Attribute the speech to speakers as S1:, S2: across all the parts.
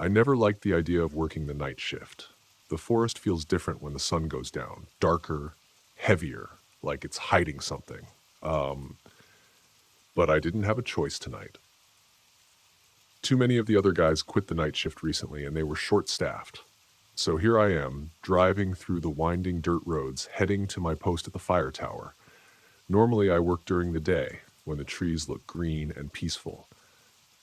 S1: I never liked the idea of working the night shift. The forest feels different when the sun goes down, darker, heavier, like it's hiding something. Um, but I didn't have a choice tonight. Too many of the other guys quit the night shift recently and they were short-staffed. So here I am, driving through the winding dirt roads, heading to my post at the fire tower. Normally I work during the day, when the trees look green and peaceful.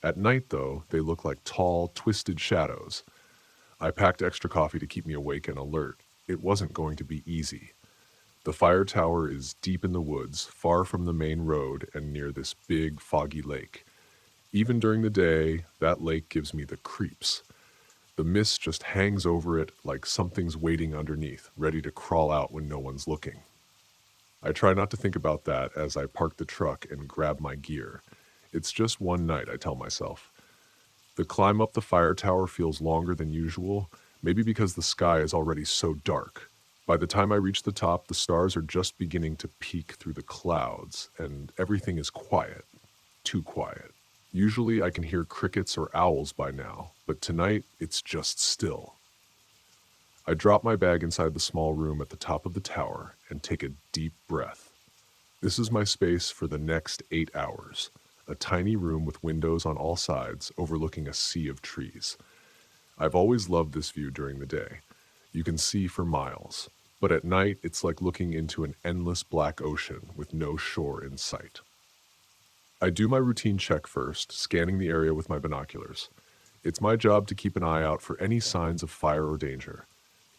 S1: At night, though, they look like tall, twisted shadows. I packed extra coffee to keep me awake and alert. It wasn't going to be easy. The fire tower is deep in the woods, far from the main road and near this big, foggy lake. Even during the day, that lake gives me the creeps. The mist just hangs over it like something's waiting underneath, ready to crawl out when no one's looking. I try not to think about that as I park the truck and grab my gear. It's just one night, I tell myself. The climb up the fire tower feels longer than usual, maybe because the sky is already so dark. By the time I reach the top, the stars are just beginning to peek through the clouds, and everything is quiet. Too quiet. Usually I can hear crickets or owls by now, but tonight it's just still. I drop my bag inside the small room at the top of the tower and take a deep breath. This is my space for the next 8 hours. A tiny room with windows on all sides overlooking a sea of trees. I've always loved this view during the day. You can see for miles, but at night it's like looking into an endless black ocean with no shore in sight. I do my routine check first, scanning the area with my binoculars. It's my job to keep an eye out for any signs of fire or danger.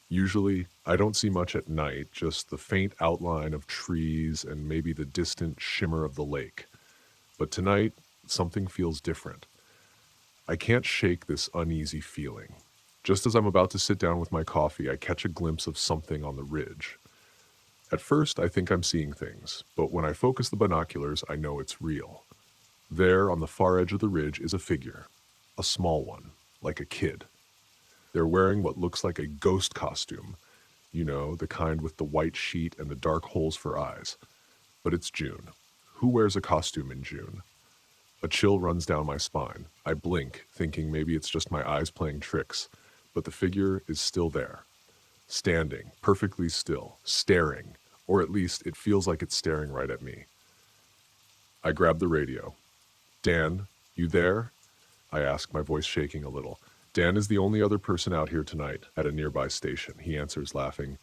S1: Usually, I don't see much at night, just the faint outline of trees and maybe the distant shimmer of the lake. But tonight, something feels different. I can't shake this uneasy feeling. Just as I'm about to sit down with my coffee, I catch a glimpse of something on the ridge. At first, I think I'm seeing things, but when I focus the binoculars, I know it's real. There, on the far edge of the ridge, is a figure. A small one, like a kid. They're wearing what looks like a ghost costume. You know, the kind with the white sheet and the dark holes for eyes. But it's June. Who wears a costume in June? A chill runs down my spine. I blink, thinking maybe it's just my eyes playing tricks, but the figure is still there. Standing, perfectly still, staring, or at least it feels like it's staring right at me. I grab the radio. Dan, you there? I ask, my voice shaking a little. Dan is the only other person out here tonight at a nearby station. He answers, laughing.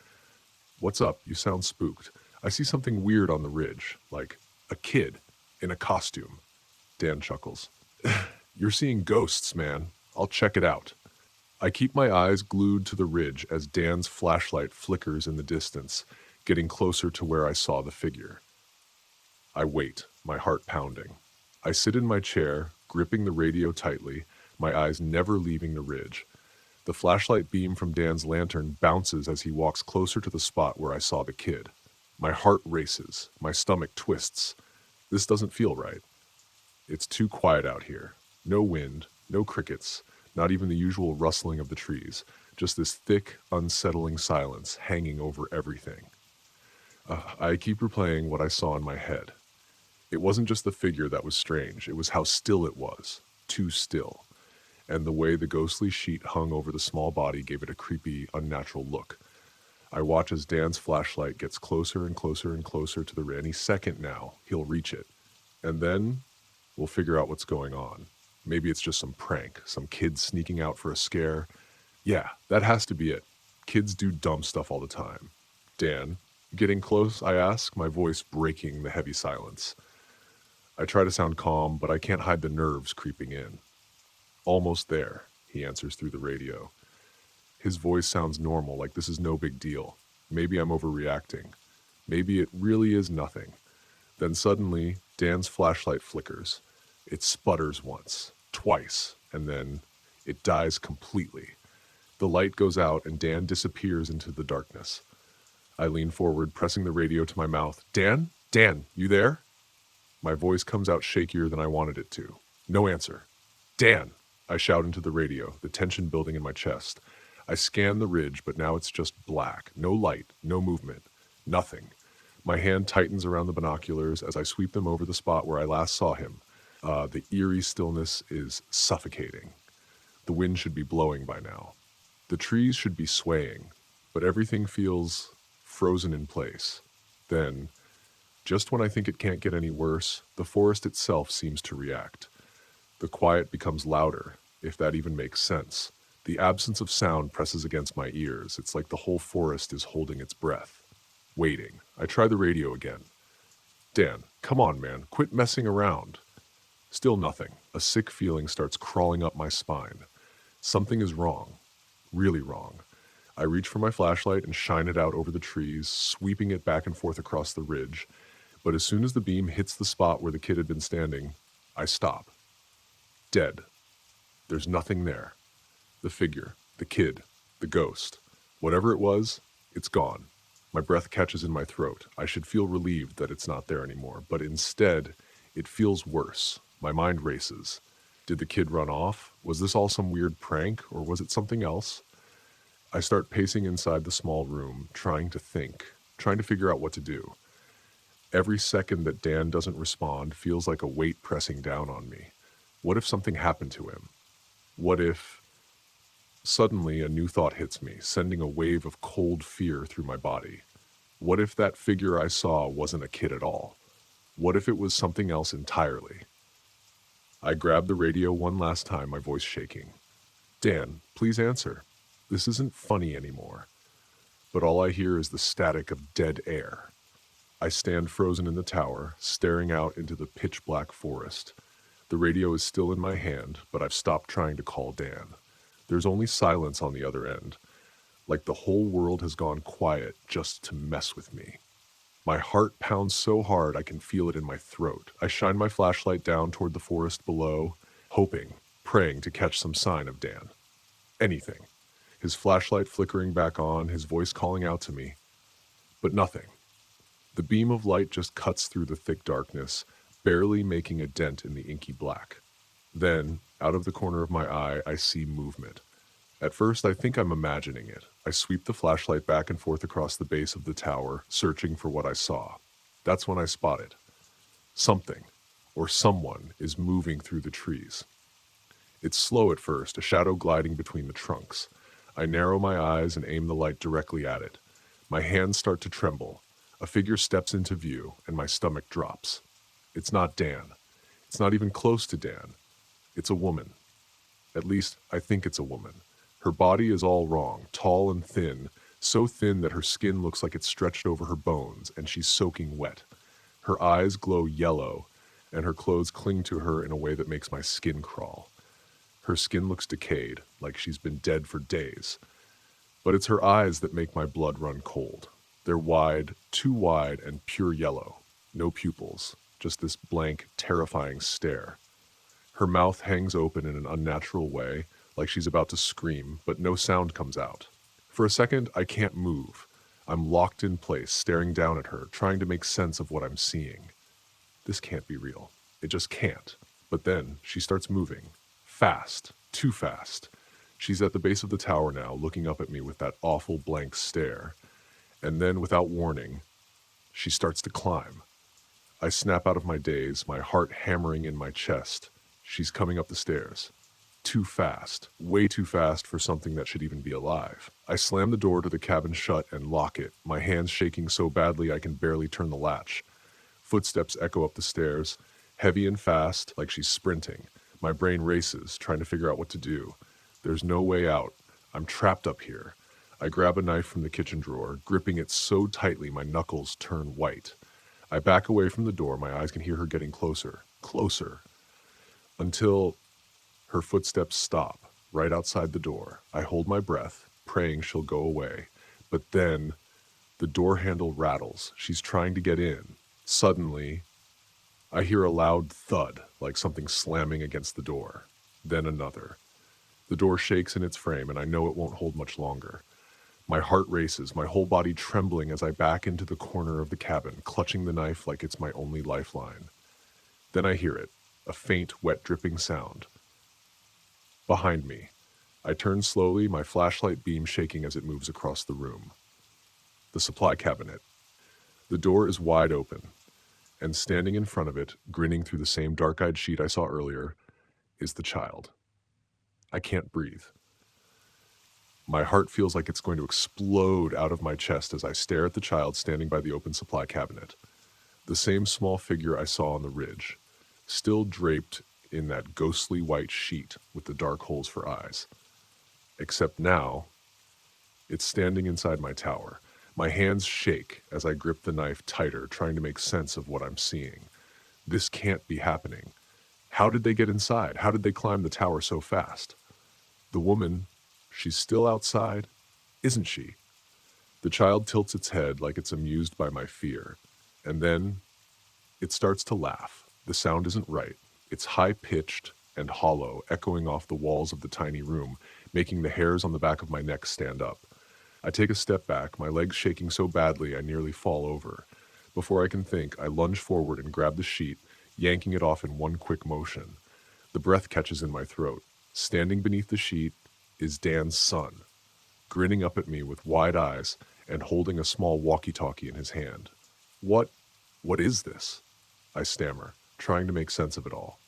S1: What's up? You sound spooked. I see something weird on the ridge, like a kid in a costume. Dan chuckles. You're seeing ghosts, man. I'll check it out. I keep my eyes glued to the ridge as Dan's flashlight flickers in the distance, getting closer to where I saw the figure. I wait, my heart pounding. I sit in my chair, gripping the radio tightly, my eyes never leaving the ridge. The flashlight beam from Dan's lantern bounces as he walks closer to the spot where I saw the kid. My heart races, my stomach twists. This doesn't feel right. It's too quiet out here. No wind, no crickets, not even the usual rustling of the trees. Just this thick, unsettling silence hanging over everything. I keep replaying what I saw in my head. It wasn't just the figure that was strange. It was how still it was. Too still. And the way the ghostly sheet hung over the small body gave it a creepy, unnatural look. I watch as Dan's flashlight gets closer and closer and closer to the ridge. Any second now, he'll reach it. And then we'll figure out what's going on. Maybe it's just some prank, some kid sneaking out for a scare. Yeah, that has to be it. Kids do dumb stuff all the time. Dan, getting close, I ask, my voice breaking the heavy silence. I try to sound calm, but I can't hide the nerves creeping in. Almost there, he answers through the radio. His voice sounds normal, like this is no big deal. Maybe I'm overreacting. Maybe it really is nothing. Then suddenly, Dan's flashlight flickers. It sputters once, twice, and then it dies completely. The light goes out and Dan disappears into the darkness. I lean forward, pressing the radio to my mouth. Dan? Dan, you there? My voice comes out shakier than I wanted it to. No answer. Dan! I shout into the radio, the tension building in my chest. I scan the ridge, but now it's just black. No light, no movement, nothing. My hand tightens around the binoculars as I sweep them over the spot where I last saw him. The eerie stillness is suffocating. The wind should be blowing by now. The trees should be swaying, but everything feels frozen in place. Then, just when I think it can't get any worse, the forest itself seems to react. The quiet becomes louder, if that even makes sense. The absence of sound presses against my ears. It's like the whole forest is holding its breath, waiting. I try the radio again. Dan, come on, man, quit messing around. Still nothing. A sick feeling starts crawling up my spine. Something is wrong. Really wrong. I reach for my flashlight and shine it out over the trees, sweeping it back and forth across the ridge. But as soon as the beam hits the spot where the kid had been standing, I stop. Dead. There's nothing there. The figure, the kid, the ghost. Whatever it was, it's gone. My breath catches in my throat. I should feel relieved that it's not there anymore, but instead, it feels worse. My mind races. Did the kid run off? Was this all some weird prank, or was it something else? I start pacing inside the small room, trying to think, trying to figure out what to do. Every second that Dan doesn't respond feels like a weight pressing down on me. What if something happened to him? What if... Suddenly, a new thought hits me, sending a wave of cold fear through my body. What if that figure I saw wasn't a kid at all? What if it was something else entirely? I grab the radio one last time, my voice shaking. Dan, please answer. This isn't funny anymore. But all I hear is the static of dead air. I stand frozen in the tower, staring out into the pitch-black forest. The radio is still in my hand, but I've stopped trying to call Dan. There's only silence on the other end, like the whole world has gone quiet just to mess with me. My heart pounds so hard I can feel it in my throat. I shine my flashlight down toward the forest below, hoping, praying to catch some sign of Dan. Anything. His flashlight flickering back on, his voice calling out to me. But nothing. The beam of light just cuts through the thick darkness, barely making a dent in the inky black. Then, out of the corner of my eye, I see movement. At first, I think I'm imagining it. I sweep the flashlight back and forth across the base of the tower, searching for what I saw. That's when I spot it. Something, or someone, is moving through the trees. It's slow at first, a shadow gliding between the trunks. I narrow my eyes and aim the light directly at it. My hands start to tremble. A figure steps into view, and my stomach drops. It's not Dan. It's not even close to Dan. It's a woman. At least, I think it's a woman. Her body is all wrong, tall and thin, so thin that her skin looks like it's stretched over her bones, and she's soaking wet. Her eyes glow yellow, and her clothes cling to her in a way that makes my skin crawl. Her skin looks decayed, like she's been dead for days. But it's her eyes that make my blood run cold. They're wide, too wide, and pure yellow. No pupils, just this blank, terrifying stare. Her mouth hangs open in an unnatural way, like she's about to scream, but no sound comes out. For a second, I can't move. I'm locked in place, staring down at her, trying to make sense of what I'm seeing. This can't be real. It just can't. But then, she starts moving. Fast. Too fast. She's at the base of the tower now, looking up at me with that awful blank stare. And then, without warning, she starts to climb. I snap out of my daze, my heart hammering in my chest. She's coming up the stairs. Too fast. Way too fast for something that should even be alive. I slam the door to the cabin shut and lock it, my hands shaking so badly I can barely turn the latch. Footsteps echo up the stairs, heavy and fast, like she's sprinting. My brain races, trying to figure out what to do. There's no way out. I'm trapped up here. I grab a knife from the kitchen drawer, gripping it so tightly my knuckles turn white. I back away from the door, my eyes can hear her getting closer, closer, until her footsteps stop, right outside the door. I hold my breath, praying she'll go away. But then, the door handle rattles. She's trying to get in. Suddenly, I hear a loud thud, like something slamming against the door. Then another. The door shakes in its frame, and I know it won't hold much longer. My heart races, my whole body trembling as I back into the corner of the cabin, clutching the knife like it's my only lifeline. Then I hear it, a faint, wet dripping sound. Behind me. I turn slowly, my flashlight beam shaking as it moves across the room. The supply cabinet. The door is wide open, and standing in front of it, grinning through the same dark-eyed sheet I saw earlier, is the child. I can't breathe. My heart feels like it's going to explode out of my chest as I stare at the child standing by the open supply cabinet. The same small figure I saw on the ridge, still draped in that ghostly white sheet with the dark holes for eyes. Except now, it's standing inside my tower. My hands shake as I grip the knife tighter, trying to make sense of what I'm seeing. This can't be happening. How did they get inside? How did they climb the tower so fast? The woman, she's still outside, isn't she? The child tilts its head like it's amused by my fear, and then it starts to laugh. The sound isn't right. It's high-pitched and hollow, echoing off the walls of the tiny room, making the hairs on the back of my neck stand up. I take a step back, my legs shaking so badly I nearly fall over. Before I can think, I lunge forward and grab the sheet, yanking it off in one quick motion. The breath catches in my throat. Standing beneath the sheet is Dan's son, grinning up at me with wide eyes and holding a small walkie-talkie in his hand. What is this? I stammer, trying to make sense of it all.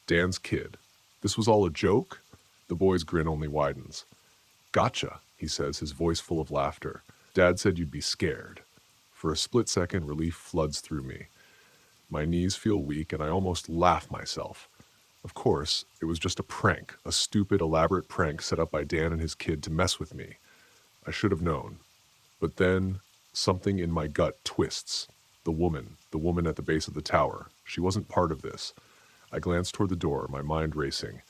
S1: Dan's kid. This was all a joke? The boy's grin only widens. Gotcha, he says, his voice full of laughter. Dad said you'd be scared. For a split second, relief floods through me. My knees feel weak and I almost laugh myself. Of course, it was just a prank, a stupid, elaborate prank set up by Dan and his kid to mess with me. I should have known. But then, something in my gut twists. The woman at the base of the tower. She wasn't part of this. I glance toward the door, my mind racing.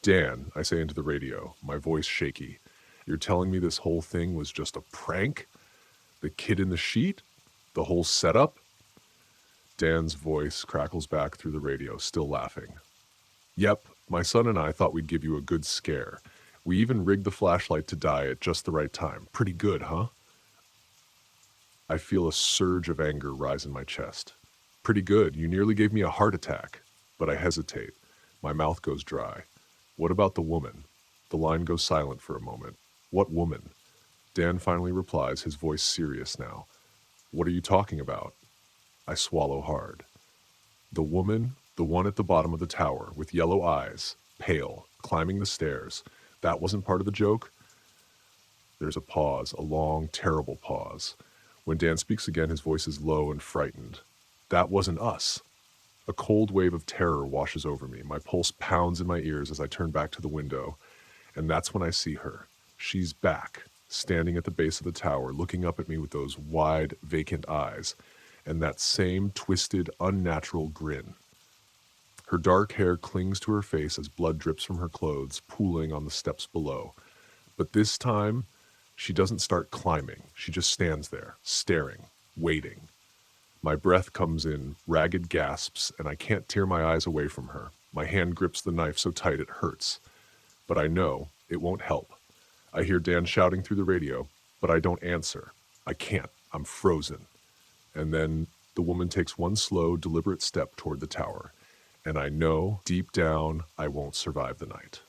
S1: Dan, I say into the radio, my voice shaky. You're telling me this whole thing was just a prank? The kid in the sheet? The whole setup? Dan's voice crackles back through the radio, still laughing. Yep, my son and I thought we'd give you a good scare. We even rigged the flashlight to die at just the right time. Pretty good, huh? I feel a surge of anger rise in my chest. Pretty good. You nearly gave me a heart attack. But I hesitate. My mouth goes dry. What about the woman? The line goes silent for a moment. What woman? Dan finally replies, his voice serious now. What are you talking about? I swallow hard. The woman, the one at the bottom of the tower, with yellow eyes, pale, climbing the stairs. That wasn't part of the joke? There's a pause, a long, terrible pause. When Dan speaks again, his voice is low and frightened. That wasn't us. A cold wave of terror washes over me. My pulse pounds in my ears as I turn back to the window. And that's when I see her. She's back, standing at the base of the tower, looking up at me with those wide, vacant eyes, and that same twisted, unnatural grin. Her dark hair clings to her face as blood drips from her clothes, pooling on the steps below. But this time, she doesn't start climbing. She just stands there, staring, waiting. My breath comes in ragged gasps, and I can't tear my eyes away from her. My hand grips the knife so tight it hurts. But I know it won't help. I hear Dan shouting through the radio, but I don't answer. I can't. I'm frozen. And then the woman takes one slow, deliberate step toward the tower. And I know, deep down, I won't survive the night.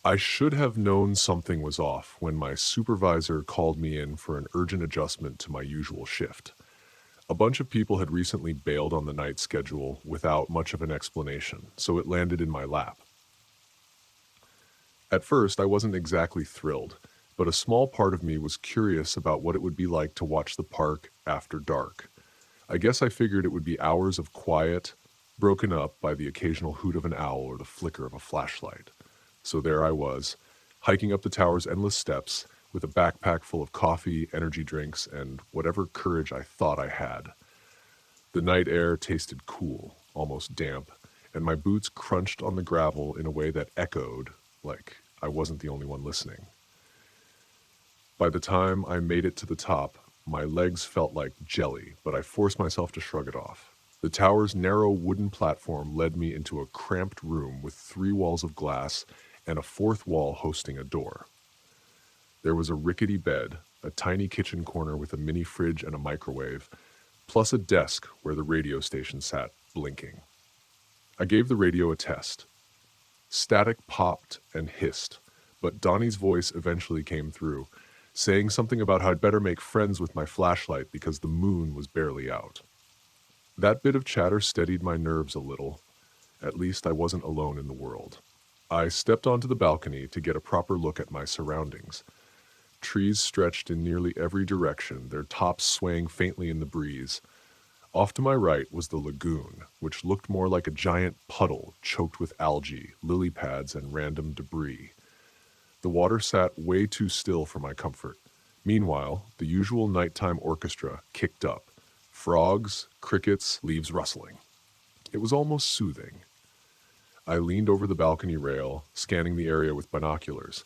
S1: I should have known something was off when my supervisor called me in for an urgent adjustment to my usual shift. A bunch of people had recently bailed on the night schedule without much of an explanation, so it landed in my lap. At first, I wasn't exactly thrilled, but a small part of me was curious about what it would be like to watch the park after dark. I guess I figured it would be hours of quiet, broken up by the occasional hoot of an owl or the flicker of a flashlight. So there I was, hiking up the tower's endless steps with a backpack full of coffee, energy drinks, and whatever courage I thought I had. The night air tasted cool, almost damp, and my boots crunched on the gravel in a way that echoed, like I wasn't the only one listening. By the time I made it to the top, my legs felt like jelly, but I forced myself to shrug it off. The tower's narrow wooden platform led me into a cramped room with 3 walls of glass and a 4th wall hosting a door. There was a rickety bed, a tiny kitchen corner with a mini fridge and a microwave, plus a desk where the radio station sat, blinking. I gave the radio a test. Static popped and hissed, but Donnie's voice eventually came through, saying something about how I'd better make friends with my flashlight because the moon was barely out. That bit of chatter steadied my nerves a little. At least I wasn't alone in the world. I stepped onto the balcony to get a proper look at my surroundings. Trees stretched in nearly every direction, their tops swaying faintly in the breeze. Off to my right was the lagoon, which looked more like a giant puddle choked with algae, lily pads, and random debris. The water sat way too still for my comfort. Meanwhile, the usual nighttime orchestra kicked up. Frogs, crickets, leaves rustling. It was almost soothing. I leaned over the balcony rail, scanning the area with binoculars.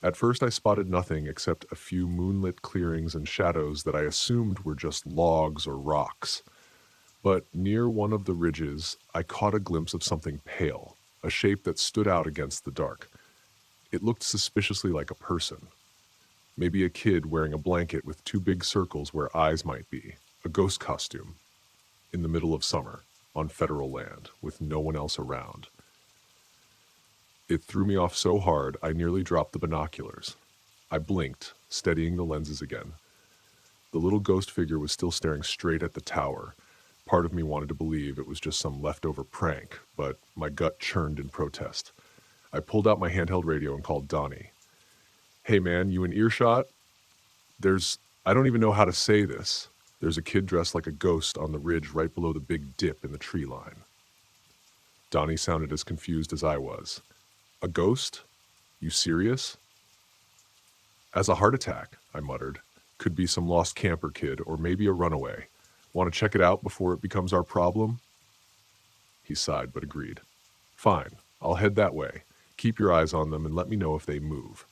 S1: At first I spotted nothing except a few moonlit clearings and shadows that I assumed were just logs or rocks. But near one of the ridges, I caught a glimpse of something pale, a shape that stood out against the dark. It looked suspiciously like a person. Maybe a kid wearing a blanket with two big circles where eyes might be, a ghost costume, in the middle of summer, on federal land, with no one else around. It threw me off so hard I nearly dropped the binoculars. I blinked, steadying the lenses again. The little ghost figure was still staring straight at the tower. Part of me wanted to believe it was just some leftover prank, but my gut churned in protest. I pulled out my handheld radio and called Donnie. "Hey man, you in earshot? I don't even know how to say this. There's a kid dressed like a ghost on the ridge right below the big dip in the tree line." Donnie sounded as confused as I was. "A ghost? You serious?" "As a heart attack," I muttered. "Could be some lost camper kid or maybe a runaway. Want to check it out before it becomes our problem?" He sighed but agreed. "Fine, I'll head that way. Keep your eyes on them and let me know if they move."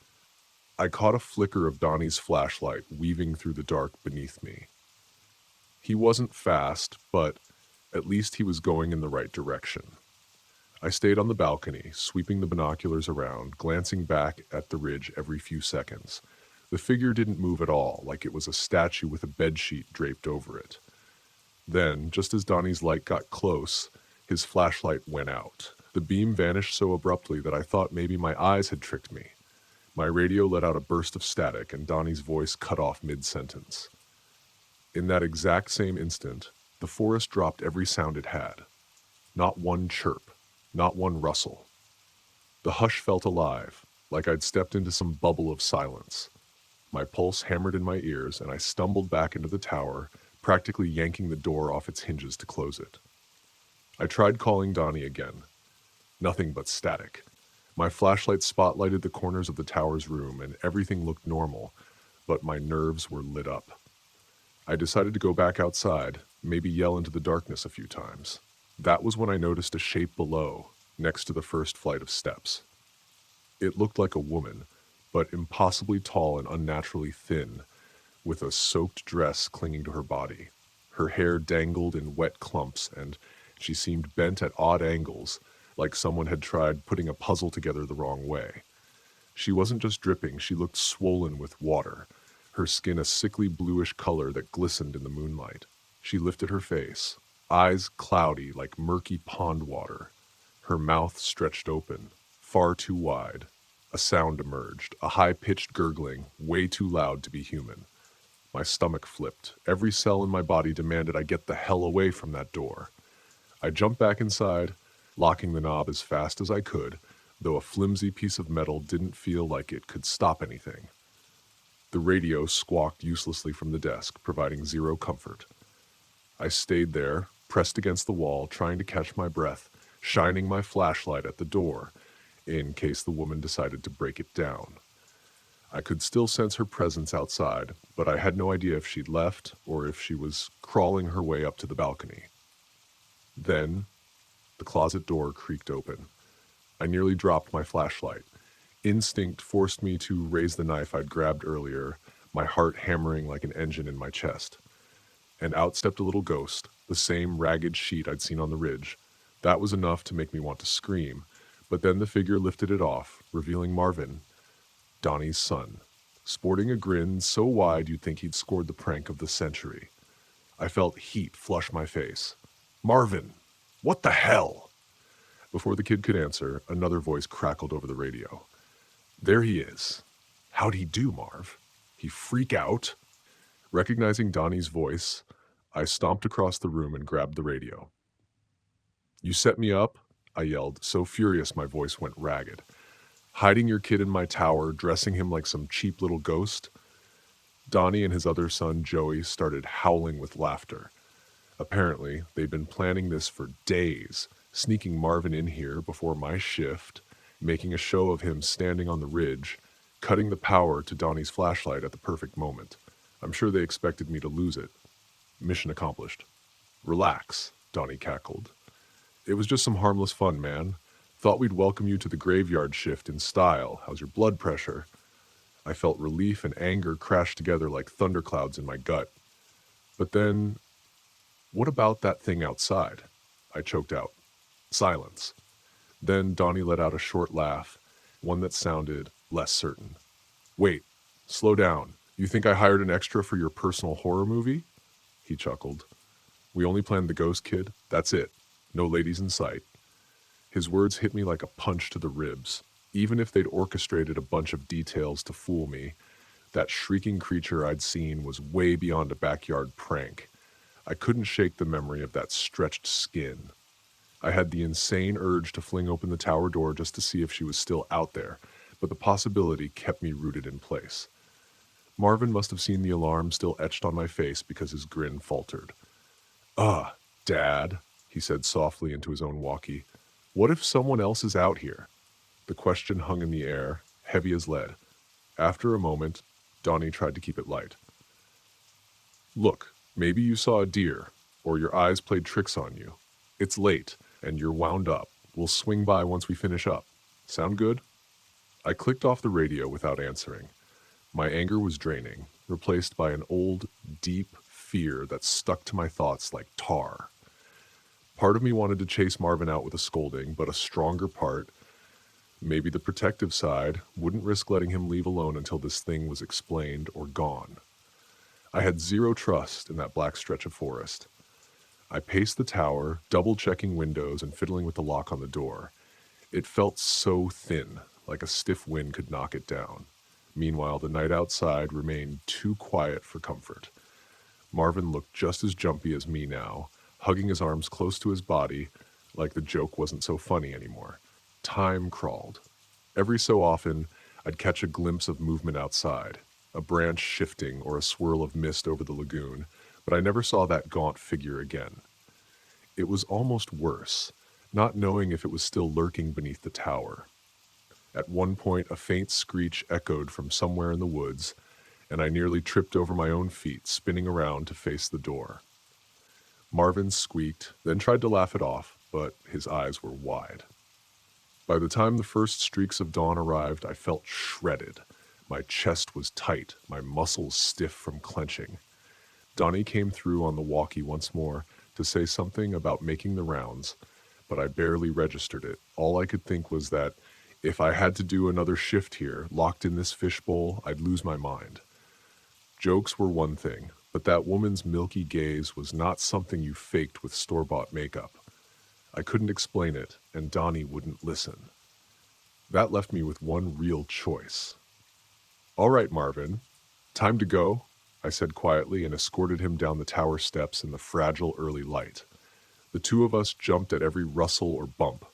S1: I caught a flicker of Donnie's flashlight weaving through the dark beneath me. He wasn't fast, but at least he was going in the right direction. I stayed on the balcony, sweeping the binoculars around, glancing back at the ridge every few seconds. The figure didn't move at all, like it was a statue with a bedsheet draped over it. Then, just as Donnie's light got close, his flashlight went out. The beam vanished so abruptly that I thought maybe my eyes had tricked me. My radio let out a burst of static, and Donnie's voice cut off mid-sentence. In that exact same instant, the forest dropped every sound it had. Not one chirp, not one rustle. The hush felt alive, like I'd stepped into some bubble of silence. My pulse hammered in my ears, and I stumbled back into the tower, practically yanking the door off its hinges to close it. I tried calling Donnie again. Nothing but static. My flashlight spotlighted the corners of the tower's room, and everything looked normal, but my nerves were lit up. I decided to go back outside, maybe yell into the darkness a few times. That was when I noticed a shape below, next to the first flight of steps. It looked like a woman, but impossibly tall and unnaturally thin, with a soaked dress clinging to her body. Her hair dangled in wet clumps, and she seemed bent at odd angles, like someone had tried putting a puzzle together the wrong way. She wasn't just dripping, she looked swollen with water, her skin a sickly bluish color that glistened in the moonlight. She lifted her face, eyes cloudy like murky pond water. Her mouth stretched open, far too wide. A sound emerged, a high-pitched gurgling, way too loud to be human. My stomach flipped. Every cell in my body demanded I get the hell away from that door. I jumped back inside, locking the knob as fast as I could, though a flimsy piece of metal didn't feel like it could stop anything. The radio squawked uselessly from the desk, providing zero comfort. I stayed there, pressed against the wall, trying to catch my breath, shining my flashlight at the door, in case the woman decided to break it down. I could still sense her presence outside, but I had no idea if she'd left or if she was crawling her way up to the balcony. Then, the closet door creaked open. I nearly dropped my flashlight. Instinct forced me to raise the knife I'd grabbed earlier, my heart hammering like an engine in my chest. And out stepped a little ghost, the same ragged sheet I'd seen on the ridge. That was enough to make me want to scream, but then the figure lifted it off, revealing Marvin, Donnie's son, sporting a grin so wide you'd think he'd scored the prank of the century. I felt heat flush my face. "Marvin, what the hell?" Before the kid could answer, another voice crackled over the radio. "There he is. How'd he do, Marv? He freak out?" Recognizing Donnie's voice, I stomped across the room and grabbed the radio. "You set me up?" I yelled, so furious my voice went ragged. "Hiding your kid in my tower, dressing him like some cheap little ghost?" Donnie and his other son, Joey, started howling with laughter. Apparently, they'd been planning this for days, sneaking Marvin in here before my shift, making a show of him standing on the ridge, cutting the power to Donnie's flashlight at the perfect moment. I'm sure they expected me to lose it. Mission accomplished. "Relax," Donnie cackled. "It was just some harmless fun, man. Thought we'd welcome you to the graveyard shift in style. How's your blood pressure?" I felt relief and anger crash together like thunderclouds in my gut. But then, what about that thing outside? I choked out. Silence. Then Donnie let out a short laugh, one that sounded less certain. "Wait, slow down. You think I hired an extra for your personal horror movie?" He chuckled. "We only planned the ghost kid. That's it. No ladies in sight." His words hit me like a punch to the ribs. Even if they'd orchestrated a bunch of details to fool me, that shrieking creature I'd seen was way beyond a backyard prank. I couldn't shake the memory of that stretched skin. I had the insane urge to fling open the tower door just to see if she was still out there, but the possibility kept me rooted in place. Marvin must have seen the alarm still etched on my face because his grin faltered. Dad," he said softly into his own walkie. "What if someone else is out here?" The question hung in the air, heavy as lead. After a moment, Donnie tried to keep it light. "Look, maybe you saw a deer, or your eyes played tricks on you. It's late, and you're wound up. We'll swing by once we finish up. Sound good?" I clicked off the radio without answering. My anger was draining, replaced by an old, deep fear that stuck to my thoughts like tar. Part of me wanted to chase Marvin out with a scolding, but a stronger part, maybe the protective side, wouldn't risk letting him leave alone until this thing was explained or gone. I had zero trust in that black stretch of forest. I paced the tower, double-checking windows and fiddling with the lock on the door. It felt so thin, like a stiff wind could knock it down. Meanwhile, the night outside remained too quiet for comfort. Marvin looked just as jumpy as me now, hugging his arms close to his body, like the joke wasn't so funny anymore. Time crawled. Every so often, I'd catch a glimpse of movement outside, a branch shifting or a swirl of mist over the lagoon, but I never saw that gaunt figure again. It was almost worse, not knowing if it was still lurking beneath the tower. At one point, a faint screech echoed from somewhere in the woods, and I nearly tripped over my own feet, spinning around to face the door. Marvin squeaked, then tried to laugh it off, but his eyes were wide. By the time the first streaks of dawn arrived, I felt shredded. My chest was tight, my muscles stiff from clenching. Donnie came through on the walkie once more to say something about making the rounds, but I barely registered it. All I could think was that if I had to do another shift here, locked in this fishbowl, I'd lose my mind. Jokes were one thing, but that woman's milky gaze was not something you faked with store-bought makeup. I couldn't explain it, and Donnie wouldn't listen. That left me with one real choice. "All right, Marvin, time to go," I said quietly and escorted him down the tower steps in the fragile early light. The two of us jumped at every rustle or bump.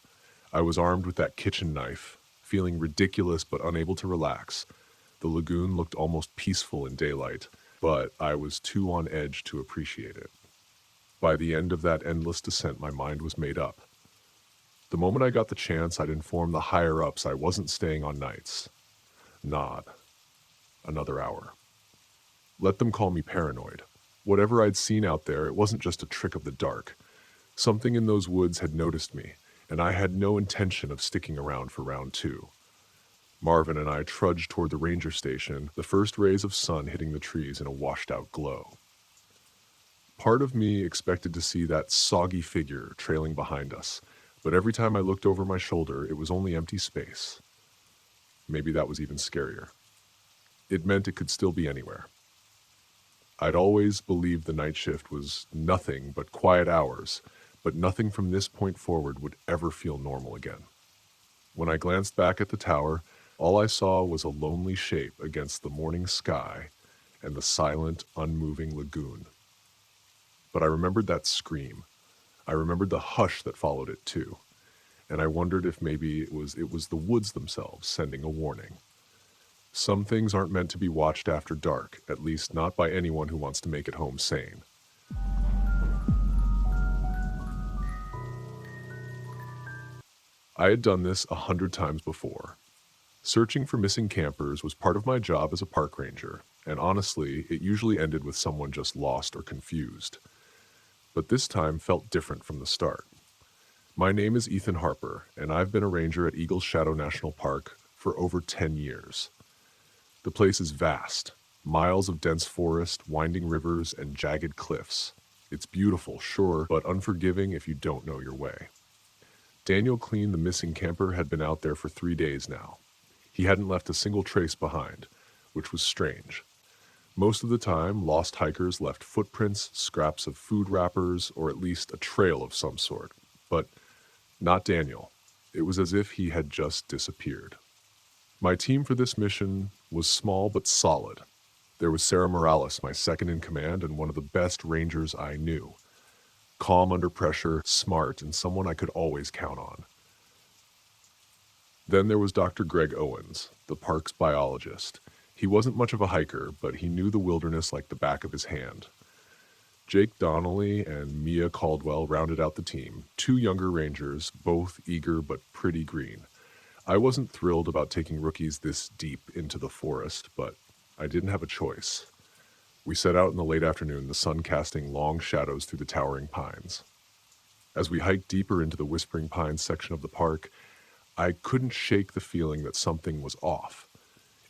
S1: I was armed with that kitchen knife, feeling ridiculous but unable to relax. The lagoon looked almost peaceful in daylight, but I was too on edge to appreciate it. By the end of that endless descent, my mind was made up. The moment I got the chance, I'd inform the higher-ups I wasn't staying on nights. Not another hour. Let them call me paranoid. Whatever I'd seen out there, it wasn't just a trick of the dark. Something in those woods had noticed me, and I had no intention of sticking around for round two. Marvin and I trudged toward the ranger station, the first rays of sun hitting the trees in a washed-out glow. Part of me expected to see that soggy figure trailing behind us, but every time I looked over my shoulder, it was only empty space. Maybe that was even scarier. It meant it could still be anywhere. I'd always believed the night shift was nothing but quiet hours, but nothing from this point forward would ever feel normal again. When I glanced back at the tower, all I saw was a lonely shape against the morning sky and the silent, unmoving lagoon. But I remembered that scream. I remembered the hush that followed it too, and I wondered if maybe it was the woods themselves sending a warning. Some things aren't meant to be watched after dark, at least not by anyone who wants to make it home sane. I had done this 100 times before. Searching for missing campers was part of my job as a park ranger, and honestly, it usually ended with someone just lost or confused. But this time felt different from the start. My name is Ethan Harper, and I've been a ranger at Eagle's Shadow National Park for over 10 years. The place is vast, miles of dense forest, winding rivers, and jagged cliffs. It's beautiful, sure, but unforgiving if you don't know your way. Daniel Clean, the missing camper, had been out there for 3 days now. He hadn't left a single trace behind, which was strange. Most of the time, lost hikers left footprints, scraps of food wrappers, or at least a trail of some sort. But not Daniel. It was as if he had just disappeared. My team for this mission was small but solid. There was Sarah Morales, my second in command and one of the best rangers I knew. Calm under pressure, smart, and someone I could always count on. Then there was Dr. Greg Owens, the park's biologist. He wasn't much of a hiker, but he knew the wilderness like the back of his hand. Jake Donnelly and Mia Caldwell rounded out the team, 2 younger rangers, both eager but pretty green. I wasn't thrilled about taking rookies this deep into the forest, but I didn't have a choice. We set out in the late afternoon, the sun casting long shadows through the towering pines. As we hiked deeper into the Whispering Pines section of the park, I couldn't shake the feeling that something was off.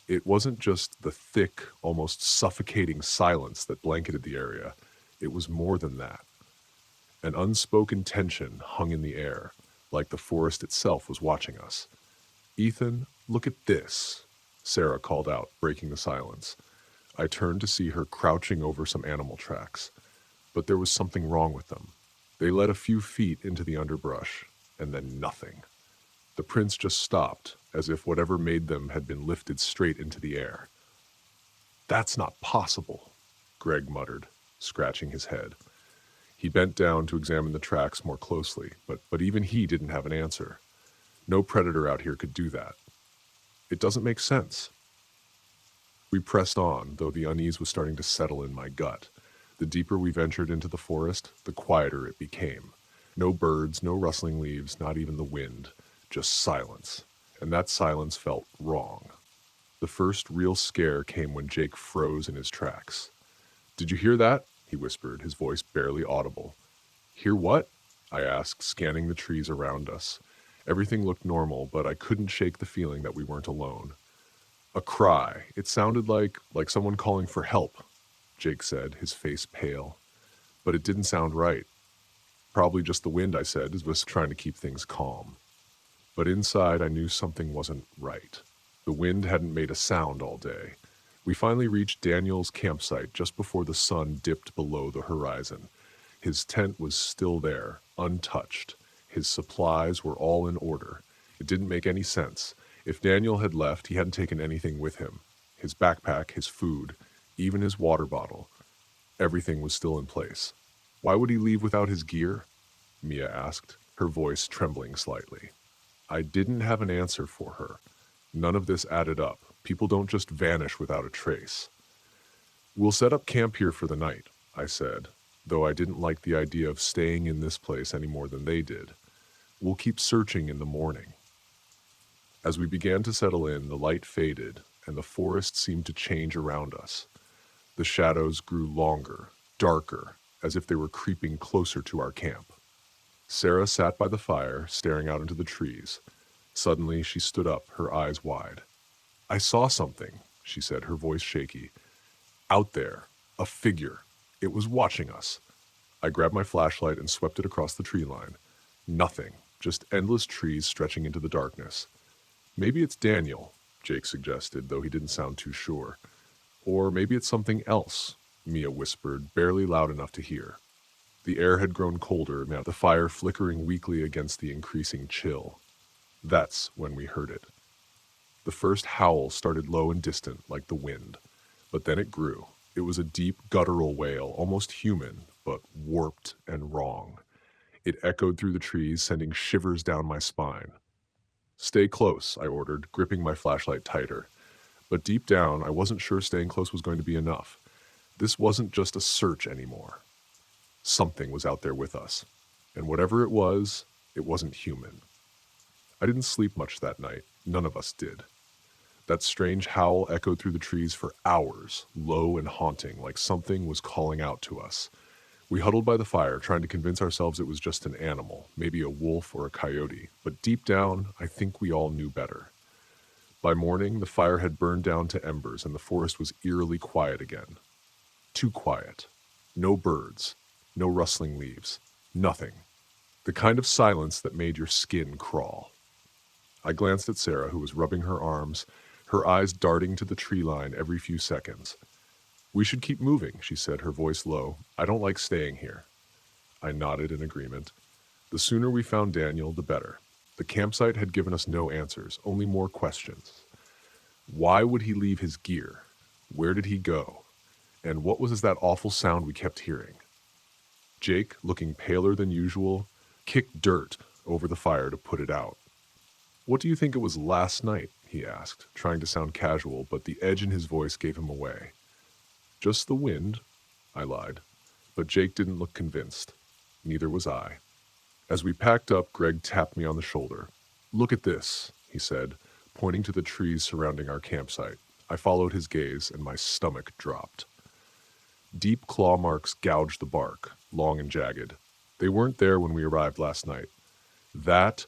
S1: It wasn't just the thick, almost suffocating silence that blanketed the area. It was more than that. An unspoken tension hung in the air, like the forest itself was watching us. "Ethan, look at this," Sarah called out, breaking the silence. I turned to see her crouching over some animal tracks, but there was something wrong with them. They led a few feet into the underbrush, and then nothing. The prints just stopped, as if whatever made them had been lifted straight into the air. "That's not possible," Greg muttered, scratching his head. He bent down to examine the tracks more closely, but even he didn't have an answer. No predator out here could do that. "It doesn't make sense." We pressed on, though the unease was starting to settle in my gut. The deeper we ventured into the forest, the quieter it became. No birds, no rustling leaves, not even the wind. Just silence. And that silence felt wrong. The first real scare came when Jake froze in his tracks. "Did you hear that?" he whispered, his voice barely audible. "Hear what?" I asked, scanning the trees around us. Everything looked normal, but I couldn't shake the feeling that we weren't alone. "A cry. It sounded like someone calling for help," Jake said, his face pale. "But it didn't sound right." "Probably just the wind," I said, as was trying to keep things calm. But inside, I knew something wasn't right. The wind hadn't made a sound all day. We finally reached Daniel's campsite just before the sun dipped below the horizon. His tent was still there, untouched. His supplies were all in order. It didn't make any sense. If Daniel had left, he hadn't taken anything with him. His backpack, his food, even his water bottle. Everything was still in place. "Why would he leave without his gear?" Mia asked, her voice trembling slightly. I didn't have an answer for her. None of this added up. People don't just vanish without a trace. "We'll set up camp here for the night," I said, though I didn't like the idea of staying in this place any more than they did. "We'll keep searching in the morning." As we began to settle in, the light faded, and the forest seemed to change around us. The shadows grew longer, darker, as if they were creeping closer to our camp. Sarah sat by the fire, staring out into the trees. Suddenly, she stood up, her eyes wide. "I saw something," she said, her voice shaky. "Out there, a figure. It was watching us." I grabbed my flashlight and swept it across the tree line. Nothing, just endless trees stretching into the darkness. "Maybe it's Daniel," Jake suggested, though he didn't sound too sure. "Or maybe it's something else," Mia whispered, barely loud enough to hear. The air had grown colder, now the fire flickering weakly against the increasing chill. That's when we heard it. The first howl started low and distant, like the wind, but then it grew. It was a deep, guttural wail, almost human, but warped and wrong. It echoed through the trees, sending shivers down my spine. "Stay close," I ordered, gripping my flashlight tighter. But deep down, I wasn't sure staying close was going to be enough. This wasn't just a search anymore. Something was out there with us. And whatever it wasn't human. I didn't sleep much that night. None of us did. That strange howl echoed through the trees for hours, low and haunting, like something was calling out to us. We huddled by the fire, trying to convince ourselves it was just an animal, maybe a wolf or a coyote, but deep down, I think we all knew better. By morning, the fire had burned down to embers, and the forest was eerily quiet again. Too quiet. No birds, no rustling leaves, nothing. The kind of silence that made your skin crawl. I glanced at Sarah, who was rubbing her arms, her eyes darting to the tree line every few seconds. "We should keep moving," she said, her voice low. "I don't like staying here." I nodded in agreement. The sooner we found Daniel, the better. The campsite had given us no answers, only more questions. Why would he leave his gear? Where did he go? And what was that awful sound we kept hearing? Jake, looking paler than usual, kicked dirt over the fire to put it out. "What do you think it was last night?" he asked, trying to sound casual, but the edge in his voice gave him away. "Just the wind," I lied. But Jake didn't look convinced. Neither was I. As we packed up, Greg tapped me on the shoulder. "Look at this," he said, pointing to the trees surrounding our campsite. I followed his gaze, and my stomach dropped. Deep claw marks gouged the bark, long and jagged. They weren't there when we arrived last night. That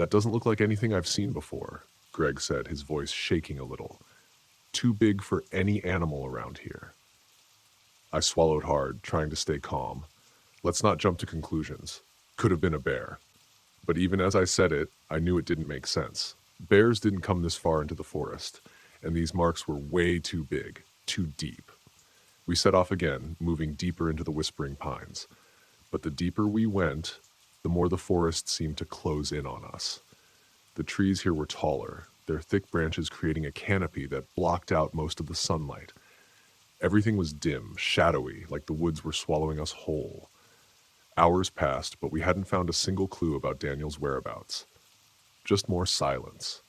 S1: doesn't look like anything I've seen before," Greg said, his voice shaking a little. "Too big for any animal around here." I swallowed hard, trying to stay calm. Let's not jump to conclusions. Could have been a bear. But even as I said it, I knew it didn't make sense. Bears didn't come this far into the forest, and these marks were way too big, too deep. We set off again, moving deeper into the whispering pines. But the deeper we went, the more the forest seemed to close in on us. The trees here were taller, their thick branches creating a canopy that blocked out most of the sunlight. Everything was dim, shadowy, like the woods were swallowing us whole. Hours passed, but we hadn't found a single clue about Daniel's whereabouts. Just more silence.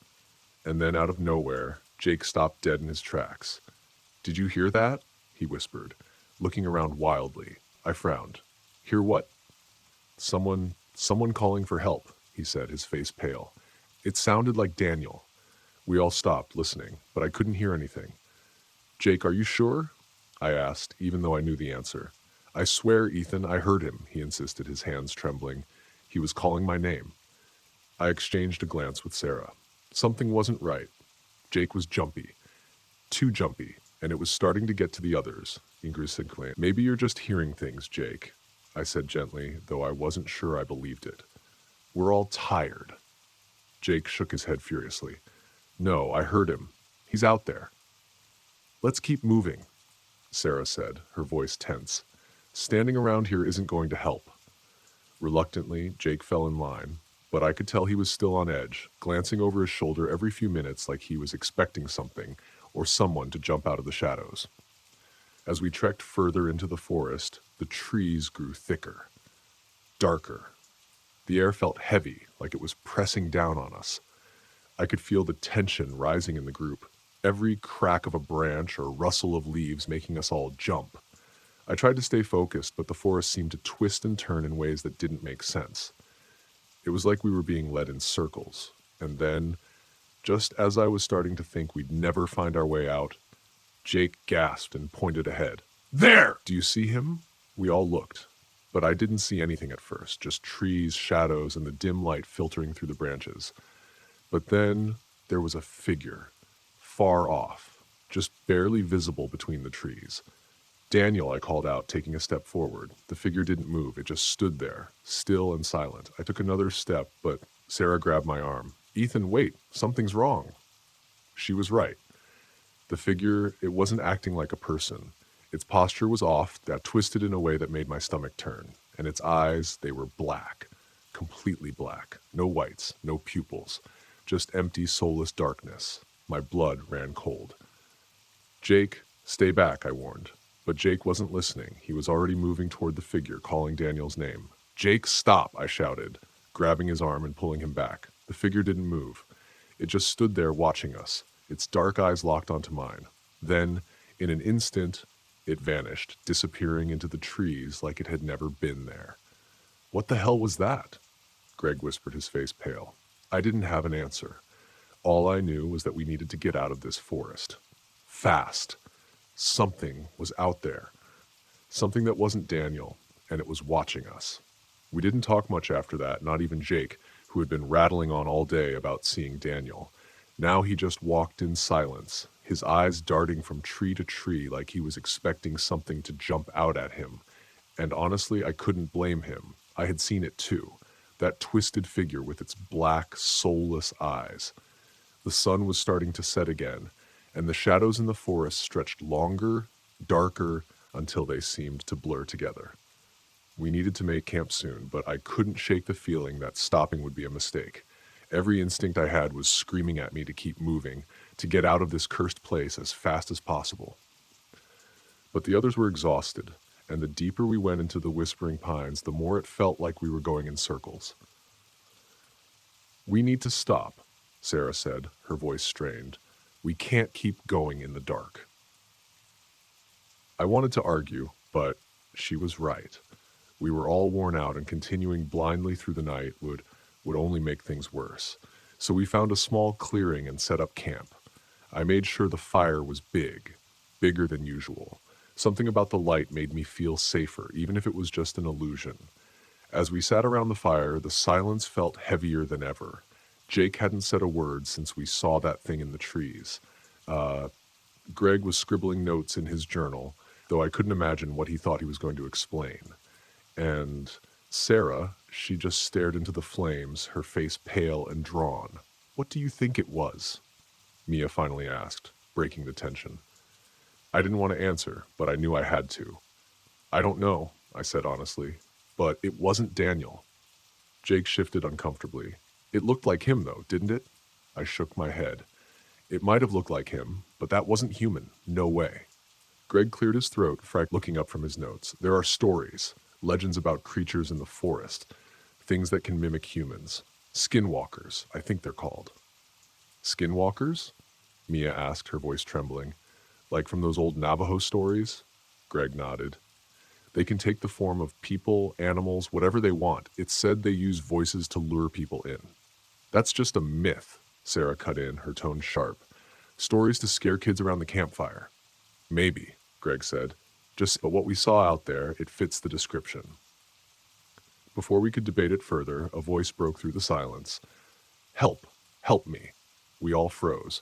S1: And then out of nowhere, Jake stopped dead in his tracks. "Did you hear that?" he whispered, looking around wildly. I frowned. "Hear what?" Someone calling for help," he said, his face pale. It sounded like Daniel. We all stopped, listening, but I couldn't hear anything. "Jake, are you sure?" I asked, even though I knew the answer. "I swear, Ethan, I heard him," he insisted, his hands trembling. He was calling my name. I exchanged a glance with Sarah. Something wasn't right. Jake was jumpy. Too jumpy, and it was starting to get to the others, Ingrid. "Maybe you're just hearing things, Jake," I said gently, though I wasn't sure I believed it. "We're all tired." Jake shook his head furiously. "No, I heard him. He's out there." "Let's keep moving," Sarah said, her voice tense. "Standing around here isn't going to help." Reluctantly, Jake fell in line, but I could tell he was still on edge, glancing over his shoulder every few minutes like he was expecting something or someone to jump out of the shadows. As we trekked further into the forest, the trees grew thicker, darker. The air felt heavy, like it was pressing down on us. I could feel the tension rising in the group, every crack of a branch or rustle of leaves making us all jump. I tried to stay focused, but the forest seemed to twist and turn in ways that didn't make sense. It was like we were being led in circles, and then, just as I was starting to think we'd never find our way out, Jake gasped and pointed ahead. "There! Do you see him?" We all looked, but I didn't see anything at first, just trees, shadows, and the dim light filtering through the branches. But then there was a figure, far off, just barely visible between the trees. "Daniel," I called out, taking a step forward. The figure didn't move, it just stood there, still and silent. I took another step, but Sarah grabbed my arm. "Ethan, wait, something's wrong." She was right. The figure, it wasn't acting like a person. Its posture was off, that twisted in a way that made my stomach turn. And its eyes, they were black, completely black. No whites, no pupils, just empty, soulless darkness. My blood ran cold. "Jake, stay back," I warned. But Jake wasn't listening. He was already moving toward the figure, calling Daniel's name. "Jake, stop!" I shouted, grabbing his arm and pulling him back. The figure didn't move. It just stood there watching us, its dark eyes locked onto mine. Then, in an instant, it vanished, disappearing into the trees like it had never been there. "What the hell was that?" Greg whispered, his face pale. I didn't have an answer. All I knew was that we needed to get out of this forest. Fast. Something was out there. Something that wasn't Daniel, and it was watching us. We didn't talk much after that, not even Jake, who had been rattling on all day about seeing Daniel. Now he just walked in silence, his eyes darting from tree to tree like he was expecting something to jump out at him. And honestly, I couldn't blame him. I had seen it too. That twisted figure with its black, soulless eyes. The sun was starting to set again, and the shadows in the forest stretched longer, darker, until they seemed to blur together. We needed to make camp soon, but I couldn't shake the feeling that stopping would be a mistake. Every instinct I had was screaming at me to keep moving, to get out of this cursed place as fast as possible. But the others were exhausted, and the deeper we went into the whispering pines, the more it felt like we were going in circles. "We need to stop," Sarah said, her voice strained. "We can't keep going in the dark." I wanted to argue, but she was right. We were all worn out, and continuing blindly through the night would only make things worse. So we found a small clearing and set up camp. I made sure the fire was big, bigger than usual. Something about the light made me feel safer, even if it was just an illusion. As we sat around the fire, the silence felt heavier than ever. Jake hadn't said a word since we saw that thing in the trees. Greg was scribbling notes in his journal, though I couldn't imagine what he thought he was going to explain. And Sarah, she just stared into the flames, her face pale and drawn. "What do you think it was?" Mia finally asked, breaking the tension. I didn't want to answer, but I knew I had to. "I don't know," I said honestly, "but it wasn't Daniel." Jake shifted uncomfortably. "It looked like him, though, didn't it?" I shook my head. "It might have looked like him, but that wasn't human. No way." Greg cleared his throat, looking up from his notes. "There are stories, legends about creatures in the forest, things that can mimic humans. Skinwalkers, I think they're called." "Skinwalkers?" Mia asked, her voice trembling. "Like from those old Navajo stories?" Greg nodded. "They can take the form of people, animals, whatever they want. It's said they use voices to lure people in." "That's just a myth," Sarah cut in, her tone sharp. "Stories to scare kids around the campfire." "Maybe," Greg said. But what we saw out there, it fits the description." Before we could debate it further, a voice broke through the silence. "Help! Help me!" We all froze.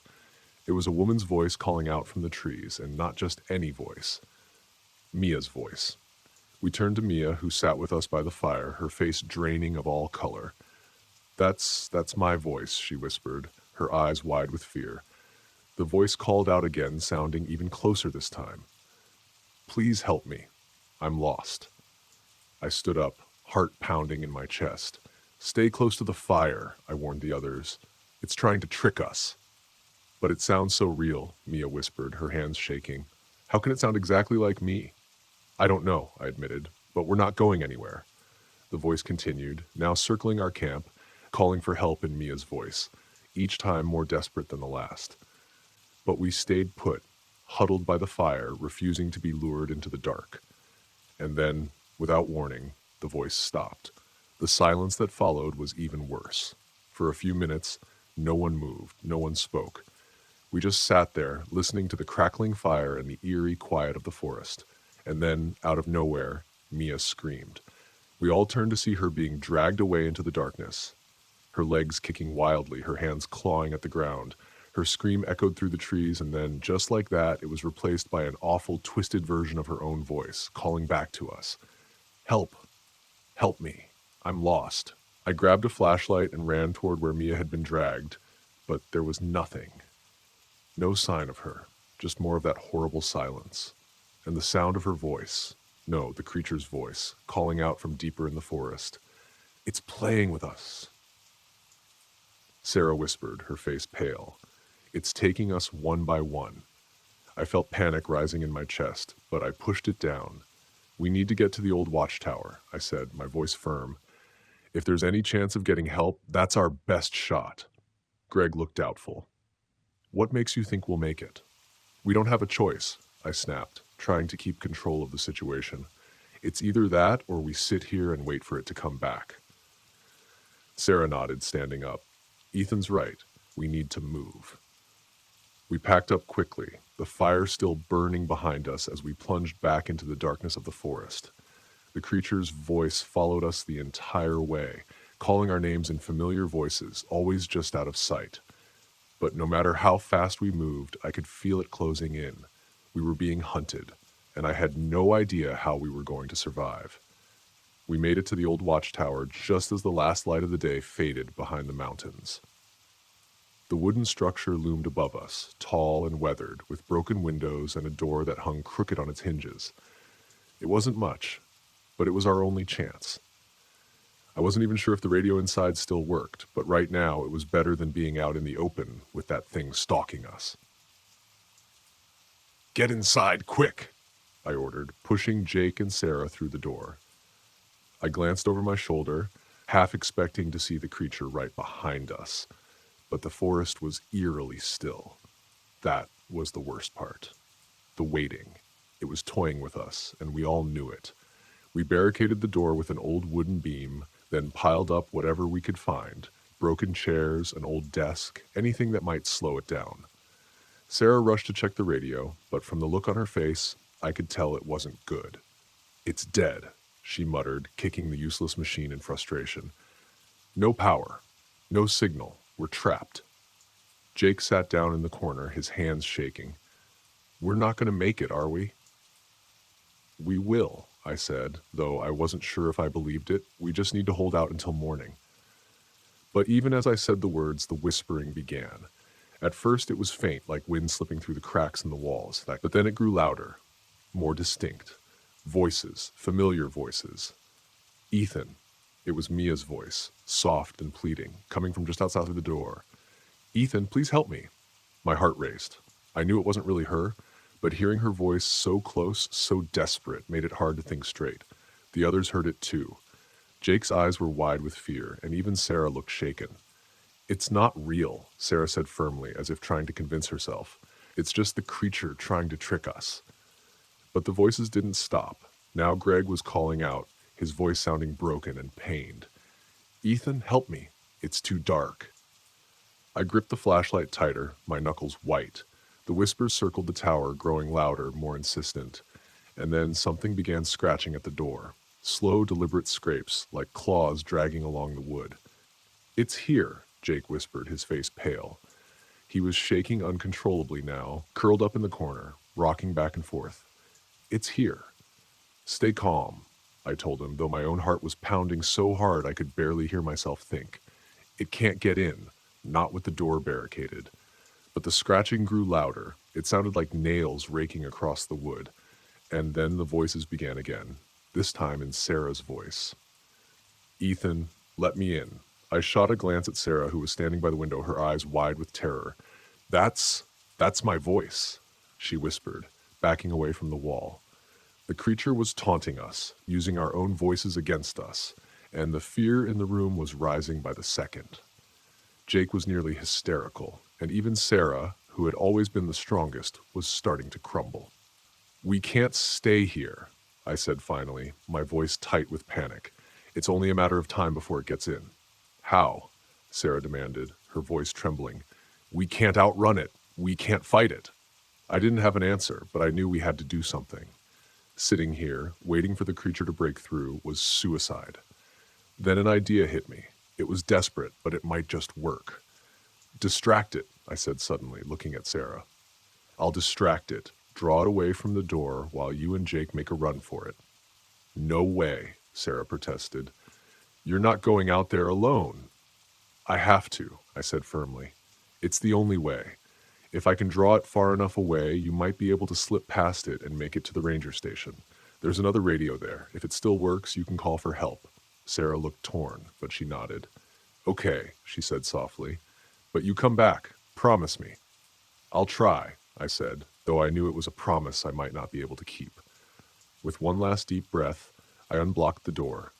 S1: It was a woman's voice calling out from the trees, and not just any voice. Mia's voice. We turned to Mia, who sat with us by the fire, her face draining of all color. That's my voice," she whispered, her eyes wide with fear. The voice called out again, sounding even closer this time. "Please help me. I'm lost." I stood up, heart pounding in my chest. "Stay close to the fire," I warned the others. "It's trying to trick us." "But it sounds so real," Mia whispered, her hands shaking. "How can it sound exactly like me?" "I don't know," I admitted, "but we're not going anywhere." The voice continued, now circling our camp, calling for help in Mia's voice, each time more desperate than the last. But we stayed put, huddled by the fire, refusing to be lured into the dark. And then, without warning, the voice stopped. The silence that followed was even worse. For a few minutes, no one moved, no one spoke. We just sat there, listening to the crackling fire and the eerie quiet of the forest. And then, out of nowhere, Mia screamed. We all turned to see her being dragged away into the darkness, her legs kicking wildly, her hands clawing at the ground. Her scream echoed through the trees, and then, just like that, it was replaced by an awful, twisted version of her own voice, calling back to us. "Help! Help me! I'm lost." I grabbed a flashlight and ran toward where Mia had been dragged, but there was nothing. No sign of her, just more of that horrible silence. And the sound of her voice, no, the creature's voice, calling out from deeper in the forest. "It's playing with us." Sarah whispered, her face pale. "It's taking us one by one." I felt panic rising in my chest, but I pushed it down. "We need to get to the old watchtower," I said, my voice firm. "If there's any chance of getting help, that's our best shot." Greg looked doubtful. "What makes you think we'll make it?" "We don't have a choice," I snapped, trying to keep control of the situation. "It's either that or we sit here and wait for it to come back." Sarah nodded, standing up. "Ethan's right. We need to move." We packed up quickly, the fire still burning behind us as we plunged back into the darkness of the forest. The creature's voice followed us the entire way, calling our names in familiar voices, always just out of sight. But no matter how fast we moved, I could feel it closing in. We were being hunted, and I had no idea how we were going to survive. We made it to the old watchtower just as the last light of the day faded behind the mountains. The wooden structure loomed above us, tall and weathered, with broken windows and a door that hung crooked on its hinges. It wasn't much, but it was our only chance. I wasn't even sure if the radio inside still worked, but right now it was better than being out in the open with that thing stalking us. "Get inside, quick!" I ordered, pushing Jake and Sarah through the door. I glanced over my shoulder, half expecting to see the creature right behind us, but the forest was eerily still. That was the worst part. The waiting. It was toying with us, and we all knew it. We barricaded the door with an old wooden beam, then piled up whatever we could find, broken chairs, an old desk, anything that might slow it down. Sarah rushed to check the radio, but from the look on her face, I could tell it wasn't good. "It's dead," she muttered, kicking the useless machine in frustration. "No power. No signal. We're trapped." Jake sat down in the corner, his hands shaking. "We're not going to make it, are we?" "We will," I said, though I wasn't sure if I believed it. "We just need to hold out until morning." But even as I said the words, the whispering began. At first it was faint, like wind slipping through the cracks in the walls, but then it grew louder, more distinct. Voices, familiar voices. "Ethan." It was Mia's voice, soft and pleading, coming from just outside of the door. "Ethan, please help me." My heart raced. I knew it wasn't really her, but hearing her voice so close, so desperate, made it hard to think straight. The others heard it too. Jake's eyes were wide with fear, and even Sarah looked shaken. "It's not real," Sarah said firmly, as if trying to convince herself. "It's just the creature trying to trick us." But the voices didn't stop. Now Greg was calling out, his voice sounding broken and pained. "Ethan, help me. It's too dark." I gripped the flashlight tighter, my knuckles white. The whispers circled the tower, growing louder, more insistent. And then something began scratching at the door. Slow, deliberate scrapes, like claws dragging along the wood. "It's here," Jake whispered, his face pale. He was shaking uncontrollably now, curled up in the corner, rocking back and forth. "It's here." "Stay calm," I told him, though my own heart was pounding so hard I could barely hear myself think. "It can't get in, not with the door barricaded." But the scratching grew louder. It sounded like nails raking across the wood. And then the voices began again, this time in Sarah's voice. "Ethan, let me in." I shot a glance at Sarah, who was standing by the window, her eyes wide with terror. That's my voice," she whispered, backing away from the wall. The creature was taunting us, using our own voices against us, and the fear in the room was rising by the second. Jake was nearly hysterical, and even Sarah, who had always been the strongest, was starting to crumble. "We can't stay here," I said finally, my voice tight with panic. "It's only a matter of time before it gets in." "How?" Sarah demanded, her voice trembling. "We can't outrun it. We can't fight it." I didn't have an answer, but I knew we had to do something. Sitting here, waiting for the creature to break through, was suicide. Then an idea hit me. It was desperate, but it might just work. "Distract it," I said suddenly, looking at Sarah. "I'll distract it, draw it away from the door while you and Jake make a run for it." "No way," Sarah protested. "You're not going out there alone." "I have to," I said firmly. "It's the only way. If I can draw it far enough away, you might be able to slip past it and make it to the ranger station. There's another radio there. If it still works, you can call for help." Sarah looked torn, but she nodded. "Okay," she said softly. "But you come back. Promise me." "I'll try," I said, though I knew it was a promise I might not be able to keep. With one last deep breath, I unblocked the door,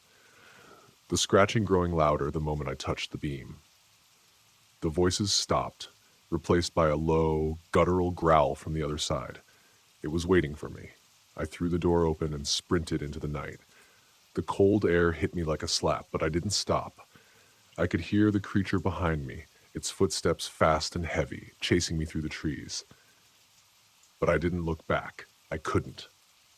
S1: the scratching growing louder the moment I touched the beam. The voices stopped, replaced by a low, guttural growl from the other side. It was waiting for me. I threw the door open and sprinted into the night. The cold air hit me like a slap, but I didn't stop. I could hear the creature behind me, its footsteps fast and heavy, chasing me through the trees. But I didn't look back. I couldn't.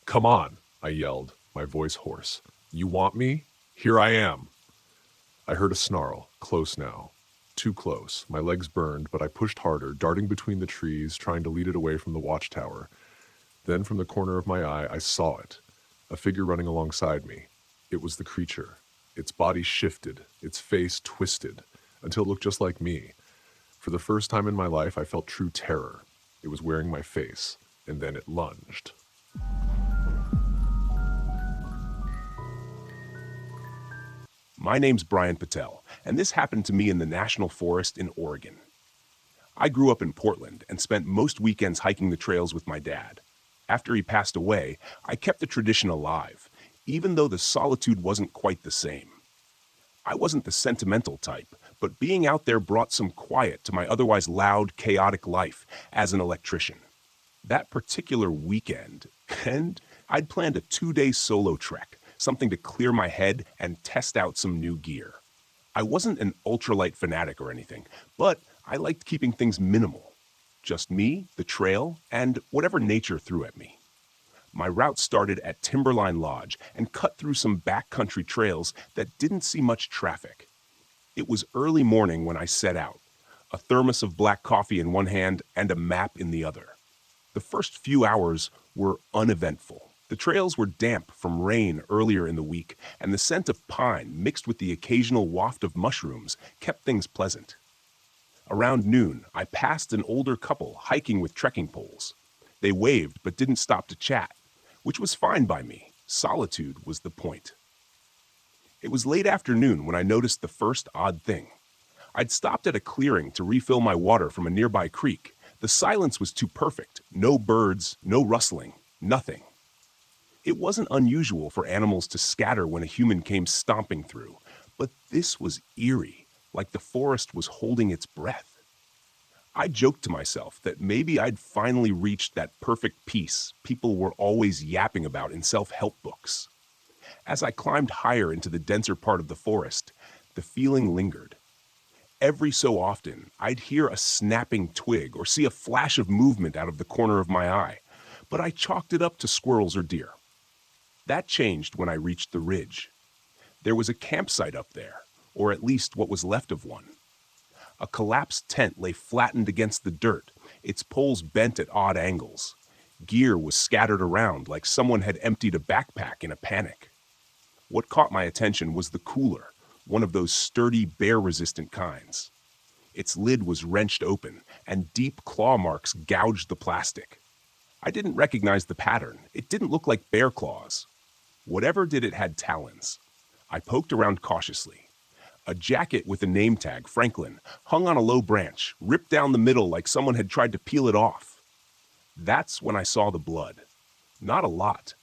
S1: "Come on," I yelled, my voice hoarse. "You want me? Here I am." I heard a snarl, close now. Too close. My legs burned, but I pushed harder, darting between the trees, trying to lead it away from the watchtower. Then from the corner of my eye, I saw it. A figure running alongside me. It was the creature. Its body shifted, its face twisted, until it looked just like me. For the first time in my life, I felt true terror. It was wearing my face, and then it lunged.
S2: My name's Brian Patel, and this happened to me in the National Forest in Oregon. I grew up in Portland and spent most weekends hiking the trails with my dad. After he passed away, I kept the tradition alive, even though the solitude wasn't quite the same. I wasn't the sentimental type, but being out there brought some quiet to my otherwise loud, chaotic life as an electrician. That particular weekend, and I'd planned a 2-day solo trek, something to clear my head and test out some new gear. I wasn't an ultralight fanatic or anything, but I liked keeping things minimal. Just me, the trail, and whatever nature threw at me. My route started at Timberline Lodge and cut through some backcountry trails that didn't see much traffic. It was early morning when I set out, a thermos of black coffee in one hand and a map in the other. The first few hours were uneventful. The trails were damp from rain earlier in the week, and the scent of pine mixed with the occasional waft of mushrooms kept things pleasant. Around noon, I passed an older couple hiking with trekking poles. They waved but didn't stop to chat, which was fine by me. Solitude was the point. It was late afternoon when I noticed the first odd thing. I'd stopped at a clearing to refill my water from a nearby creek. The silence was too perfect. No birds, no rustling, nothing. It wasn't unusual for animals to scatter when a human came stomping through, but this was eerie, like the forest was holding its breath. I joked to myself that maybe I'd finally reached that perfect peace people were always yapping about in self-help books. As I climbed higher into the denser part of the forest, the feeling lingered. Every so often, I'd hear a snapping twig or see a flash of movement out of the corner of my eye, but I chalked it up to squirrels or deer. That changed when I reached the ridge. There was a campsite up there, or at least what was left of one. A collapsed tent lay flattened against the dirt, its poles bent at odd angles. Gear was scattered around like someone had emptied a backpack in a panic. What caught my attention was the cooler, one of those sturdy, bear-resistant kinds. Its lid was wrenched open, and deep claw marks gouged the plastic. I didn't recognize the pattern. It didn't look like bear claws. Whatever did it had talons. I poked around cautiously. A jacket with a name tag, Franklin, hung on a low branch, ripped down the middle like someone had tried to peel it off. That's when I saw the blood. Not a lot,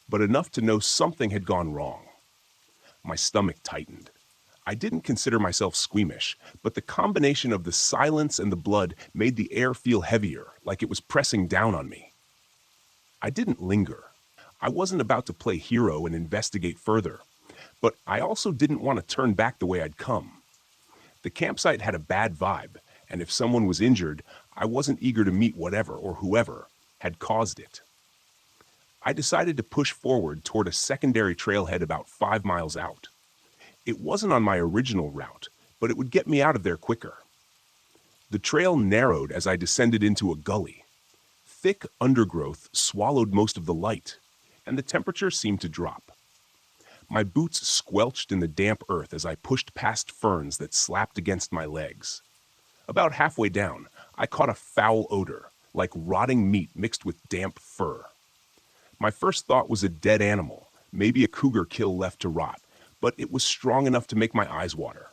S2: but enough to know something had gone wrong. My stomach tightened. I didn't consider myself squeamish, but the combination of the silence and the blood made the air feel heavier, like it was pressing down on me. I didn't linger. I wasn't about to play hero and investigate further, but I also didn't want to turn back the way I'd come. The campsite had a bad vibe, and if someone was injured, I wasn't eager to meet whatever or whoever had caused it. I decided to push forward toward a secondary trailhead about 5 miles out. It wasn't on my original route, but it would get me out of there quicker. The trail narrowed as I descended into a gully. Thick undergrowth swallowed most of the light, and the temperature seemed to drop. My boots squelched in the damp earth as I pushed past ferns that slapped against my legs. About halfway down, I caught a foul odor, like rotting meat mixed with damp fur. My first thought was a dead animal, maybe a cougar kill left to rot, but it was strong enough to make my eyes water.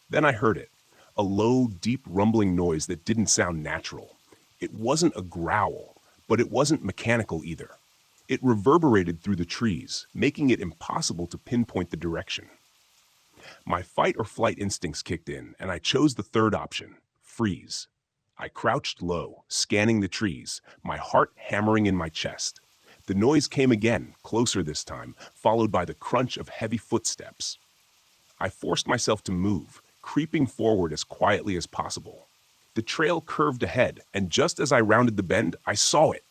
S2: Then I heard it, a low, deep rumbling noise that didn't sound natural. It wasn't a growl, But it wasn't mechanical either. It reverberated through the trees, making it impossible to pinpoint the direction. My fight or flight instincts kicked in, and I chose the third option, freeze. I crouched low, scanning the trees, my heart hammering in my chest. The noise came again, closer this time, followed by the crunch of heavy footsteps. I forced myself to move, creeping forward as quietly as possible. The trail curved ahead, and just as I rounded the bend, I saw it,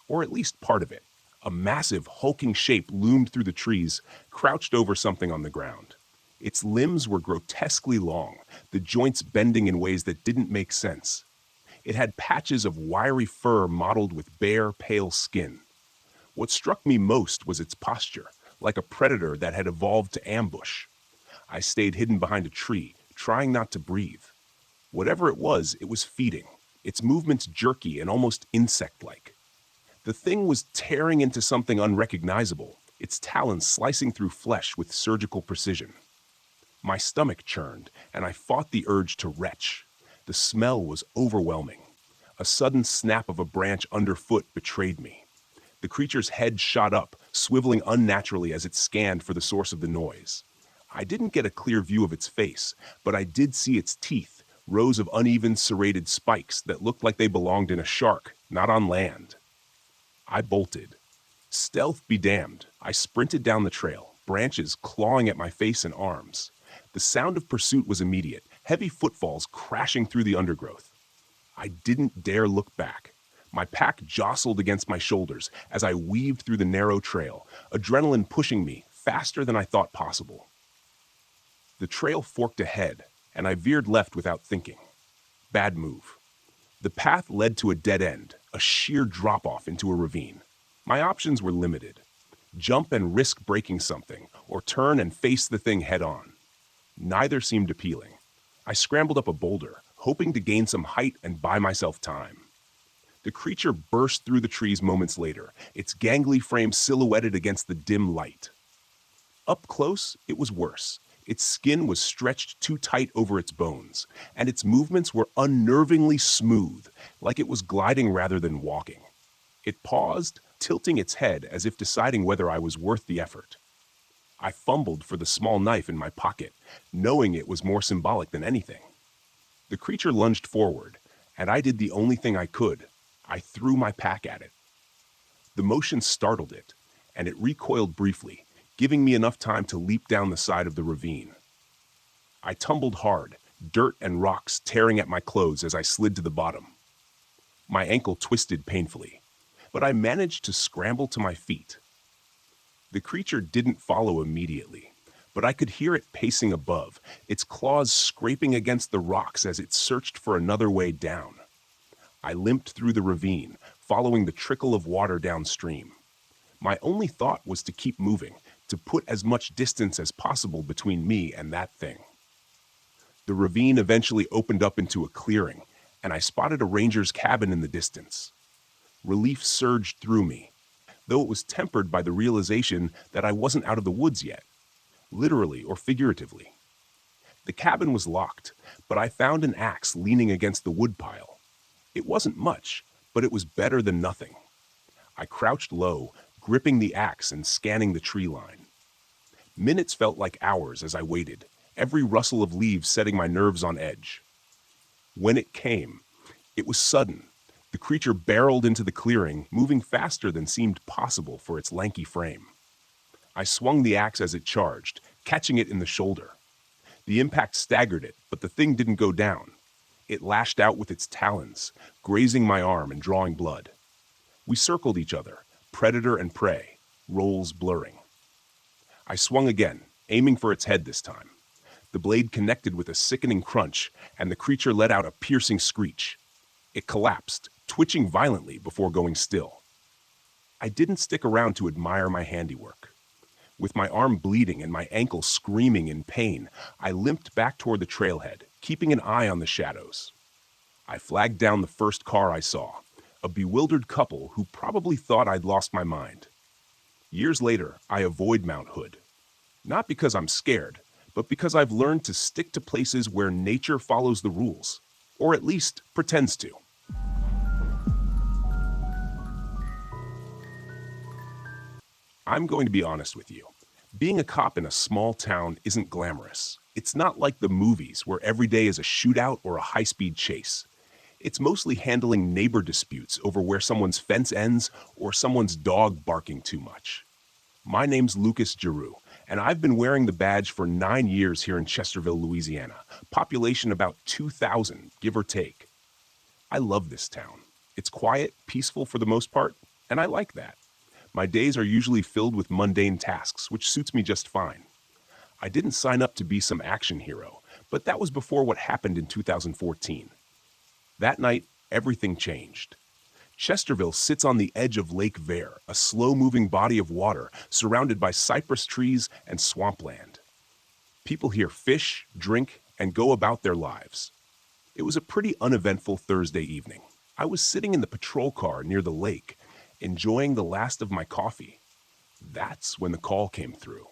S2: or at least part of it. A massive, hulking shape loomed through the trees, crouched over something on the ground. Its limbs were grotesquely long, the joints bending in ways that didn't make sense. It had patches of wiry fur mottled with bare, pale skin. What struck me most was its posture, like a predator that had evolved to ambush. I stayed hidden behind a tree, trying not to breathe. Whatever it was feeding, its movements jerky and almost insect-like. The thing was tearing into something unrecognizable, its talons slicing through flesh with surgical precision. My stomach churned, and I fought the urge to retch. The smell was overwhelming. A sudden snap of a branch underfoot betrayed me. The creature's head shot up, swiveling unnaturally as it scanned for the source of the noise. I didn't get a clear view of its face, but I did see its teeth, rows of uneven serrated spikes that looked like they belonged in a shark, not on land. I bolted. Stealth be damned, I sprinted down the trail, branches clawing at my face and arms. The sound of pursuit was immediate, heavy footfalls crashing through the undergrowth. I didn't dare look back. My pack jostled against my shoulders as I weaved through the narrow trail, adrenaline pushing me faster than I thought possible. The trail forked ahead, and I veered left without thinking. Bad move. The path led to a dead end, a sheer drop-off into a ravine. My options were limited. Jump and risk breaking something, or turn and face the thing head-on. Neither seemed appealing. I scrambled up a boulder, hoping to gain some height and buy myself time. The creature burst through the trees moments later, its gangly frame silhouetted against the dim light. Up close, it was worse. Its skin was stretched too tight over its bones, and its movements were unnervingly smooth, like it was gliding rather than walking. It paused, tilting its head as if deciding whether I was worth the effort. I fumbled for the small knife in my pocket, knowing it was more symbolic than anything. The creature lunged forward, and I did the only thing I could. I threw my pack at it. The motion startled it, and it recoiled briefly, giving me enough time to leap down the side of the ravine. I tumbled hard, dirt and rocks tearing at my clothes as I slid to the bottom. My ankle twisted painfully, but I managed to scramble to my feet. The creature didn't follow immediately, but I could hear it pacing above, its claws scraping against the rocks as it searched for another way down. I limped through the ravine, following the trickle of water downstream. My only thought was to keep moving, to put as much distance as possible between me and that thing. The ravine eventually opened up into a clearing, and I spotted a ranger's cabin in the distance. Relief surged through me, though it was tempered by the realization that I wasn't out of the woods yet, literally or figuratively. The cabin was locked, but I found an axe leaning against the woodpile. It wasn't much, but it was better than nothing. I crouched low, gripping the axe and scanning the tree line. Minutes felt like hours as I waited, every rustle of leaves setting my nerves on edge. When it came, it was sudden. The creature barreled into the clearing, moving faster than seemed possible for its lanky frame. I swung the axe as it charged, catching it in the shoulder. The impact staggered it, but the thing didn't go down. It lashed out with its talons, grazing my arm and drawing blood. We circled each other, predator and prey, roles blurring. I swung again, aiming for its head this time. The blade connected with a sickening crunch, and the creature let out a piercing screech. It collapsed, twitching violently before going still. I didn't stick around to admire my handiwork. With my arm bleeding and my ankle screaming in pain, I limped back toward the trailhead, keeping an eye on the shadows. I flagged down the first car I saw, a bewildered couple who probably thought I'd lost my mind. Years later, I avoid Mount Hood. Not because I'm scared, but because I've learned to stick to places where nature follows the rules, or at least pretends to. I'm going to be honest with you. Being a cop in a small town isn't glamorous. It's not like the movies where every day is a shootout or a high-speed chase. It's mostly handling neighbor disputes over where someone's fence ends or someone's dog barking too much. My name's Lucas Giroux, and I've been wearing the badge for 9 years here in Chesterville, Louisiana. Population about 2,000, give or take. I love this town. It's quiet, peaceful for the most part, and I like that. My days are usually filled with mundane tasks, which suits me just fine. I didn't sign up to be some action hero, but that was before what happened in 2014. That night, everything changed. Chesterville sits on the edge of Lake Vere, a slow-moving body of water surrounded by cypress trees and swampland. People here fish, drink, and go about their lives. It was a pretty uneventful Thursday evening. I was sitting in the patrol car near the lake, enjoying the last of my coffee. That's when the call came through.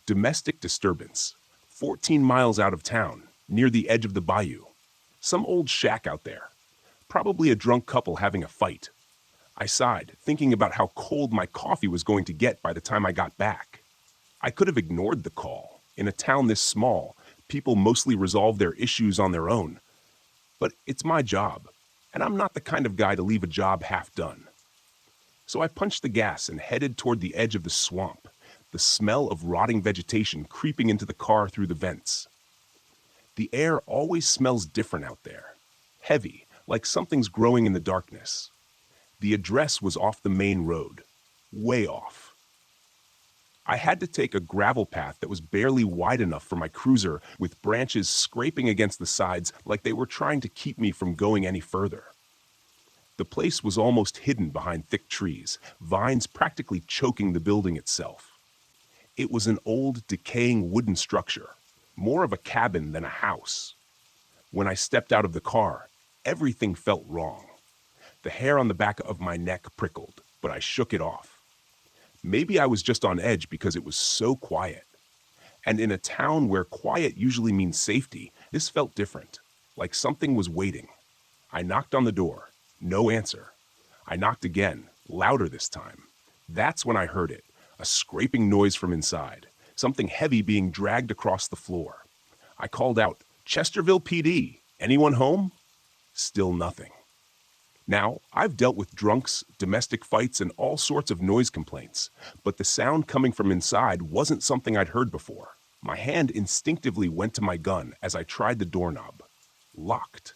S2: Domestic disturbance, 14 miles out of town, near the edge of the bayou. Some old shack out there. Probably a drunk couple having a fight. I sighed, thinking about how cold my coffee was going to get by the time I got back. I could have ignored the call. In a town this small, people mostly resolve their issues on their own. But it's my job, and I'm not the kind of guy to leave a job half done. So I punched the gas and headed toward the edge of the swamp, the smell of rotting vegetation creeping into the car through the vents. The air always smells different out there. Heavy, like something's growing in the darkness. The address was off the main road. Way off. I had to take a gravel path that was barely wide enough for my cruiser, with branches scraping against the sides like they were trying to keep me from going any further. The place was almost hidden behind thick trees, vines practically choking the building itself. It was an old, decaying wooden structure, more of a cabin than a house. When I stepped out of the car, everything felt wrong. The hair on the back of my neck prickled, but I shook it off. Maybe I was just on edge because it was so quiet. And in a town where quiet usually means safety, this felt different, like something was waiting. I knocked on the door. No answer. I knocked again, louder this time. That's when I heard it, a scraping noise from inside, something heavy being dragged across the floor. I called out, "Chesterville PD, anyone home?" Still nothing. Now, I've dealt with drunks, domestic fights, and all sorts of noise complaints, but the sound coming from inside wasn't something I'd heard before. My hand instinctively went to my gun as I tried the doorknob. Locked.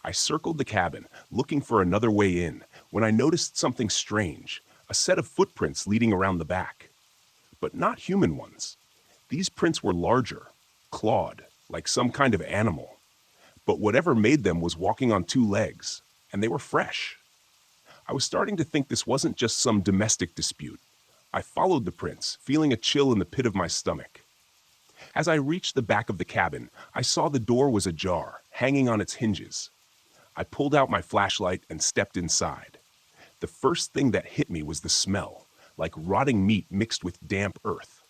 S2: I circled the cabin, looking for another way in, when I noticed something strange, a set of footprints leading around the back. But not human ones. These prints were larger, clawed, like some kind of animal. But whatever made them was walking on two legs, and they were fresh. I was starting to think this wasn't just some domestic dispute. I followed the prints, feeling a chill in the pit of my stomach. As I reached the back of the cabin, I saw the door was ajar, hanging on its hinges. I pulled out my flashlight and stepped inside. The first thing that hit me was the smell, like rotting meat mixed with damp earth.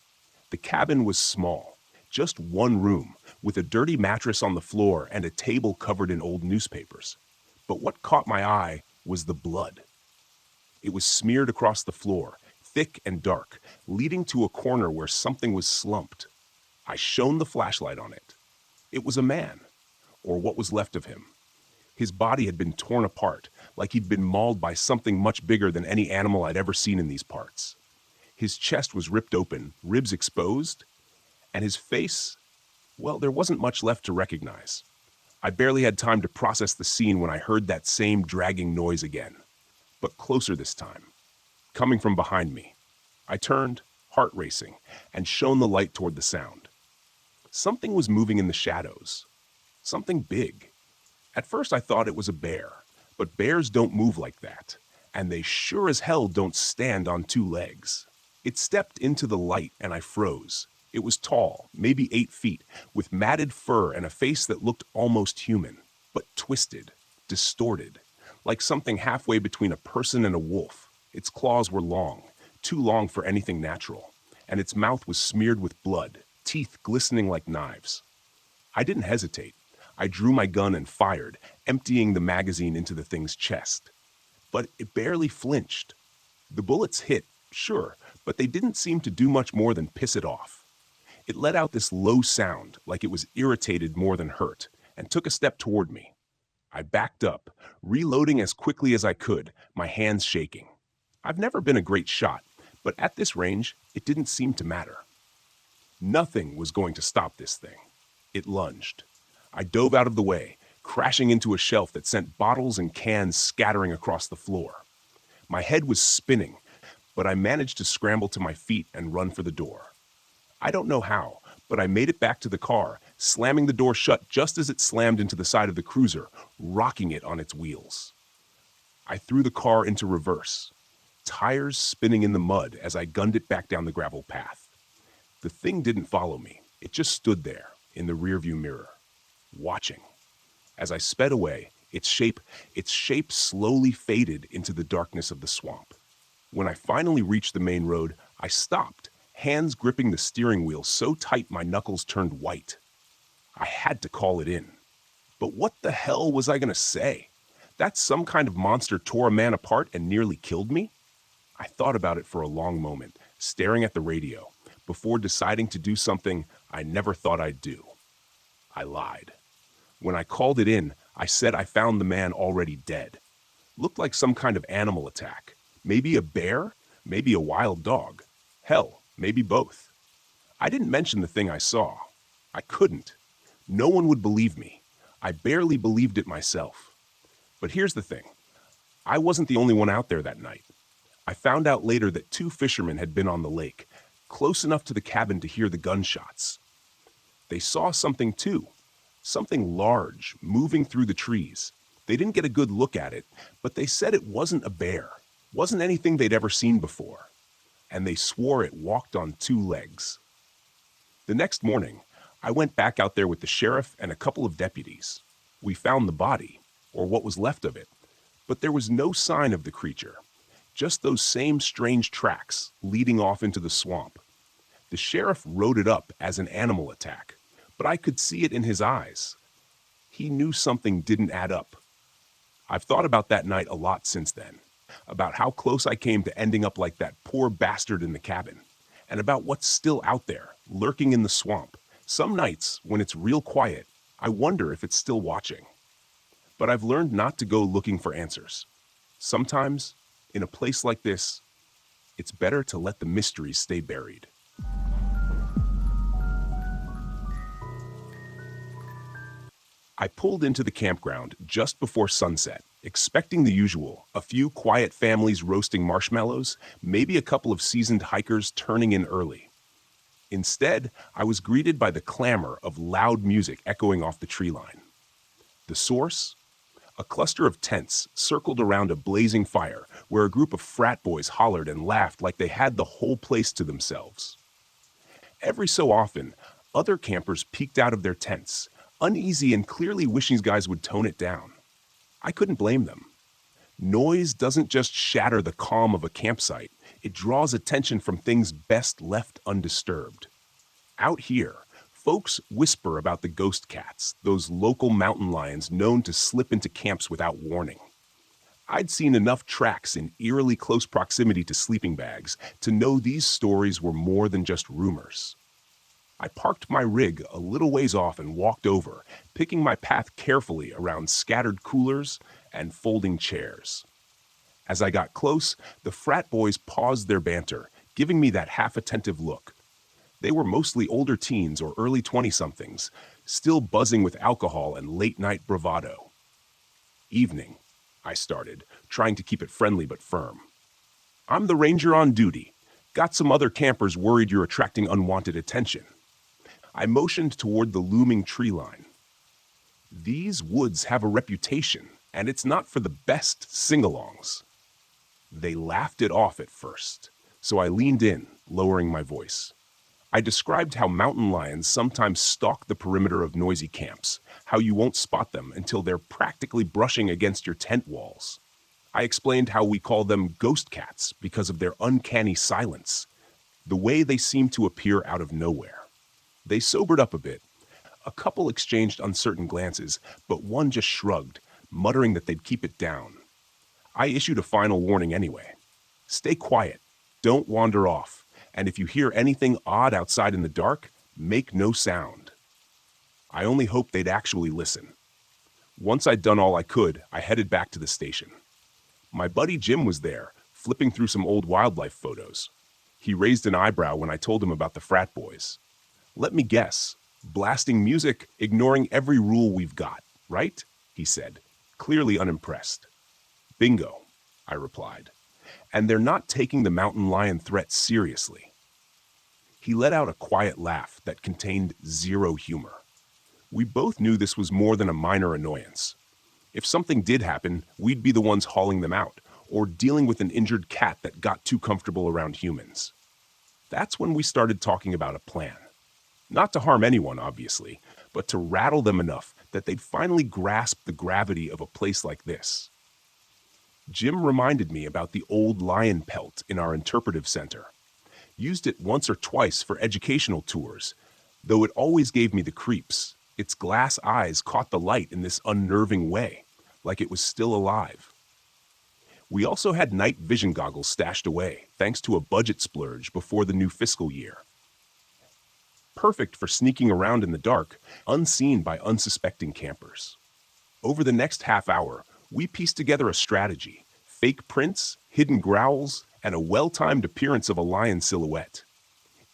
S2: The cabin was small, just one room, with a dirty mattress on the floor and a table covered in old newspapers. But what caught my eye was the blood. It was smeared across the floor, thick and dark, leading to a corner where something was slumped. I shone the flashlight on it. It was a man, or what was left of him. His body had been torn apart, like he'd been mauled by something much bigger than any animal I'd ever seen in these parts. His chest was ripped open, ribs exposed, and his face, well, there wasn't much left to recognize. I barely had time to process the scene when I heard that same dragging noise again, but closer this time, coming from behind me. I turned, heart racing, and shone the light toward the sound. Something was moving in the shadows. Something big. At first I thought it was a bear, but bears don't move like that, and they sure as hell don't stand on two legs. It stepped into the light and I froze. It was tall, maybe 8 feet, with matted fur and a face that looked almost human, but twisted, distorted, like something halfway between a person and a wolf. Its claws were long, too long for anything natural, and its mouth was smeared with blood, teeth glistening like knives. I didn't hesitate. I drew my gun and fired, emptying the magazine into the thing's chest. But it barely flinched. The bullets hit, sure, but they didn't seem to do much more than piss it off. It let out this low sound, like it was irritated more than hurt, and took a step toward me. I backed up, reloading as quickly as I could, my hands shaking. I've never been a great shot, but at this range, it didn't seem to matter. Nothing was going to stop this thing. It lunged. I dove out of the way, crashing into a shelf that sent bottles and cans scattering across the floor. My head was spinning, but I managed to scramble to my feet and run for the door. I don't know how, but I made it back to the car, slamming the door shut just as it slammed into the side of the cruiser, rocking it on its wheels. I threw the car into reverse, tires spinning in the mud as I gunned it back down the gravel path. The thing didn't follow me. It just stood there in the rearview mirror, watching. As I sped away, its shape slowly faded into the darkness of the swamp. When I finally reached the main road, I stopped, hands gripping the steering wheel so tight my knuckles turned white. I had to call it in. But what the hell was I going to say? That some kind of monster tore a man apart and nearly killed me? I thought about it for a long moment, staring at the radio, before deciding to do something I never thought I'd do. I lied. When I called it in, I said I found the man already dead. Looked like some kind of animal attack. Maybe a bear, maybe a wild dog. Hell, maybe both. I didn't mention the thing I saw. I couldn't. No one would believe me. I barely believed it myself. But here's the thing. I wasn't the only one out there that night. I found out later that 2 fishermen had been on the lake, close enough to the cabin to hear the gunshots. They saw something too. Something large, moving through the trees. They didn't get a good look at it, but they said it wasn't a bear. Wasn't anything they'd ever seen before. And they swore it walked on 2 legs. The next morning, I went back out there with the sheriff and a couple of deputies. We found the body, or what was left of it, but there was no sign of the creature. Just those same strange tracks leading off into the swamp. The sheriff wrote it up as an animal attack, but I could see it in his eyes. He knew something didn't add up. I've thought about that night a lot since then, about how close I came to ending up like that poor bastard in the cabin, and about what's still out there, lurking in the swamp. Some nights, when it's real quiet, I wonder if it's still watching. But I've learned not to go looking for answers. Sometimes, in a place like this, it's better to let the mysteries stay buried. I pulled into the campground just before sunset, expecting the usual, a few quiet families roasting marshmallows, maybe a couple of seasoned hikers turning in early. Instead, I was greeted by the clamor of loud music echoing off the tree line. The source? A cluster of tents circled around a blazing fire where a group of frat boys hollered and laughed like they had the whole place to themselves. Every so often, other campers peeked out of their tents, uneasy and clearly wishing guys would tone it down. I couldn't blame them. Noise doesn't just shatter the calm of a campsite, it draws attention from things best left undisturbed. Out here, folks whisper about the ghost cats, those local mountain lions known to slip into camps without warning. I'd seen enough tracks in eerily close proximity to sleeping bags to know these stories were more than just rumors. I parked my rig a little ways off and walked over, picking my path carefully around scattered coolers and folding chairs. As I got close, the frat boys paused their banter, giving me that half-attentive look. They were mostly older teens or early 20-somethings, still buzzing with alcohol and late-night bravado. Evening, I started, trying to keep it friendly but firm. I'm the ranger on duty. Got some other campers worried you're attracting unwanted attention. I motioned toward the looming tree line. These woods have a reputation, and it's not for the best sing-alongs. They laughed it off at first, so I leaned in, lowering my voice. I described how mountain lions sometimes stalk the perimeter of noisy camps, how you won't spot them until they're practically brushing against your tent walls. I explained how we call them ghost cats because of their uncanny silence, the way they seem to appear out of nowhere. They sobered up a bit. A couple exchanged uncertain glances, but one just shrugged, muttering that they'd keep it down. I issued a final warning anyway. Stay quiet. Don't wander off, and if you hear anything odd outside in the dark, make no sound. I only hoped they'd actually listen. Once I'd done all I could, I headed back to the station. My buddy Jim was there, flipping through some old wildlife photos. He raised an eyebrow when I told him about the frat boys. Let me guess, blasting music, ignoring every rule we've got, right? He said, clearly unimpressed. Bingo, I replied. And they're not taking the mountain lion threat seriously. He let out a quiet laugh that contained zero humor. We both knew this was more than a minor annoyance. If something did happen, we'd be the ones hauling them out, or dealing with an injured cat that got too comfortable around humans. That's when we started talking about a plan. Not to harm anyone, obviously, but to rattle them enough that they'd finally grasp the gravity of a place like this. Jim reminded me about the old lion pelt in our interpretive center. Used it once or twice for educational tours, though it always gave me the creeps. Its glass eyes caught the light in this unnerving way, like it was still alive. We also had night vision goggles stashed away, thanks to a budget splurge before the new fiscal year. Perfect for sneaking around in the dark, unseen by unsuspecting campers. Over the next half hour, we pieced together a strategy: fake prints, hidden growls, and a well-timed appearance of a lion silhouette.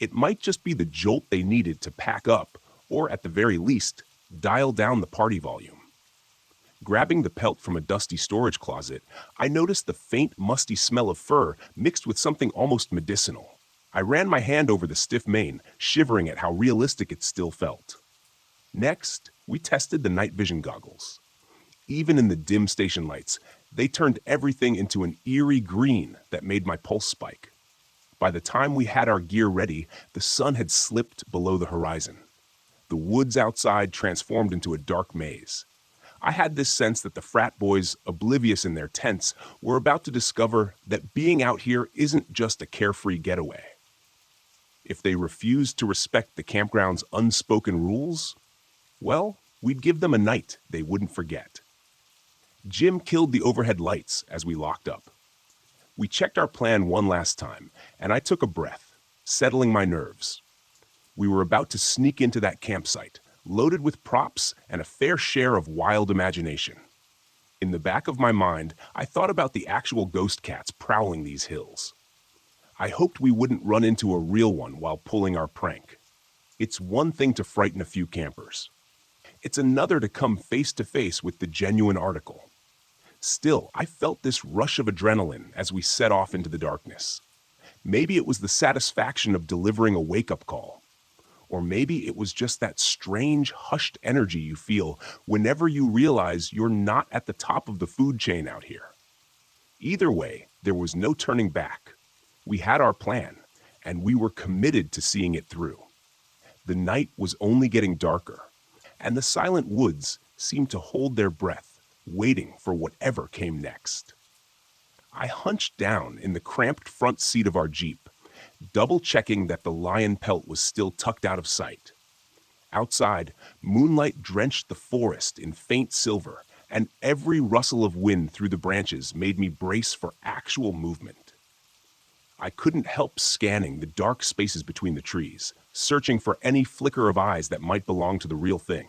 S2: It might just be the jolt they needed to pack up, or at the very least, dial down the party volume. Grabbing the pelt from a dusty storage closet, I noticed the faint, musty smell of fur mixed with something almost medicinal. I ran my hand over the stiff mane, shivering at how realistic it still felt. Next, we tested the night vision goggles. Even in the dim station lights, they turned everything into an eerie green that made my pulse spike. By the time we had our gear ready, the sun had slipped below the horizon. The woods outside transformed into a dark maze. I had this sense that the frat boys, oblivious in their tents, were about to discover that being out here isn't just a carefree getaway. If they refused to respect the campground's unspoken rules, well, we'd give them a night they wouldn't forget. Jim killed the overhead lights as we locked up. We checked our plan one last time, and I took a breath, settling my nerves. We were about to sneak into that campsite, loaded with props and a fair share of wild imagination. In the back of my mind, I thought about the actual ghost cats prowling these hills. I hoped we wouldn't run into a real one while pulling our prank. It's one thing to frighten a few campers. It's another to come face to face with the genuine article. Still, I felt this rush of adrenaline as we set off into the darkness. Maybe it was the satisfaction of delivering a wake-up call. Or maybe it was just that strange, hushed energy you feel whenever you realize you're not at the top of the food chain out here. Either way, there was no turning back. We had our plan, and we were committed to seeing it through. The night was only getting darker, and the silent woods seemed to hold their breath, waiting for whatever came next. I hunched down in the cramped front seat of our Jeep, double-checking that the lion pelt was still tucked out of sight. Outside, moonlight drenched the forest in faint silver, and every rustle of wind through the branches made me brace for actual movement. I couldn't help scanning the dark spaces between the trees, searching for any flicker of eyes that might belong to the real thing.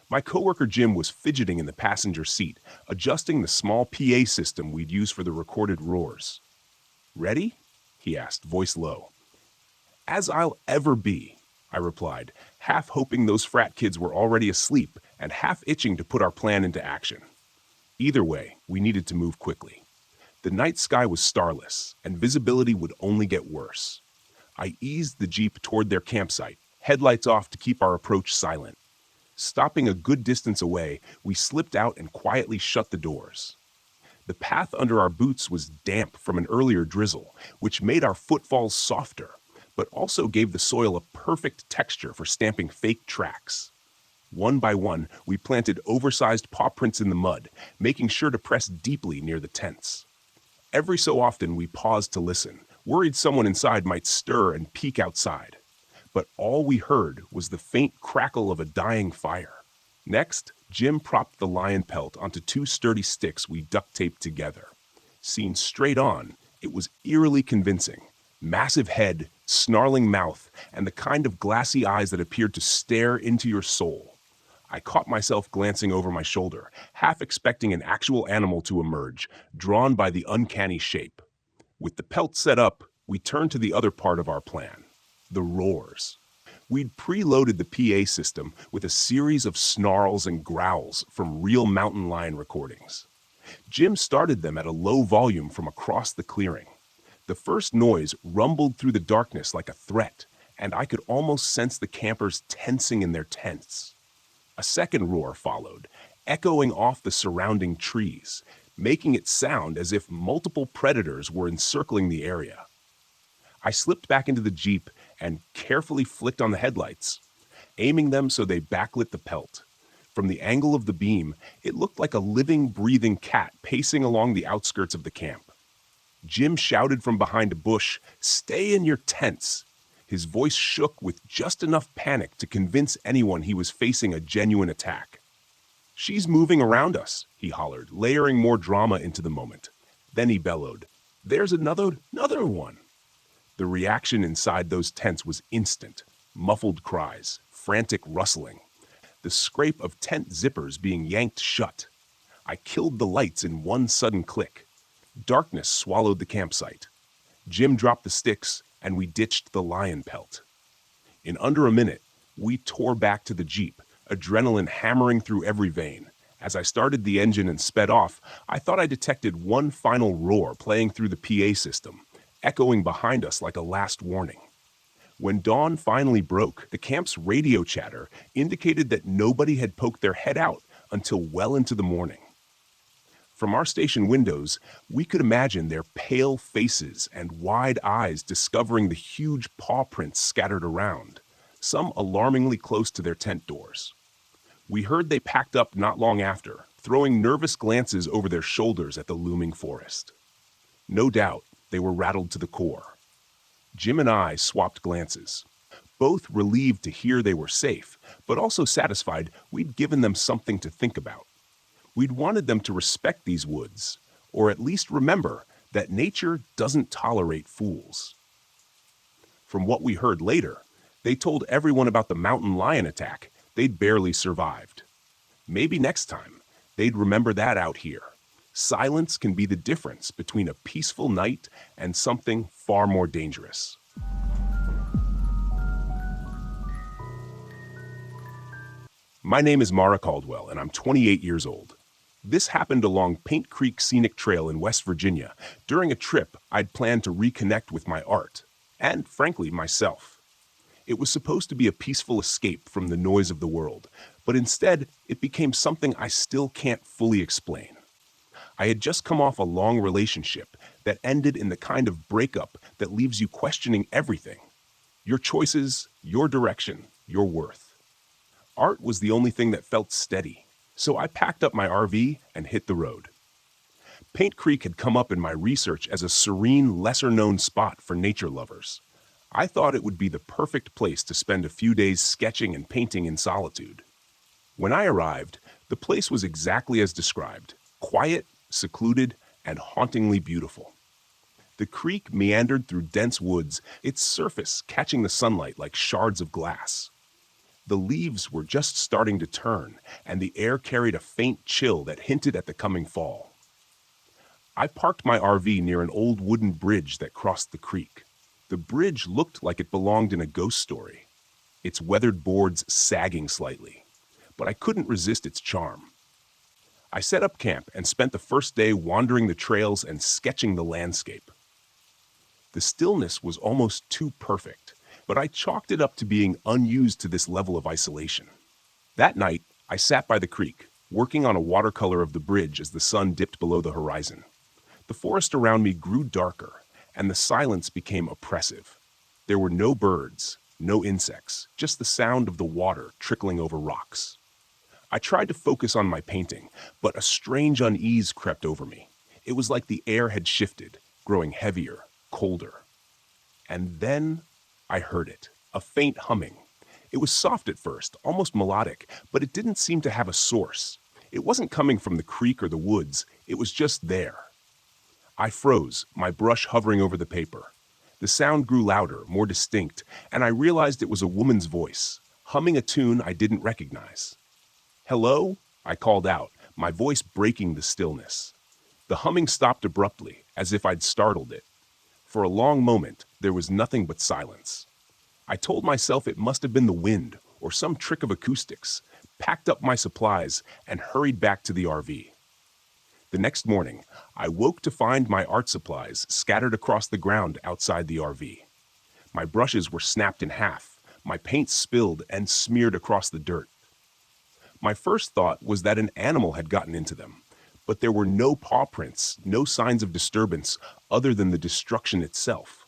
S2: My coworker Jim was fidgeting in the passenger seat, adjusting the small PA system we'd use for the recorded roars. "Ready?" he asked, voice low. "As I'll ever be," I replied, half hoping those frat kids were already asleep and half itching to put our plan into action. Either way, we needed to move quickly. The night sky was starless, and visibility would only get worse. I eased the Jeep toward their campsite, headlights off to keep our approach silent. Stopping a good distance away, we slipped out and quietly shut the doors. The path under our boots was damp from an earlier drizzle, which made our footfalls softer, but also gave the soil a perfect texture for stamping fake tracks. One by one, we planted oversized paw prints in the mud, making sure to press deeply near the tents. Every so often, we paused to listen, worried someone inside might stir and peek outside. But all we heard was the faint crackle of a dying fire. Next, Jim propped the lion pelt onto two sturdy sticks we duct taped together. Seen straight on, it was eerily convincing, Massive head, snarling mouth, and the kind of glassy eyes that appeared to stare into your soul. I caught myself glancing over my shoulder, half expecting an actual animal to emerge, drawn by the uncanny shape. With the pelt set up, we turned to the other part of our plan, the roars. We'd preloaded the PA system with a series of snarls and growls from real mountain lion recordings. Jim started them at a low volume from across the clearing. The first noise rumbled through the darkness like a threat, and I could almost sense the campers tensing in their tents. A second roar followed, echoing off the surrounding trees, making it sound as if multiple predators were encircling the area. I slipped back into the Jeep and carefully flicked on the headlights, aiming them so they backlit the pelt. From the angle of the beam, it looked like a living, breathing cat pacing along the outskirts of the camp. Jim shouted from behind a bush, "Stay in your tents." His voice shook with just enough panic to convince anyone he was facing a genuine attack. "She's moving around us," he hollered, layering more drama into the moment. Then he bellowed, "There's another one." The reaction inside those tents was instant. Muffled cries, frantic rustling, the scrape of tent zippers being yanked shut. I killed the lights in one sudden click. Darkness swallowed the campsite. Jim dropped the sticks, and we ditched the lion pelt. In under a minute, we tore back to the Jeep, adrenaline hammering through every vein. As I started the engine and sped off, I thought I detected one final roar playing through the PA system, echoing behind us like a last warning. When dawn finally broke, the camp's radio chatter indicated that nobody had poked their head out until well into the morning. From our station windows, we could imagine their pale faces and wide eyes discovering the huge paw prints scattered around, some alarmingly close to their tent doors. We heard they packed up not long after, throwing nervous glances over their shoulders at the looming forest. No doubt, they were rattled to the core. Jim and I swapped glances, both relieved to hear they were safe, but also satisfied we'd given them something to think about. We'd wanted them to respect these woods, or at least remember that nature doesn't tolerate fools. From what we heard later, they told everyone about the mountain lion attack they'd barely survived. Maybe next time, they'd remember that out here. Silence can be the difference between a peaceful night and something far more dangerous. My name is Mara Caldwell, and I'm 28 years old. This happened along Paint Creek Scenic Trail in West Virginia during a trip I'd planned to reconnect with my art, and frankly, myself. It was supposed to be a peaceful escape from the noise of the world, but instead, it became something I still can't fully explain. I had just come off a long relationship that ended in the kind of breakup that leaves you questioning everything. Your choices, your direction, your worth. Art was the only thing that felt steady, so I packed up my RV and hit the road. Paint Creek had come up in my research as a serene, lesser-known spot for nature lovers. I thought it would be the perfect place to spend a few days sketching and painting in solitude. When I arrived, the place was exactly as described, quiet, secluded, and hauntingly beautiful. The creek meandered through dense woods, its surface catching the sunlight like shards of glass. The leaves were just starting to turn, and the air carried a faint chill that hinted at the coming fall. I parked my RV near an old wooden bridge that crossed the creek. The bridge looked like it belonged in a ghost story, its weathered boards sagging slightly, but I couldn't resist its charm. I set up camp and spent the first day wandering the trails and sketching the landscape. The stillness was almost too perfect, but I chalked it up to being unused to this level of isolation. That night, I sat by the creek, working on a watercolor of the bridge as the sun dipped below the horizon. The forest around me grew darker, and the silence became oppressive. There were no birds, no insects, just the sound of the water trickling over rocks. I tried to focus on my painting, but a strange unease crept over me. It was like the air had shifted, growing heavier, colder. And then I heard it, a faint humming. It was soft at first, almost melodic, but it didn't seem to have a source. It wasn't coming from the creek or the woods, it was just there. I froze, my brush hovering over the paper. The sound grew louder, more distinct, and I realized it was a woman's voice, humming a tune I didn't recognize. "Hello?" I called out, my voice breaking the stillness. The humming stopped abruptly, as if I'd startled it. For a long moment, there was nothing but silence. I told myself it must have been the wind or some trick of acoustics, packed up my supplies, and hurried back to the RV. The next morning, I woke to find my art supplies scattered across the ground outside the RV. My brushes were snapped in half, my paint spilled and smeared across the dirt. My first thought was that an animal had gotten into them, but there were no paw prints, no signs of disturbance other than the destruction itself.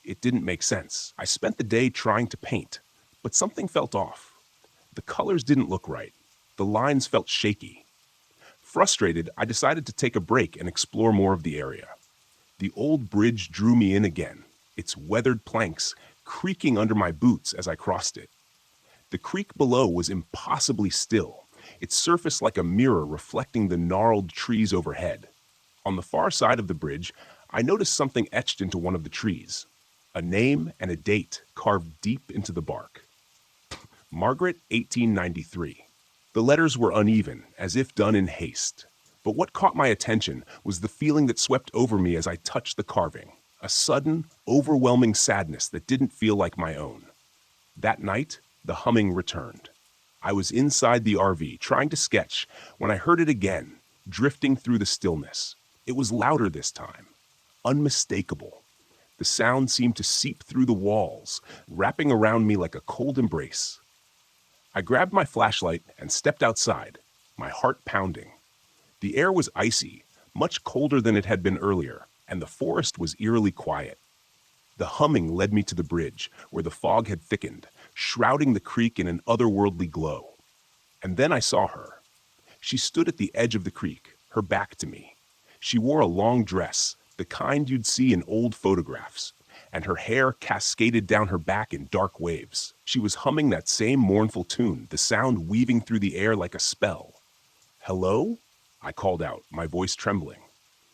S2: It didn't make sense. I spent the day trying to paint, but something felt off. The colors didn't look right. The lines felt shaky. Frustrated, I decided to take a break and explore more of the area. The old bridge drew me in again, its weathered planks creaking under my boots as I crossed it. The creek below was impossibly still, its surface like a mirror reflecting the gnarled trees overhead. On the far side of the bridge, I noticed something etched into one of the trees. A name and a date carved deep into the bark. Margaret, 1893. The letters were uneven, as if done in haste. But what caught my attention was the feeling that swept over me as I touched the carving. A sudden, overwhelming sadness that didn't feel like my own. That night, the humming returned. I was inside the RV, trying to sketch, when I heard it again, drifting through the stillness. It was louder this time, unmistakable. The sound seemed to seep through the walls, wrapping around me like a cold embrace. I grabbed my flashlight and stepped outside, my heart pounding. The air was icy, much colder than it had been earlier, and the forest was eerily quiet. The humming led me to the bridge, where the fog had thickened, shrouding the creek in an otherworldly glow. And then I saw her. She stood at the edge of the creek, her back to me. She wore a long dress, the kind you'd see in old photographs, and her hair cascaded down her back in dark waves. She was humming that same mournful tune, the sound weaving through the air like a spell. "Hello?" I called out, my voice trembling.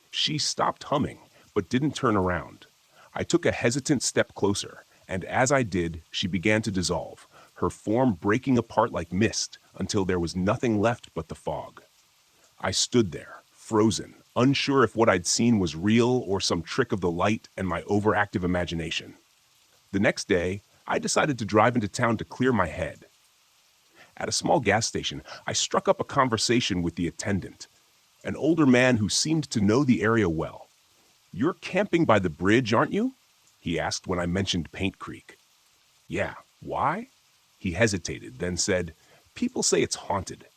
S2: She stopped humming, but didn't turn around. I took a hesitant step closer, and as I did, she began to dissolve, her form breaking apart like mist until there was nothing left but the fog. I stood there, frozen, unsure if what I'd seen was real or some trick of the light and my overactive imagination. The next day, I decided to drive into town to clear my head. At a small gas station, I struck up a conversation with the attendant, an older man who seemed to know the area well. "You're camping by the bridge, aren't you?" he asked when I mentioned Paint Creek. "Yeah, why?" He hesitated, then said, "People say it's haunted.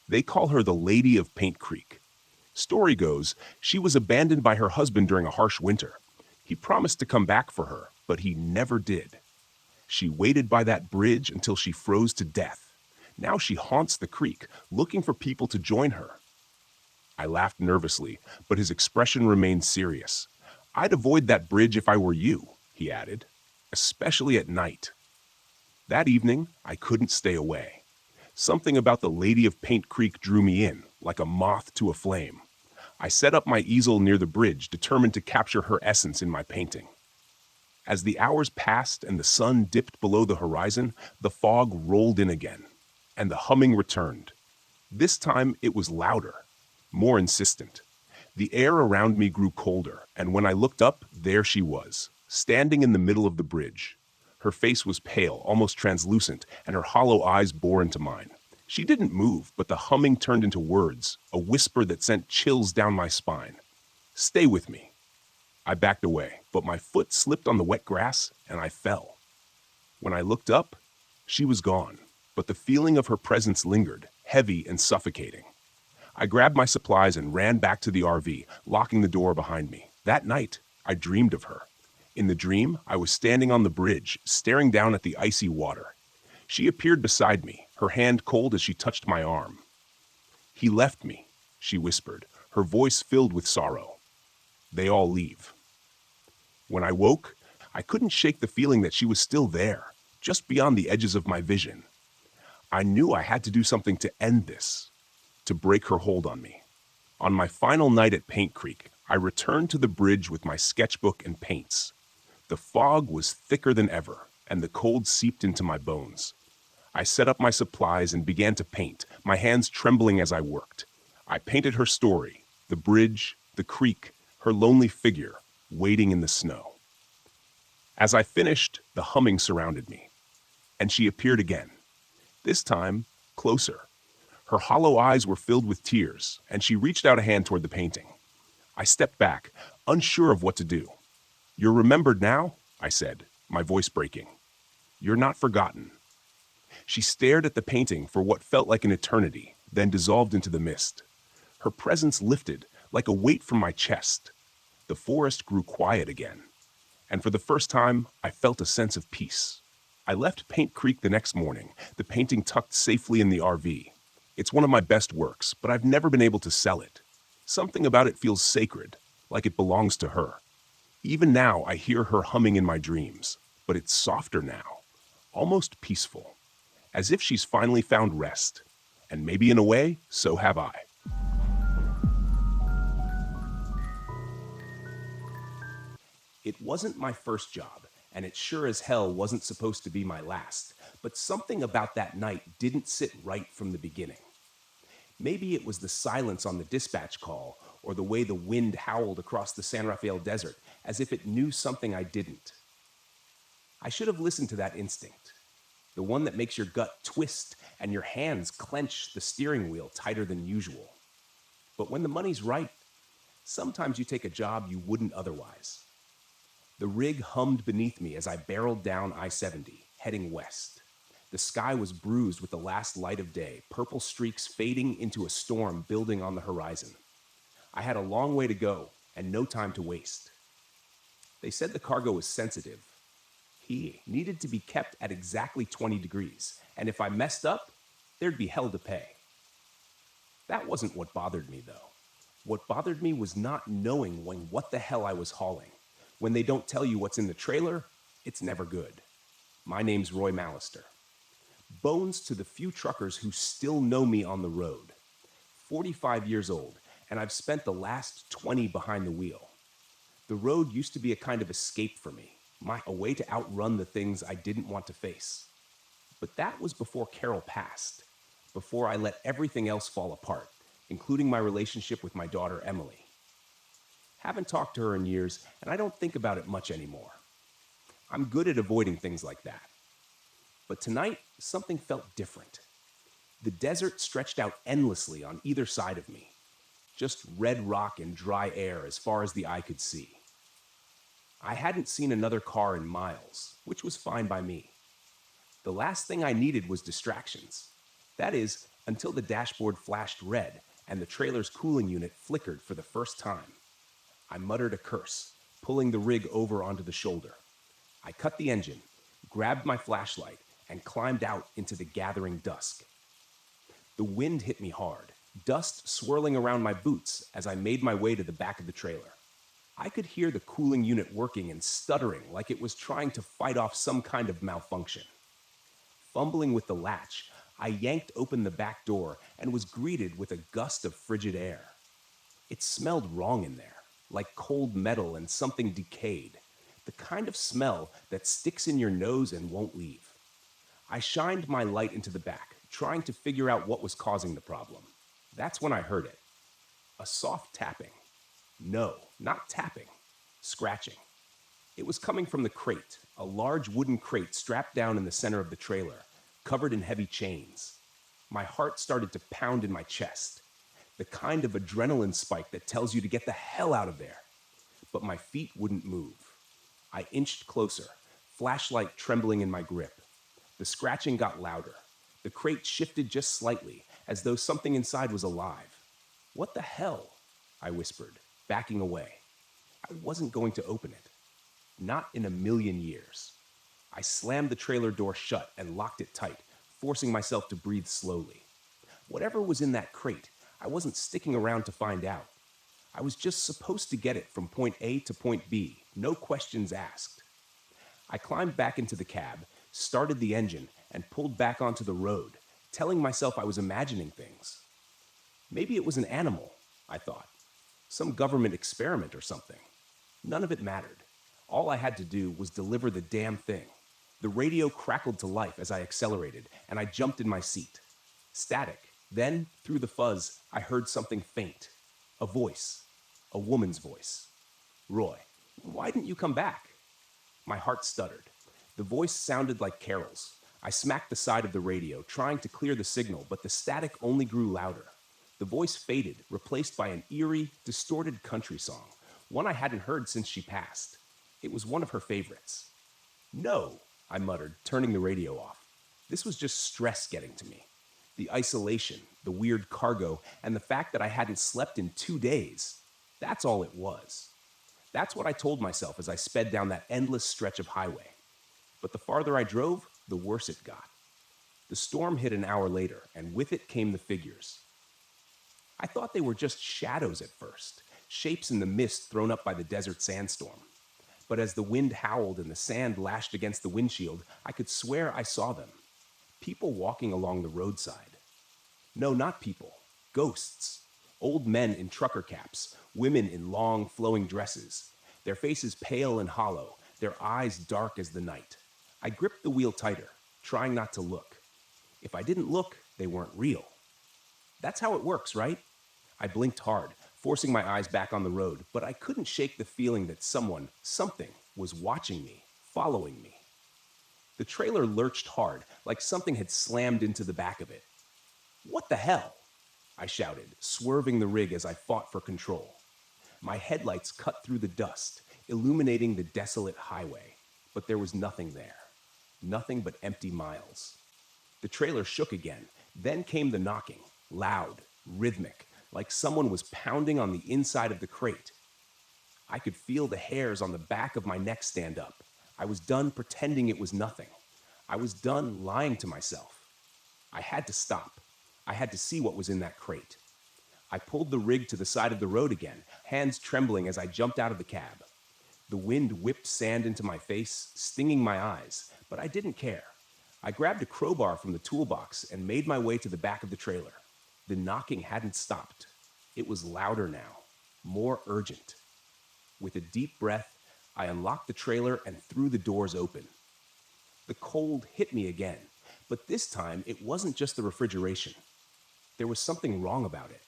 S2: They call her the Lady of Paint Creek. Story goes, she was abandoned by her husband during a harsh winter. He promised to come back for her, but he never did. She waited by that bridge until she froze to death. Now she haunts the creek, looking for people to join her." I laughed nervously, but his expression remained serious. "I'd avoid that bridge if I were you," he added, "especially at night." That evening, I couldn't stay away. Something about the Lady of Paint Creek drew me in, like a moth to a flame. I set up my easel near the bridge, determined to capture her essence in my painting. As the hours passed and the sun dipped below the horizon, the fog rolled in again, and the humming returned. This time it was louder, more insistent. The air around me grew colder, and when I looked up, there she was, standing in the middle of the bridge. Her face was pale, almost translucent, and her hollow eyes bore into mine. She didn't move, but the humming turned into words, a whisper that sent chills down my spine. "Stay with me." I backed away, but my foot slipped on the wet grass, and I fell. When I looked up, she was gone, but the feeling of her presence lingered, heavy and suffocating. I grabbed my supplies and ran back to the RV, locking the door behind me. That night, I dreamed of her. In the dream, I was standing on the bridge, staring down at the icy water. She appeared beside me, her hand cold as she touched my arm. "He left me," she whispered, her voice filled with sorrow. "They all leave." When I woke, I couldn't shake the feeling that she was still there, just beyond the edges of my vision. I knew I had to do something to end this, to break her hold on me. On my final night at Paint Creek, I returned to the bridge with my sketchbook and paints. The fog was thicker than ever, and the cold seeped into my bones. I set up my supplies and began to paint, my hands trembling as I worked. I painted her story, the bridge, the creek, her lonely figure, waiting in the snow. As I finished, the humming surrounded me, and she appeared again, this time closer. Her hollow eyes were filled with tears, and she reached out a hand toward the painting. I stepped back, unsure of what to do. "You're remembered now?" I said, my voice breaking. "You're not forgotten." She stared at the painting for what felt like an eternity, then dissolved into the mist. Her presence lifted, like a weight from my chest. The forest grew quiet again, and for the first time, I felt a sense of peace. I left Paint Creek the next morning, the painting tucked safely in the RV. It's one of my best works, but I've never been able to sell it. Something about it feels sacred, like it belongs to her. Even now, I hear her humming in my dreams, but it's softer now, almost peaceful, as if she's finally found rest. And maybe in a way, so have I. It wasn't my first job, and it sure as hell wasn't supposed to be my last, but something about that night didn't sit right from the beginning. Maybe it was the silence on the dispatch call, or the way the wind howled across the San Rafael desert, as if it knew something I didn't. I should have listened to that instinct, the one that makes your gut twist and your hands clench the steering wheel tighter than usual. But when the money's right, sometimes you take a job you wouldn't otherwise. The rig hummed beneath me as I barreled down I-70, heading west. The sky was bruised with the last light of day, purple streaks fading into a storm building on the horizon. I had a long way to go and no time to waste. They said the cargo was sensitive. He needed to be kept at exactly 20 degrees, and if I messed up, there'd be hell to pay. That wasn't what bothered me, though. What bothered me was not knowing what the hell I was hauling. When they don't tell you what's in the trailer, it's never good. My name's Roy Mallister. Bones to the few truckers who still know me on the road. 45 years old, and I've spent the last 20 behind the wheel. The road used to be a kind of escape for me, a way to outrun the things I didn't want to face. But that was before Carol passed, before I let everything else fall apart, including my relationship with my daughter Emily. Haven't talked to her in years, and I don't think about it much anymore. I'm good at avoiding things like that. But tonight, something felt different. The desert stretched out endlessly on either side of me. Just red rock and dry air as far as the eye could see. I hadn't seen another car in miles, which was fine by me. The last thing I needed was distractions. That is, until the dashboard flashed red and the trailer's cooling unit flickered for the first time. I muttered a curse, pulling the rig over onto the shoulder. I cut the engine, grabbed my flashlight, and climbed out into the gathering dusk. The wind hit me hard, dust swirling around my boots as I made my way to the back of the trailer. I could hear the cooling unit working and stuttering like it was trying to fight off some kind of malfunction. Fumbling with the latch, I yanked open the back door and was greeted with a gust of frigid air. It smelled wrong in there, like cold metal and something decayed, the kind of smell that sticks in your nose and won't leave. I shined my light into the back, trying to figure out what was causing the problem. That's when I heard it. A soft tapping. No, not tapping. Scratching. It was coming from the crate, a large wooden crate strapped down in the center of the trailer, covered in heavy chains. My heart started to pound in my chest, the kind of adrenaline spike that tells you to get the hell out of there. But my feet wouldn't move. I inched closer, flashlight trembling in my grip. The scratching got louder. The crate shifted just slightly, as though something inside was alive. "What the hell?" I whispered, backing away. I wasn't going to open it. Not in a million years. I slammed the trailer door shut and locked it tight, forcing myself to breathe slowly. Whatever was in that crate, I wasn't sticking around to find out. I was just supposed to get it from point A to point B, no questions asked. I climbed back into the cab, started the engine, and pulled back onto the road, telling myself I was imagining things. Maybe it was an animal, I thought. Some government experiment or something. None of it mattered. All I had to do was deliver the damn thing. The radio crackled to life as I accelerated, and I jumped in my seat. Static. Then, through the fuzz, I heard something faint. A voice. A woman's voice. "Roy, why didn't you come back?" My heart stuttered. The voice sounded like Carol's. I smacked the side of the radio, trying to clear the signal, but the static only grew louder. The voice faded, replaced by an eerie, distorted country song, one I hadn't heard since she passed. It was one of her favorites. "No," I muttered, turning the radio off. This was just stress getting to me. The isolation, the weird cargo, and the fact that I hadn't slept in 2 days. That's all it was. That's what I told myself as I sped down that endless stretch of highway. But the farther I drove, the worse it got. The storm hit an hour later, and with it came the figures. I thought they were just shadows at first, shapes in the mist thrown up by the desert sandstorm. But as the wind howled and the sand lashed against the windshield, I could swear I saw them. People walking along the roadside. No, not people. Ghosts. Old men in trucker caps, women in long, flowing dresses, their faces pale and hollow, their eyes dark as the night. I gripped the wheel tighter, trying not to look. If I didn't look, they weren't real. That's how it works, right? I blinked hard, forcing my eyes back on the road, but I couldn't shake the feeling that something, was watching me, following me. The trailer lurched hard, like something had slammed into the back of it. "What the hell?" I shouted, swerving the rig as I fought for control. My headlights cut through the dust, illuminating the desolate highway, but there was nothing there. Nothing but empty miles. The trailer shook again, then came the knocking, loud, rhythmic, like someone was pounding on the inside of the crate. I could feel the hairs on the back of my neck stand up. I was done pretending it was nothing. I was done lying to myself. I had to stop. I had to see what was in that crate. I pulled the rig to the side of the road again, hands trembling as I jumped out of the cab. The wind whipped sand into my face, stinging my eyes, but I didn't care. I grabbed a crowbar from the toolbox and made my way to the back of the trailer. The knocking hadn't stopped. It was louder now, more urgent. With a deep breath, I unlocked the trailer and threw the doors open. The cold hit me again, but this time it wasn't just the refrigeration. There was something wrong about it.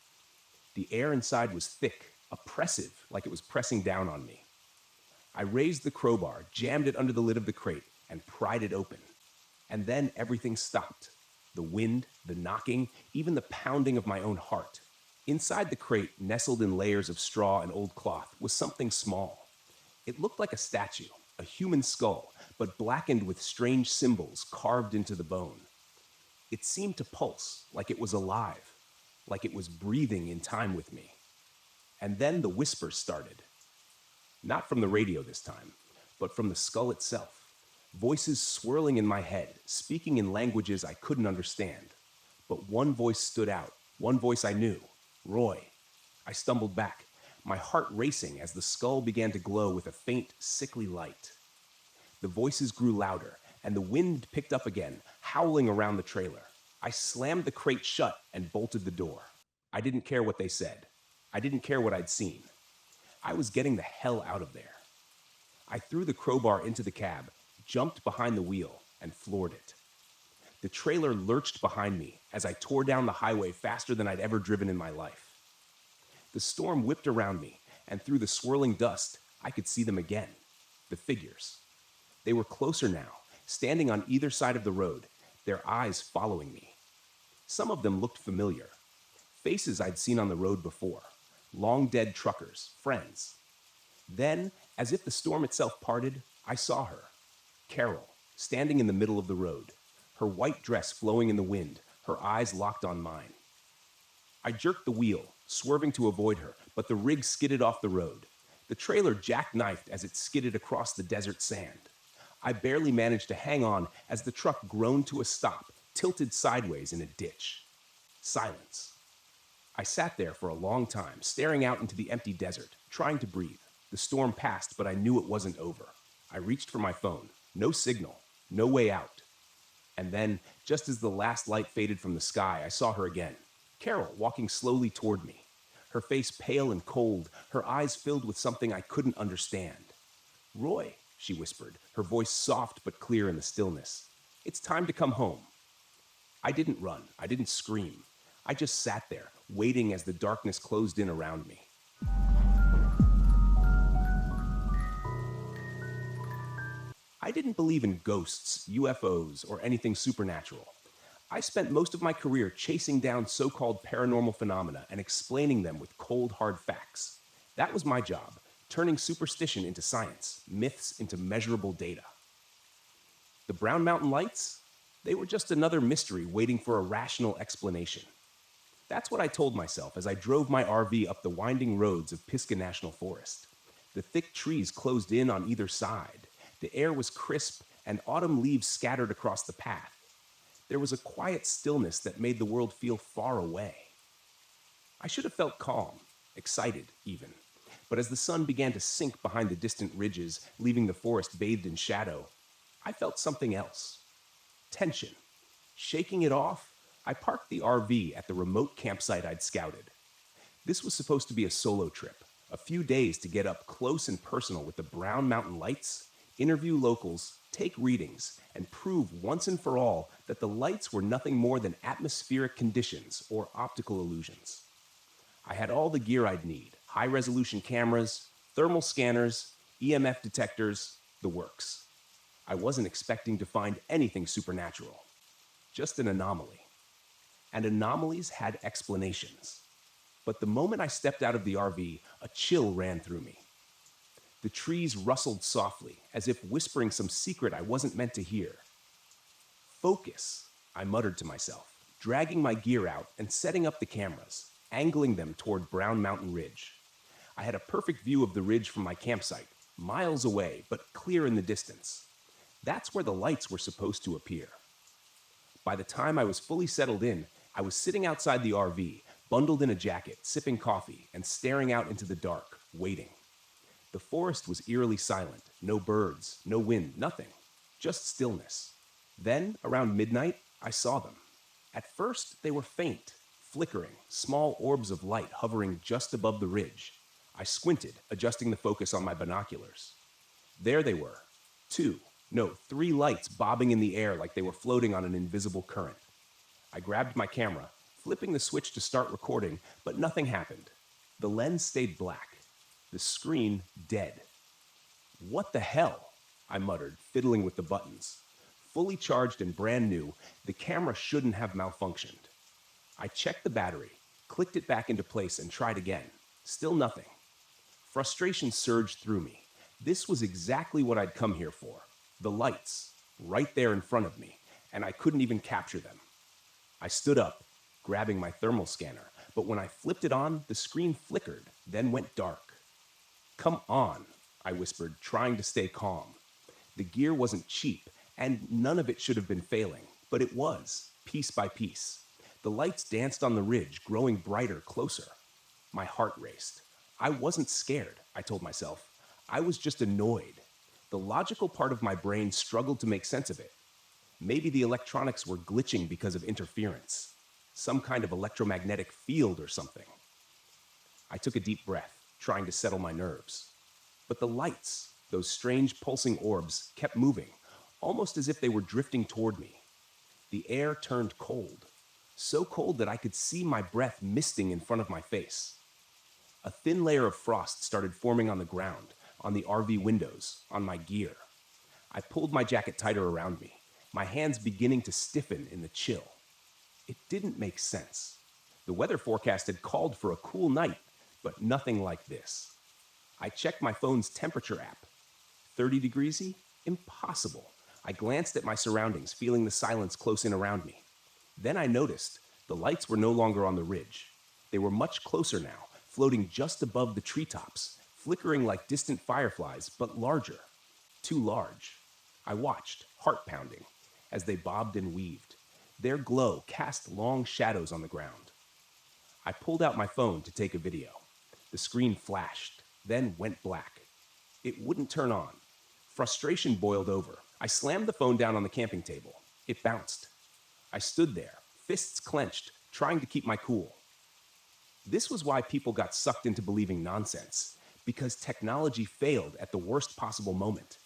S2: The air inside was thick, oppressive, like it was pressing down on me. I raised the crowbar, jammed it under the lid of the crate, and pried it open. And then everything stopped. The wind, the knocking, even the pounding of my own heart. Inside the crate, nestled in layers of straw and old cloth, was something small. It looked like a statue, a human skull, but blackened with strange symbols carved into the bone. It seemed to pulse, like it was alive, like it was breathing in time with me. And then the whispers started. Not from the radio this time, but from the skull itself. Voices swirling in my head, speaking in languages I couldn't understand. But one voice stood out, one voice I knew. "Roy." I stumbled back, my heart racing as the skull began to glow with a faint, sickly light. The voices grew louder, and the wind picked up again, howling around the trailer. I slammed the crate shut and bolted the door. I didn't care what they said. I didn't care what I'd seen. I was getting the hell out of there. I threw the crowbar into the cab, jumped behind the wheel, and floored it. The trailer lurched behind me as I tore down the highway faster than I'd ever driven in my life. The storm whipped around me, and through the swirling dust, I could see them again. The figures. They were closer now, standing on either side of the road, their eyes following me. Some of them looked familiar. Faces I'd seen on the road before. Long-dead truckers, friends. Then, as if the storm itself parted, I saw her. Carol, standing in the middle of the road, her white dress flowing in the wind, her eyes locked on mine. I jerked the wheel, swerving to avoid her, but the rig skidded off the road. The trailer jackknifed as it skidded across the desert sand. I barely managed to hang on as the truck groaned to a stop, tilted sideways in a ditch. Silence. I sat there for a long time, staring out into the empty desert, trying to breathe. The storm passed, but I knew it wasn't over. I reached for my phone. No signal. No way out. And then, just as the last light faded from the sky, I saw her again. Carol, walking slowly toward me. Her face pale and cold, her eyes filled with something I couldn't understand. "Roy," she whispered, her voice soft but clear in the stillness. "It's time to come home." I didn't run. I didn't scream. I just sat there, waiting as the darkness closed in around me. I didn't believe in ghosts, UFOs, or anything supernatural. I spent most of my career chasing down so called paranormal phenomena and explaining them with cold, hard facts. That was my job, turning superstition into science, myths into measurable data. The Brown Mountain Lights? They were just another mystery waiting for a rational explanation. That's what I told myself as I drove my RV up the winding roads of Pisgah National Forest. The thick trees closed in on either side. The air was crisp, and autumn leaves scattered across the path. There was a quiet stillness that made the world feel far away. I should have felt calm, excited even. But as the sun began to sink behind the distant ridges, leaving the forest bathed in shadow, I felt something else. Tension. Shaking it off, I parked the RV at the remote campsite I'd scouted. This was supposed to be a solo trip, a few days to get up close and personal with the Brown Mountain Lights, interview locals, take readings, and prove once and for all that the lights were nothing more than atmospheric conditions or optical illusions. I had all the gear I'd need: high-resolution cameras, thermal scanners, EMF detectors, the works. I wasn't expecting to find anything supernatural, just an anomaly. And anomalies had explanations. But the moment I stepped out of the RV, a chill ran through me. The trees rustled softly, as if whispering some secret I wasn't meant to hear. "Focus," I muttered to myself, dragging my gear out and setting up the cameras, angling them toward Brown Mountain Ridge. I had a perfect view of the ridge from my campsite, miles away, but clear in the distance. That's where the lights were supposed to appear. By the time I was fully settled in, I was sitting outside the RV, bundled in a jacket, sipping coffee, and staring out into the dark, waiting. The forest was eerily silent. No birds, no wind, nothing. Just stillness. Then, around midnight, I saw them. At first, they were faint, flickering, small orbs of light hovering just above the ridge. I squinted, adjusting the focus on my binoculars. There they were. Three lights bobbing in the air like they were floating on an invisible current. I grabbed my camera, flipping the switch to start recording, but nothing happened. The lens stayed black. The screen dead. "What the hell?" I muttered, fiddling with the buttons. Fully charged and brand new, the camera shouldn't have malfunctioned. I checked the battery, clicked it back into place, and tried again. Still nothing. Frustration surged through me. This was exactly what I'd come here for. The lights, right there in front of me, and I couldn't even capture them. I stood up, grabbing my thermal scanner, but when I flipped it on, the screen flickered, then went dark. "Come on," I whispered, trying to stay calm. The gear wasn't cheap, and none of it should have been failing, but it was, piece by piece. The lights danced on the ridge, growing brighter, closer. My heart raced. I wasn't scared, I told myself. I was just annoyed. The logical part of my brain struggled to make sense of it. Maybe the electronics were glitching because of interference. Some kind of electromagnetic field or something. I took a deep breath, trying to settle my nerves. But the lights, those strange pulsing orbs, kept moving, almost as if they were drifting toward me. The air turned cold, so cold that I could see my breath misting in front of my face. A thin layer of frost started forming on the ground, on the RV windows, on my gear. I pulled my jacket tighter around me, my hands beginning to stiffen in the chill. It didn't make sense. The weather forecast had called for a cool night, but nothing like this. I checked my phone's temperature app. 30 degrees? Impossible. I glanced at my surroundings, feeling the silence close in around me. Then I noticed the lights were no longer on the ridge. They were much closer now, floating just above the treetops, flickering like distant fireflies, but larger. Too large. I watched, heart pounding, as they bobbed and weaved. Their glow cast long shadows on the ground. I pulled out my phone to take a video. The screen flashed, then went black. It wouldn't turn on. Frustration boiled over. I slammed the phone down on the camping table. It bounced. I stood there, fists clenched, trying to keep my cool. This was why people got sucked into believing nonsense. because technology failed at the worst possible moment.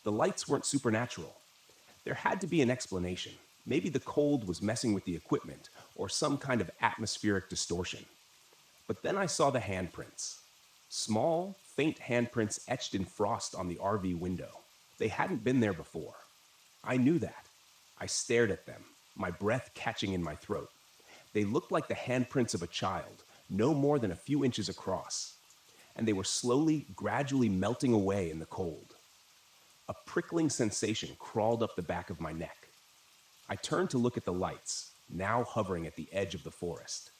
S2: The lights weren't supernatural. There had to be an explanation. Maybe the cold was messing with the equipment or some kind of atmospheric distortion. But then I saw the handprints. Small, faint handprints etched in frost on the RV window. They hadn't been there before. I knew that. I stared at them, my breath catching in my throat. They looked like the handprints of a child, no more than a few inches across. And they were slowly, gradually melting away in the cold. A prickling sensation crawled up the back of my neck. I turned to look at the lights, now hovering at the edge of the forest.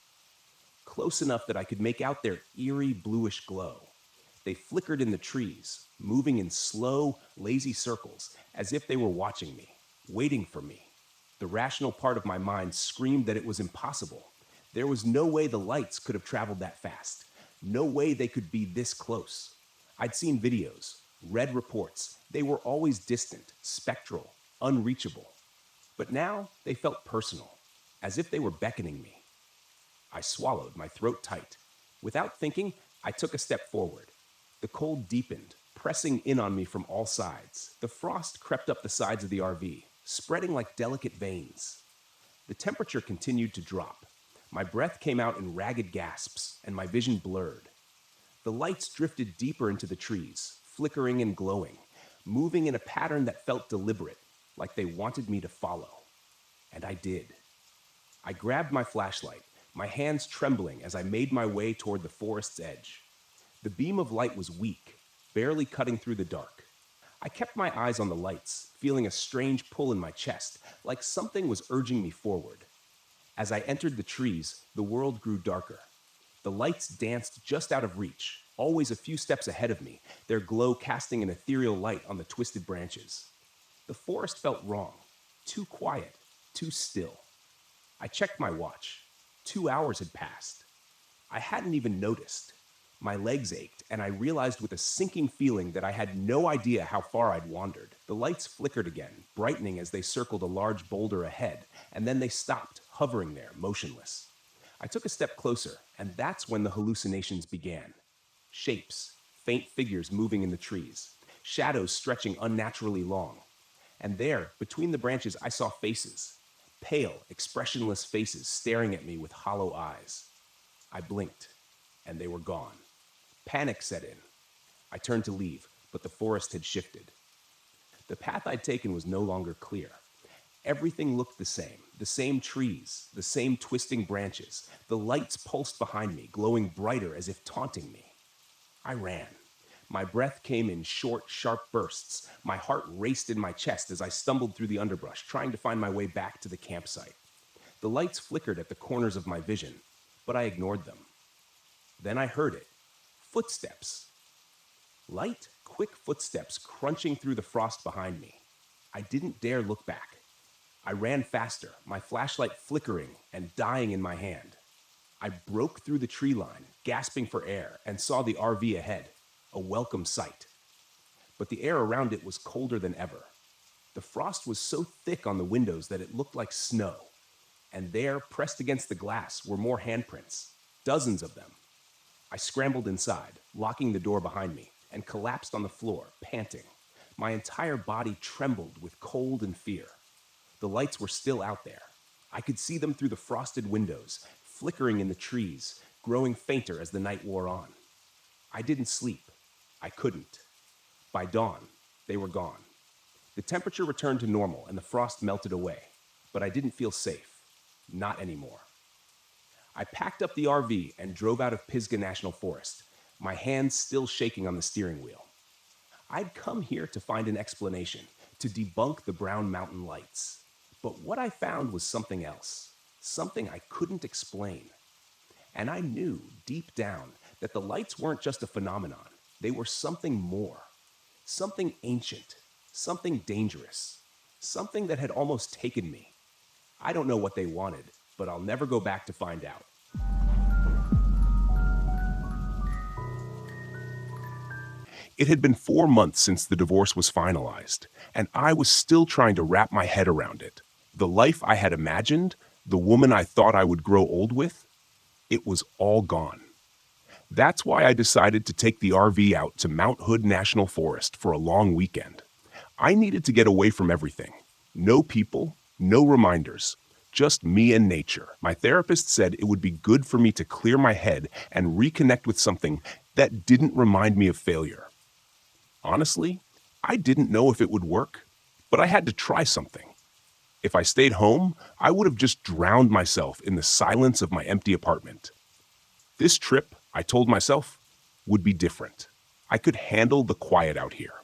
S2: Close enough that I could make out their eerie bluish glow. They flickered in the trees, moving in slow, lazy circles, as if they were watching me, waiting for me. The rational part of my mind screamed that it was impossible. There was no way the lights could have traveled that fast. No way they could be this close. I'd seen videos, read reports. They were always distant, spectral, unreachable. But now they felt personal, as if they were beckoning me. I swallowed, my throat tight. Without thinking, I took a step forward. The cold deepened, pressing in on me from all sides. The frost crept up the sides of the RV, spreading like delicate veins. The temperature continued to drop. My breath came out in ragged gasps, and my vision blurred. The lights drifted deeper into the trees, flickering and glowing, moving in a pattern that felt deliberate, like they wanted me to follow. And I did. I grabbed my flashlight, my hands trembling as I made my way toward the forest's edge. The beam of light was weak, barely cutting through the dark. I kept my eyes on the lights, feeling a strange pull in my chest, like something was urging me forward. As I entered the trees, the world grew darker. The lights danced just out of reach, always a few steps ahead of me, their glow casting an ethereal light on the twisted branches. The forest felt wrong, too quiet, too still. I checked my watch. 2 hours had passed. I hadn't even noticed. My legs ached, and I realized with a sinking feeling that I had no idea how far I'd wandered. The lights flickered again, brightening as they circled a large boulder ahead, and then they stopped, hovering there, motionless. I took a step closer, and that's when the hallucinations began. Shapes, faint figures moving in the trees, shadows stretching unnaturally long. And there, between the branches, I saw faces. Pale, expressionless faces staring at me with hollow eyes. I blinked, and they were gone. Panic set in. I turned to leave, but the forest had shifted. The path I'd taken was no longer clear. Everything looked the same trees, the same twisting branches. The lights pulsed behind me, glowing brighter as if taunting me. I ran. My breath came in short, sharp bursts. My heart raced in my chest as I stumbled through the underbrush, trying to find my way back to the campsite. The lights flickered at the corners of my vision, but I ignored them. Then I heard it. Footsteps. Light, quick footsteps crunching through the frost behind me. I didn't dare look back. I ran faster, my flashlight flickering and dying in my hand. I broke through the tree line, gasping for air, and saw the RV ahead. A welcome sight. But the air around it was colder than ever. The frost was so thick on the windows that it looked like snow. And there, pressed against the glass, were more handprints. Dozens of them. I scrambled inside, locking the door behind me, and collapsed on the floor, panting. My entire body trembled with cold and fear. The lights were still out there. I could see them through the frosted windows, flickering in the trees, growing fainter as the night wore on. I didn't sleep. I couldn't. By dawn, they were gone. The temperature returned to normal and the frost melted away, but I didn't feel safe. Not anymore. I packed up the RV and drove out of Pisgah National Forest, my hands still shaking on the steering wheel. I'd come here to find an explanation, to debunk the Brown Mountain lights. But what I found was something else, something I couldn't explain. And I knew, deep down, that the lights weren't just a phenomenon. They were something more. Something ancient. Something dangerous. Something that had almost taken me. I don't know what they wanted, but I'll never go back to find out. It had been 4 months since the divorce was finalized, and I was still trying to wrap my head around it. The life I had imagined, the woman I thought I would grow old with, it was all gone. That's why I decided to take the RV out to Mount Hood National Forest for a long weekend. I needed to get away from everything. No people, no reminders, just me and nature. My therapist said it would be good for me to clear my head and reconnect with something that didn't remind me of failure. Honestly, I didn't know if it would work, but I had to try something. If I stayed home, I would have just drowned myself in the silence of my empty apartment. This trip, I told myself, would be different. I could handle the quiet out here.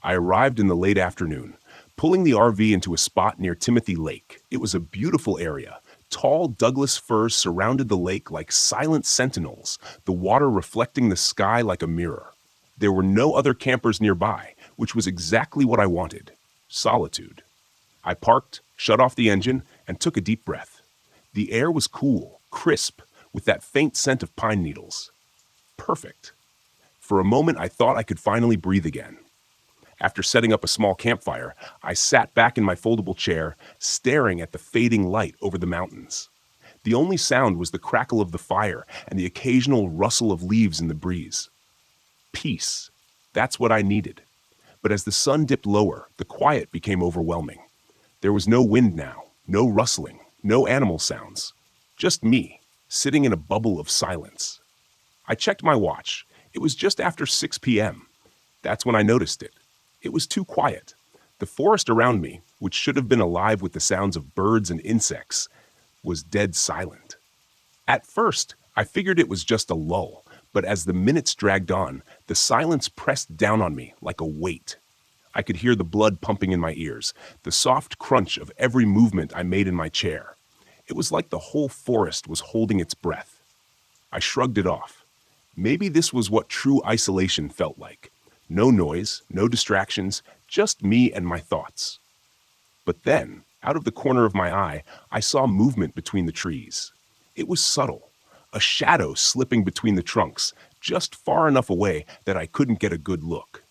S2: I arrived in the late afternoon, pulling the RV into a spot near Timothy Lake. It was a beautiful area. Tall Douglas firs surrounded the lake like silent sentinels, the water reflecting the sky like a mirror. There were no other campers nearby, which was exactly what I wanted: solitude. I parked, shut off the engine, and took a deep breath. The air was cool, crisp, with that faint scent of pine needles. Perfect. For a moment, I thought I could finally breathe again. After setting up a small campfire, I sat back in my foldable chair, staring at the fading light over the mountains. The only sound was the crackle of the fire and the occasional rustle of leaves in the breeze. Peace. That's what I needed. But as the sun dipped lower, the quiet became overwhelming. There was no wind now, no rustling, no animal sounds. Just me, sitting in a bubble of silence. I checked my watch. It was just after 6 p.m. That's when I noticed it. It was too quiet. The forest around me, which should have been alive with the sounds of birds and insects, was dead silent. At first, I figured it was just a lull, but as the minutes dragged on, the silence pressed down on me like a weight. I could hear the blood pumping in my ears, the soft crunch of every movement I made in my chair. It was like the whole forest was holding its breath. I shrugged it off. Maybe this was what true isolation felt like. No noise, no distractions, just me and my thoughts. But then, out of the corner of my eye, I saw movement between the trees. It was subtle, a shadow slipping between the trunks, just far enough away that I couldn't get a good look.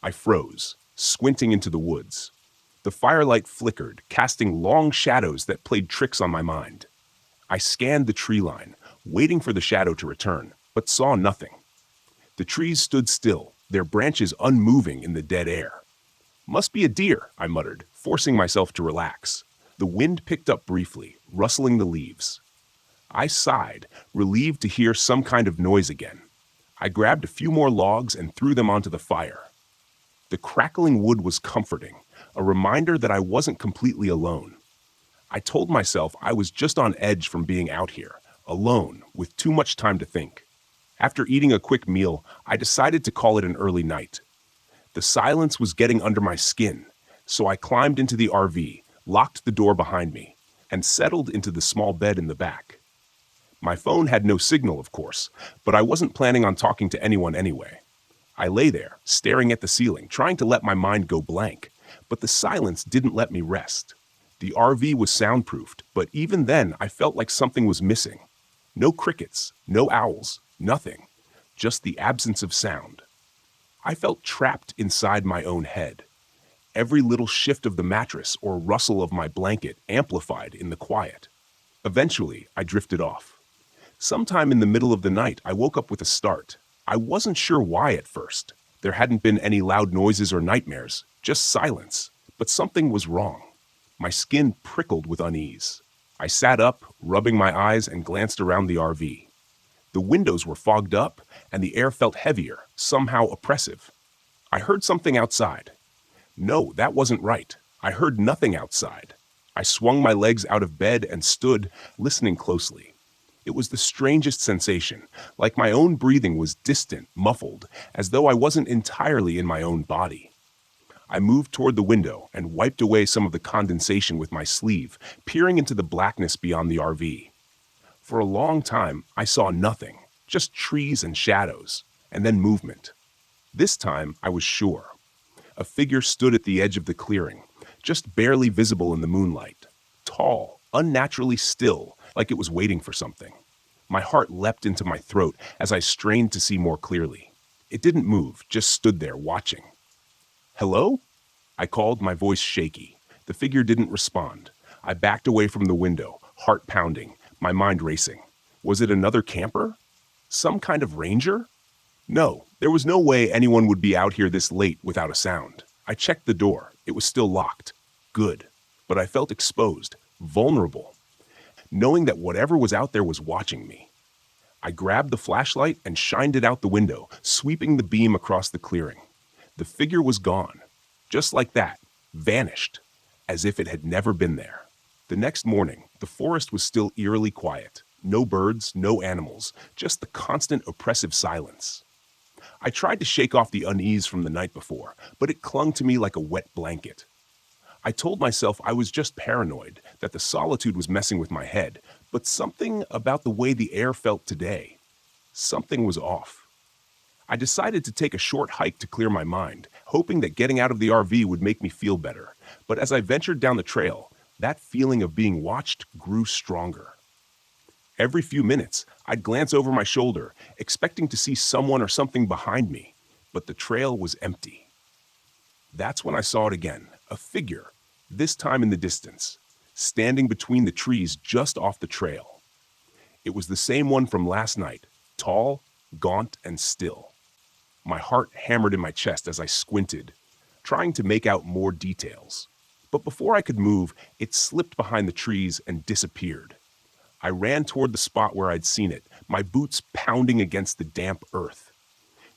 S2: I froze, squinting into the woods. The firelight flickered, casting long shadows that played tricks on my mind. I scanned the tree line, waiting for the shadow to return, but saw nothing. The trees stood still, their branches unmoving in the dead air. "Must be a deer," I muttered, forcing myself to relax. The wind picked up briefly, rustling the leaves. I sighed, relieved to hear some kind of noise again. I grabbed a few more logs and threw them onto the fire. The crackling wood was comforting, a reminder that I wasn't completely alone. I told myself I was just on edge from being out here, alone, with too much time to think. After eating a quick meal, I decided to call it an early night. The silence was getting under my skin, so I climbed into the RV, locked the door behind me, and settled into the small bed in the back. My phone had no signal, of course, but I wasn't planning on talking to anyone anyway. I lay there, staring at the ceiling, trying to let my mind go blank, but the silence didn't let me rest. The RV was soundproofed, but even then I felt like something was missing. No crickets, no owls, nothing, just the absence of sound. I felt trapped inside my own head. Every little shift of the mattress or rustle of my blanket amplified in the quiet. Eventually, I drifted off. Sometime in the middle of the night, I woke up with a start. I wasn't sure why at first. There hadn't been any loud noises or nightmares, just silence. But something was wrong. My skin prickled with unease. I sat up, rubbing my eyes, and glanced around the RV. The windows were fogged up, and the air felt heavier, somehow oppressive. I heard something outside. No, that wasn't right. I heard nothing outside. I swung my legs out of bed and stood, listening closely. It was the strangest sensation, like my own breathing was distant, muffled, as though I wasn't entirely in my own body. I moved toward the window and wiped away some of the condensation with my sleeve, peering into the blackness beyond the RV. For a long time, I saw nothing, just trees and shadows, and then movement. This time, I was sure. A figure stood at the edge of the clearing, just barely visible in the moonlight. Tall, unnaturally still, like it was waiting for something. My heart leapt into my throat as I strained to see more clearly. It didn't move, just stood there watching. "Hello?" I called, my voice shaky. The figure didn't respond. I backed away from the window, heart pounding, my mind racing. Was it another camper? Some kind of ranger? No, there was no way anyone would be out here this late without a sound. I checked the door. It was still locked. Good. But I felt exposed, vulnerable, knowing that whatever was out there was watching me. I grabbed the flashlight and shined it out the window, sweeping the beam across the clearing. The figure was gone. Just like that. Vanished. As if it had never been there. The next morning, the forest was still eerily quiet. No birds, no animals, just the constant oppressive silence. I tried to shake off the unease from the night before, but it clung to me like a wet blanket. I told myself I was just paranoid, that the solitude was messing with my head, but something about the way the air felt today, something was off. I decided to take a short hike to clear my mind, hoping that getting out of the RV would make me feel better. But as I ventured down the trail, that feeling of being watched grew stronger. Every few minutes, I'd glance over my shoulder, expecting to see someone or something behind me, but the trail was empty. That's when I saw it again, a figure, this time in the distance, standing between the trees just off the trail. It was the same one from last night, tall, gaunt, and still. My heart hammered in my chest as I squinted, trying to make out more details. But before I could move, it slipped behind the trees and disappeared. I ran toward the spot where I'd seen it, my boots pounding against the damp earth.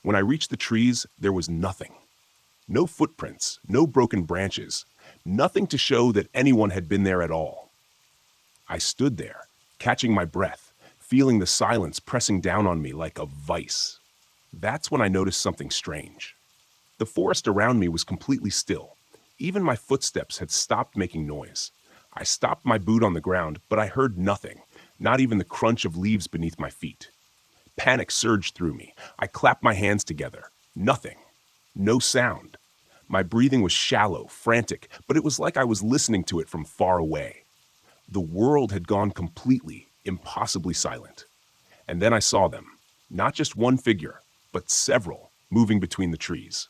S2: When I reached the trees, there was nothing. No footprints, no broken branches, nothing to show that anyone had been there at all. I stood there, catching my breath, feeling the silence pressing down on me like a vice. That's when I noticed something strange. The forest around me was completely still. Even my footsteps had stopped making noise. I stopped my boot on the ground, but I heard nothing, not even the crunch of leaves beneath my feet. Panic surged through me. I clapped my hands together. Nothing. No sound. My breathing was shallow, frantic, but it was like I was listening to it from far away. The world had gone completely, impossibly silent. And then I saw them. Not just one figure, but several, moving between the trees.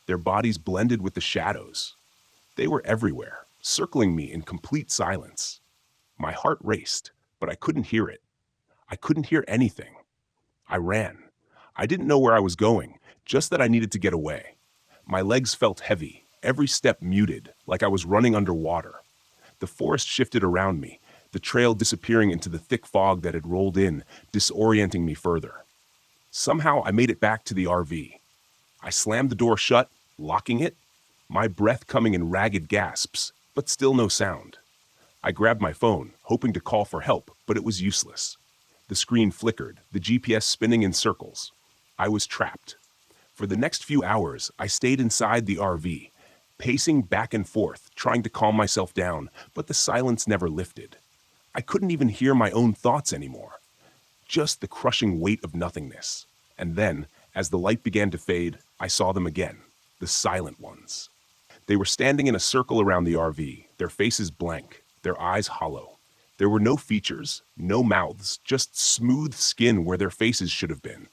S2: Their bodies blended with the shadows. They were everywhere, circling me in complete silence. My heart raced, but I couldn't hear it. I couldn't hear anything. I ran. I didn't know where I was going, just that I needed to get away. My legs felt heavy, every step muted, like I was running underwater. The forest shifted around me, the trail disappearing into the thick fog that had rolled in, disorienting me further. Somehow I made it back to the RV. I slammed the door shut, locking it, my breath coming in ragged gasps, but still no sound. I grabbed my phone, hoping to call for help, but it was useless. The screen flickered, the GPS spinning in circles. I was trapped. For the next few hours, I stayed inside the RV, pacing back and forth, trying to calm myself down, but the silence never lifted. I couldn't even hear my own thoughts anymore. Just the crushing weight of nothingness. And then, as the light began to fade, I saw them again, the silent ones. They were standing in a circle around the RV, their faces blank, their eyes hollow. There were no features, no mouths, just smooth skin where their faces should have been.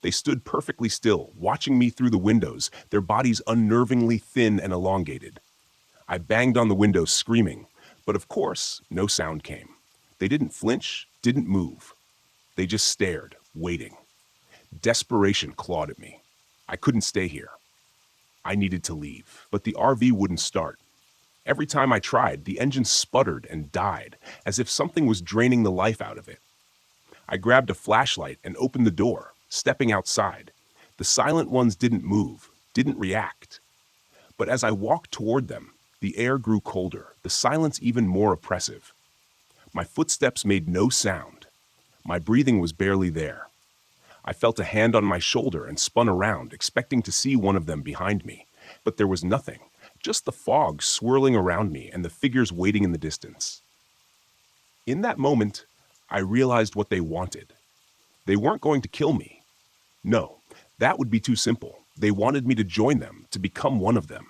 S2: They stood perfectly still, watching me through the windows, their bodies unnervingly thin and elongated. I banged on the window, screaming, but of course, no sound came. They didn't flinch, didn't move. They just stared, waiting. Desperation clawed at me. I couldn't stay here. I needed to leave, but the RV wouldn't start. Every time I tried, the engine sputtered and died, as if something was draining the life out of it. I grabbed a flashlight and opened the door, stepping outside. The silent ones didn't move, didn't react. But as I walked toward them, the air grew colder, the silence even more oppressive. My footsteps made no sound. My breathing was barely there. I felt a hand on my shoulder and spun around, expecting to see one of them behind me. But there was nothing, just the fog swirling around me and the figures waiting in the distance. In that moment, I realized what they wanted. They weren't going to kill me. No, that would be too simple. They wanted me to join them, to become one of them.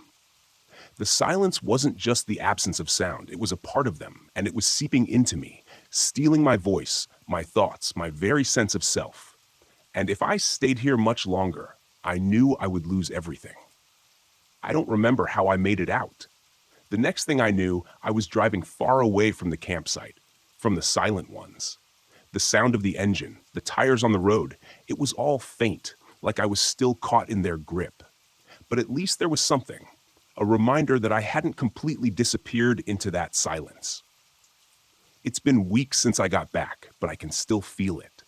S2: The silence wasn't just the absence of sound, it was a part of them, and it was seeping into me, stealing my voice, my thoughts, my very sense of self. And if I stayed here much longer, I knew I would lose everything. I don't remember how I made it out. The next thing I knew, I was driving far away from the campsite, from the silent ones. The sound of the engine, the tires on the road. It was all faint, like I was still caught in their grip. But at least there was something, a reminder that I hadn't completely disappeared into that silence. It's been weeks since I got back, but I can still feel it.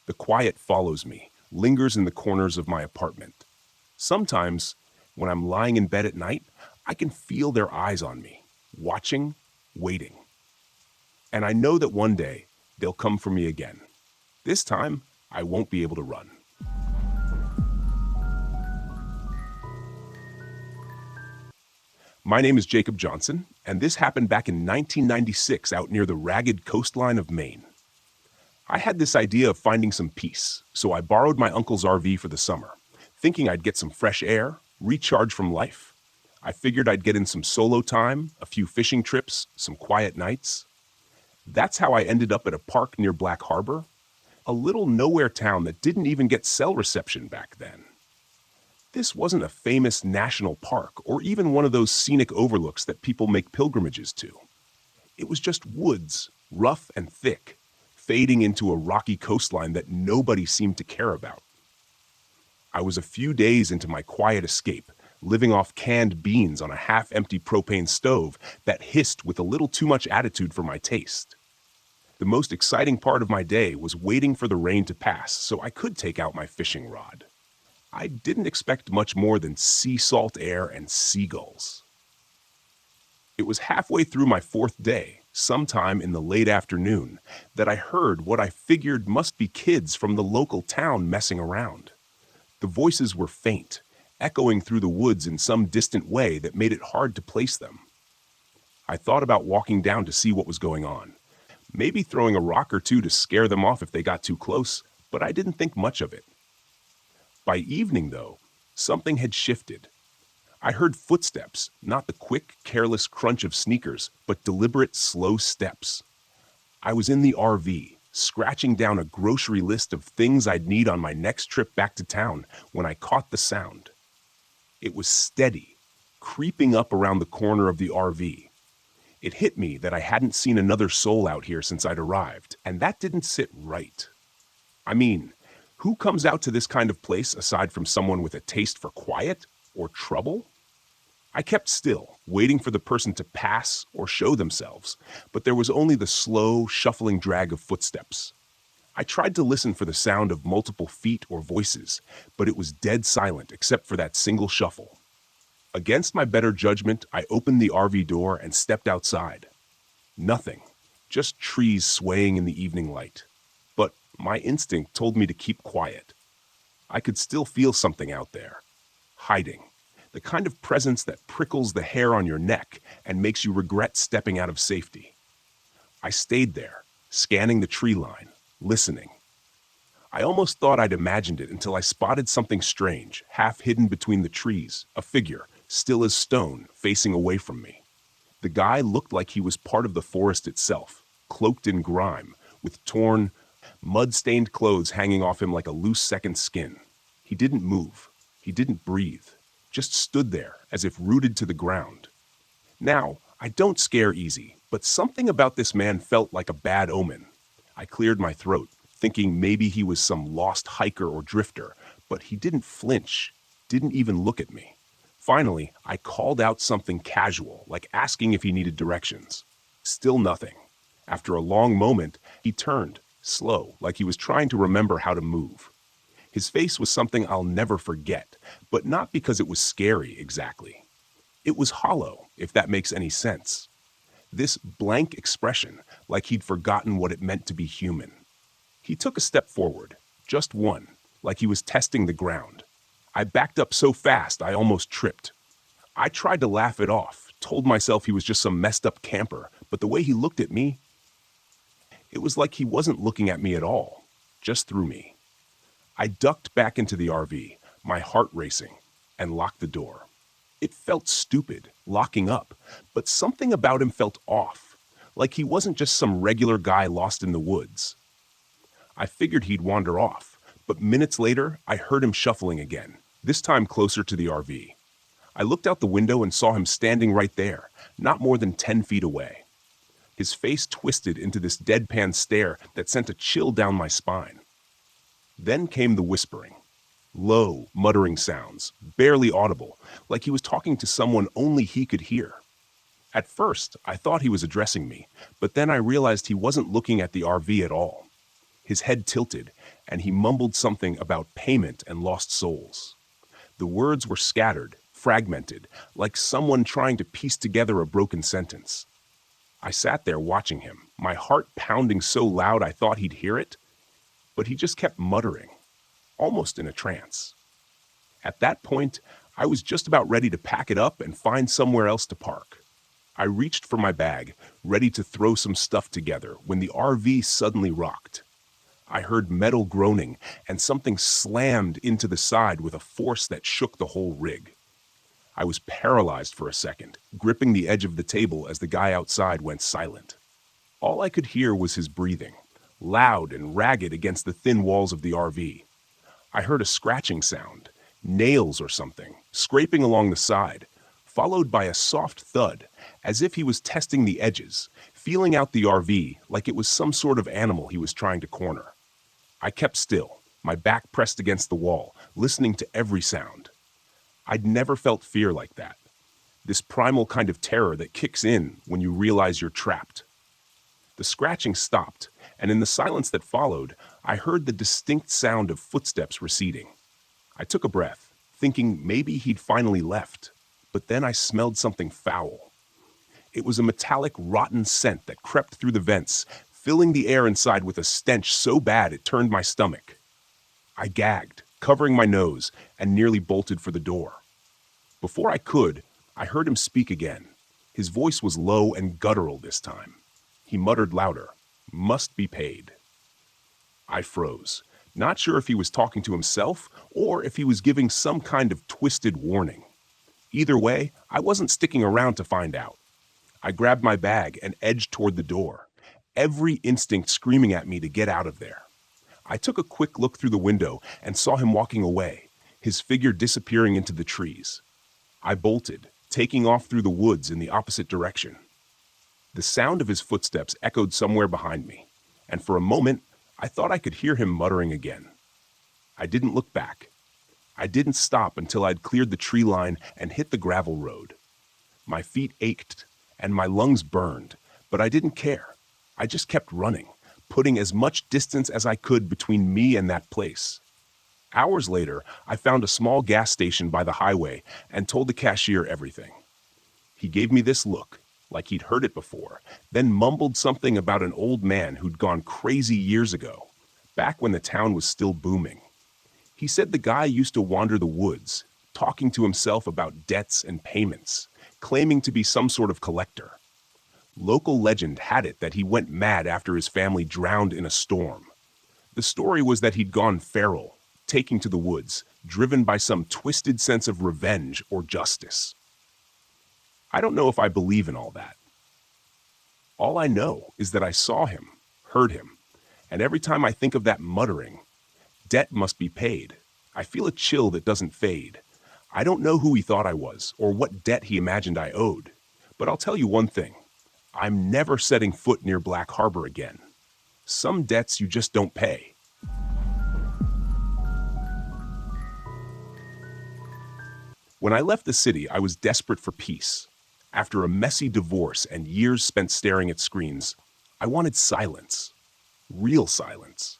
S2: The quiet follows me, lingers in the corners of my apartment. Sometimes, when I'm lying in bed at night, I can feel their eyes on me, watching, waiting. And I know that one day, they'll come for me again. This time, I won't be able to run. My name is Jacob Johnson, and this happened back in 1996 out near the ragged coastline of Maine. I had this idea of finding some peace, so I borrowed my uncle's RV for the summer, thinking I'd get some fresh air, recharge from life. I figured I'd get in some solo time, a few fishing trips, some quiet nights. That's how I ended up at a park near Black Harbor, a little nowhere town that didn't even get cell reception back then. This wasn't a famous national park or even one of those scenic overlooks that people make pilgrimages to. It was just woods, rough and thick, fading into a rocky coastline that nobody seemed to care about. I was a few days into my quiet escape, living off canned beans on a half-empty propane stove that hissed with a little too much attitude for my taste. The most exciting part of my day was waiting for the rain to pass so I could take out my fishing rod. I didn't expect much more than sea salt air and seagulls. It was halfway through my fourth day, sometime in the late afternoon, that I heard what I figured must be kids from the local town messing around. The voices were faint, echoing through the woods in some distant way that made it hard to place them. I thought about walking down to see what was going on, maybe throwing a rock or two to scare them off if they got too close, but I didn't think much of it. By evening, though, something had shifted. I heard footsteps, not the quick, careless crunch of sneakers, but deliberate, slow steps. I was in the RV, scratching down a grocery list of things I'd need on my next trip back to town when I caught the sound. It was steady, creeping up around the corner of the RV. It hit me that I hadn't seen another soul out here since I'd arrived, and that didn't sit right. I mean, who comes out to this kind of place aside from someone with a taste for quiet or trouble? I kept still, waiting for the person to pass or show themselves, but there was only the slow, shuffling drag of footsteps. I tried to listen for the sound of multiple feet or voices, but it was dead silent except for that single shuffle. Against my better judgment, I opened the RV door and stepped outside. Nothing, just trees swaying in the evening light. But my instinct told me to keep quiet. I could still feel something out there, hiding, the kind of presence that prickles the hair on your neck and makes you regret stepping out of safety. I stayed there, scanning the tree line, listening. I almost thought I'd imagined it until I spotted something strange, half hidden between the trees, a figure, still as stone, facing away from me. The guy looked like he was part of the forest itself, cloaked in grime, with torn, mud-stained clothes hanging off him like a loose second skin. He didn't move. He didn't breathe. Just stood there, as if rooted to the ground. Now, I don't scare easy, but something about this man felt like a bad omen. I cleared my throat, thinking maybe he was some lost hiker or drifter, but he didn't flinch, didn't even look at me. Finally, I called out something casual, like asking if he needed directions. Still nothing. After a long moment, he turned, slow, like he was trying to remember how to move. His face was something I'll never forget, but not because it was scary exactly. It was hollow, if that makes any sense. This blank expression, like he'd forgotten what it meant to be human. He took a step forward, just one, like he was testing the ground. I backed up so fast I almost tripped. I tried to laugh it off, told myself he was just some messed up camper, but the way he looked at me, it was like he wasn't looking at me at all, just through me. I ducked back into the RV, my heart racing, and locked the door. It felt stupid, locking up, but something about him felt off, like he wasn't just some regular guy lost in the woods. I figured he'd wander off, but minutes later, I heard him shuffling again, this time closer to the RV. I looked out the window and saw him standing right there, not more than 10 feet away. His face twisted into this deadpan stare that sent a chill down my spine. Then came the whispering. Low, muttering sounds, barely audible, like he was talking to someone only he could hear. At first, I thought he was addressing me, but then I realized he wasn't looking at the RV at all. His head tilted, and he mumbled something about payment and lost souls. The words were scattered, fragmented, like someone trying to piece together a broken sentence. I sat there watching him, my heart pounding so loud I thought he'd hear it, but he just kept muttering, almost in a trance. At that point, I was just about ready to pack it up and find somewhere else to park. I reached for my bag, ready to throw some stuff together, when the RV suddenly rocked. I heard metal groaning, and something slammed into the side with a force that shook the whole rig. I was paralyzed for a second, gripping the edge of the table as the guy outside went silent. All I could hear was his breathing, loud and ragged against the thin walls of the RV. I heard a scratching sound, nails or something, scraping along the side, followed by a soft thud, as if he was testing the edges, feeling out the RV like it was some sort of animal he was trying to corner. I kept still, my back pressed against the wall, listening to every sound. I'd never felt fear like that. This primal kind of terror that kicks in when you realize you're trapped. The scratching stopped, and in the silence that followed, I heard the distinct sound of footsteps receding. I took a breath, thinking maybe he'd finally left, but then I smelled something foul. It was a metallic, rotten scent that crept through the vents, filling the air inside with a stench so bad it turned my stomach. I gagged, covering my nose, and nearly bolted for the door. Before I could, I heard him speak again. His voice was low and guttural this time. He muttered louder, "Must be paid." I froze, not sure if he was talking to himself or if he was giving some kind of twisted warning. Either way, I wasn't sticking around to find out. I grabbed my bag and edged toward the door, every instinct screaming at me to get out of there. I took a quick look through the window and saw him walking away, his figure disappearing into the trees. I bolted, taking off through the woods in the opposite direction. The sound of his footsteps echoed somewhere behind me, and for a moment, I thought I could hear him muttering again. I didn't look back. I didn't stop until I'd cleared the tree line and hit the gravel road. My feet ached, and my lungs burned, but I didn't care. I just kept running, putting as much distance as I could between me and that place. Hours later, I found a small gas station by the highway and told the cashier everything. He gave me this look, like he'd heard it before, then mumbled something about an old man who'd gone crazy years ago, back when the town was still booming. He said the guy used to wander the woods, talking to himself about debts and payments, claiming to be some sort of collector. Local legend had it that he went mad after his family drowned in a storm. The story was that he'd gone feral, taking to the woods, driven by some twisted sense of revenge or justice. I don't know if I believe in all that. All I know is that I saw him, heard him, and every time I think of that muttering, "Debt must be paid," I feel a chill that doesn't fade. I don't know who he thought I was or what debt he imagined I owed, but I'll tell you one thing. I'm never setting foot near Black Harbor again. Some debts you just don't pay. When I left the city, I was desperate for peace. After a messy divorce and years spent staring at screens, I wanted silence. Real silence.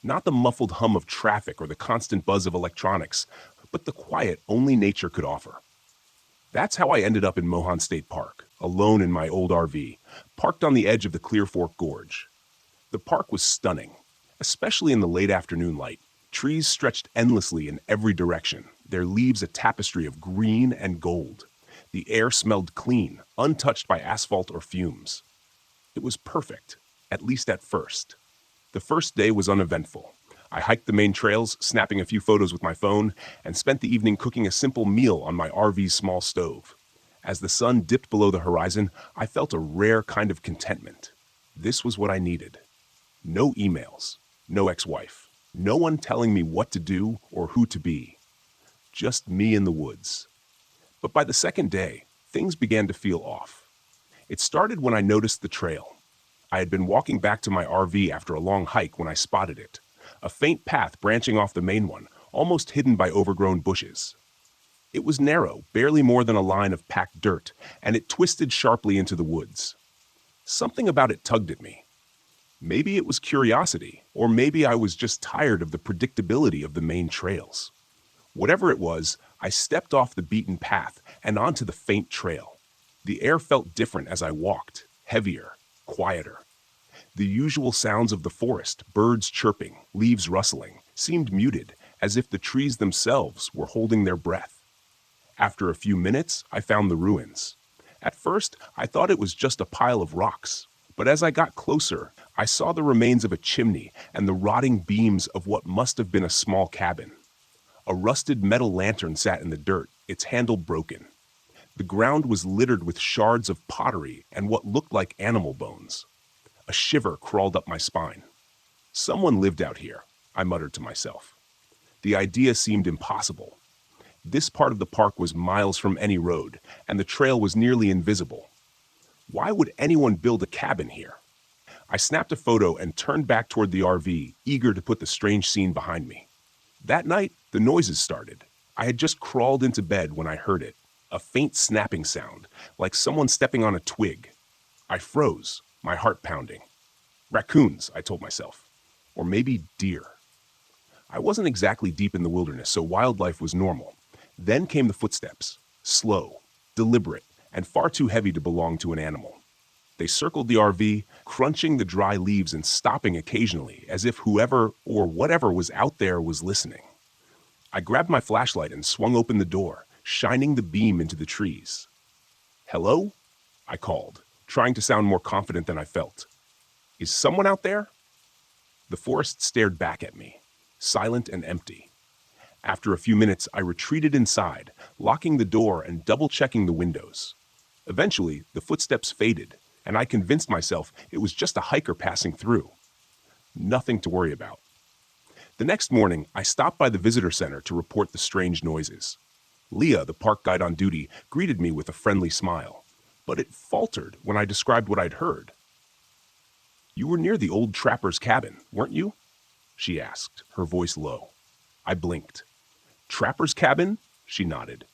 S2: Not the muffled hum of traffic or the constant buzz of electronics, but the quiet only nature could offer. That's how I ended up in Mohan State Park, alone in my old RV, parked on the edge of the Clear Fork Gorge. The park was stunning, especially in the late afternoon light. Trees stretched endlessly in every direction, their leaves a tapestry of green and gold. The air smelled clean, untouched by asphalt or fumes. It was perfect, at least at first. The first day was uneventful. I hiked the main trails, snapping a few photos with my phone, and spent the evening cooking a simple meal on my RV's small stove. As the sun dipped below the horizon, I felt a rare kind of contentment. This was what I needed. No emails, no ex-wife, no one telling me what to do or who to be. Just me in the woods. But by the second day, things began to feel off. It started when I noticed the trail. I had been walking back to my RV after a long hike when I spotted it. a faint path branching off the main one, almost hidden by overgrown bushes. It was narrow, barely more than a line of packed dirt, and it twisted sharply into the woods. Something about it tugged at me. Maybe it was curiosity, or maybe I was just tired of the predictability of the main trails. Whatever it was, I stepped off the beaten path and onto the faint trail. The air felt different as I walked, heavier, quieter. The usual sounds of the forest, birds chirping, leaves rustling, seemed muted, as if the trees themselves were holding their breath. After a few minutes, I found the ruins. At first, I thought it was just a pile of rocks, but as I got closer, I saw the remains of a chimney and the rotting beams of what must have been a small cabin. A rusted metal lantern sat in the dirt, its handle broken. The ground was littered with shards of pottery and what looked like animal bones. A shiver crawled up my spine. Someone lived out here, I muttered to myself. The idea seemed impossible. This part of the park was miles from any road, and the trail was nearly invisible. Why would anyone build a cabin here? I snapped a photo and turned back toward the RV, eager to put the strange scene behind me. That night, the noises started. I had just crawled into bed when I heard it, a faint snapping sound, like someone stepping on a twig. I froze, my heart pounding. Raccoons, I told myself. Or maybe deer. I wasn't exactly deep in the wilderness, so wildlife was normal. Then came the footsteps, slow, deliberate, and far too heavy to belong to an animal. They circled the RV, crunching the dry leaves and stopping occasionally, as if whoever or whatever was out there was listening. I grabbed my flashlight and swung open the door, shining the beam into the trees. "Hello?" I called, trying to sound more confident than I felt. "Is someone out there?" The forest stared back at me, silent and empty. After a few minutes, I retreated inside, locking the door and double-checking the windows. Eventually, the footsteps faded, and I convinced myself it was just a hiker passing through. Nothing to worry about. The next morning, I stopped by the visitor center to report the strange noises. Leah, the park guide on duty, greeted me with a friendly smile, but it faltered when I described what I'd heard. "You were near the old trapper's cabin, weren't you?" she asked, her voice low. I blinked. "Trapper's cabin?" she nodded.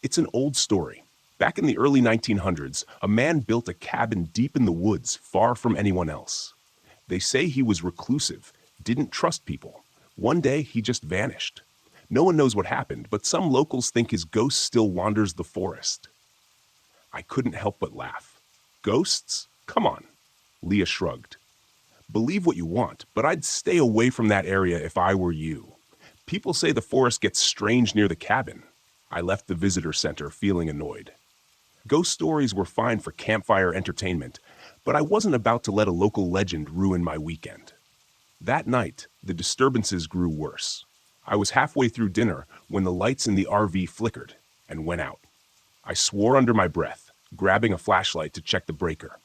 S2: "It's an old story. Back in the early 1900s, a man built a cabin deep in the woods, far from anyone else. They say he was reclusive, didn't trust people. One day, he just vanished. No one knows what happened, but some locals think his ghost still wanders the forest." I couldn't help but laugh. "Ghosts? Come on." Leah shrugged. "Believe what you want, but I'd stay away from that area if I were you. People say the forest gets strange near the cabin." I left the visitor center feeling annoyed. Ghost stories were fine for campfire entertainment, but I wasn't about to let a local legend ruin my weekend. That night, the disturbances grew worse. I was halfway through dinner when the lights in the RV flickered and went out. I swore under my breath, grabbing a flashlight to check the breaker.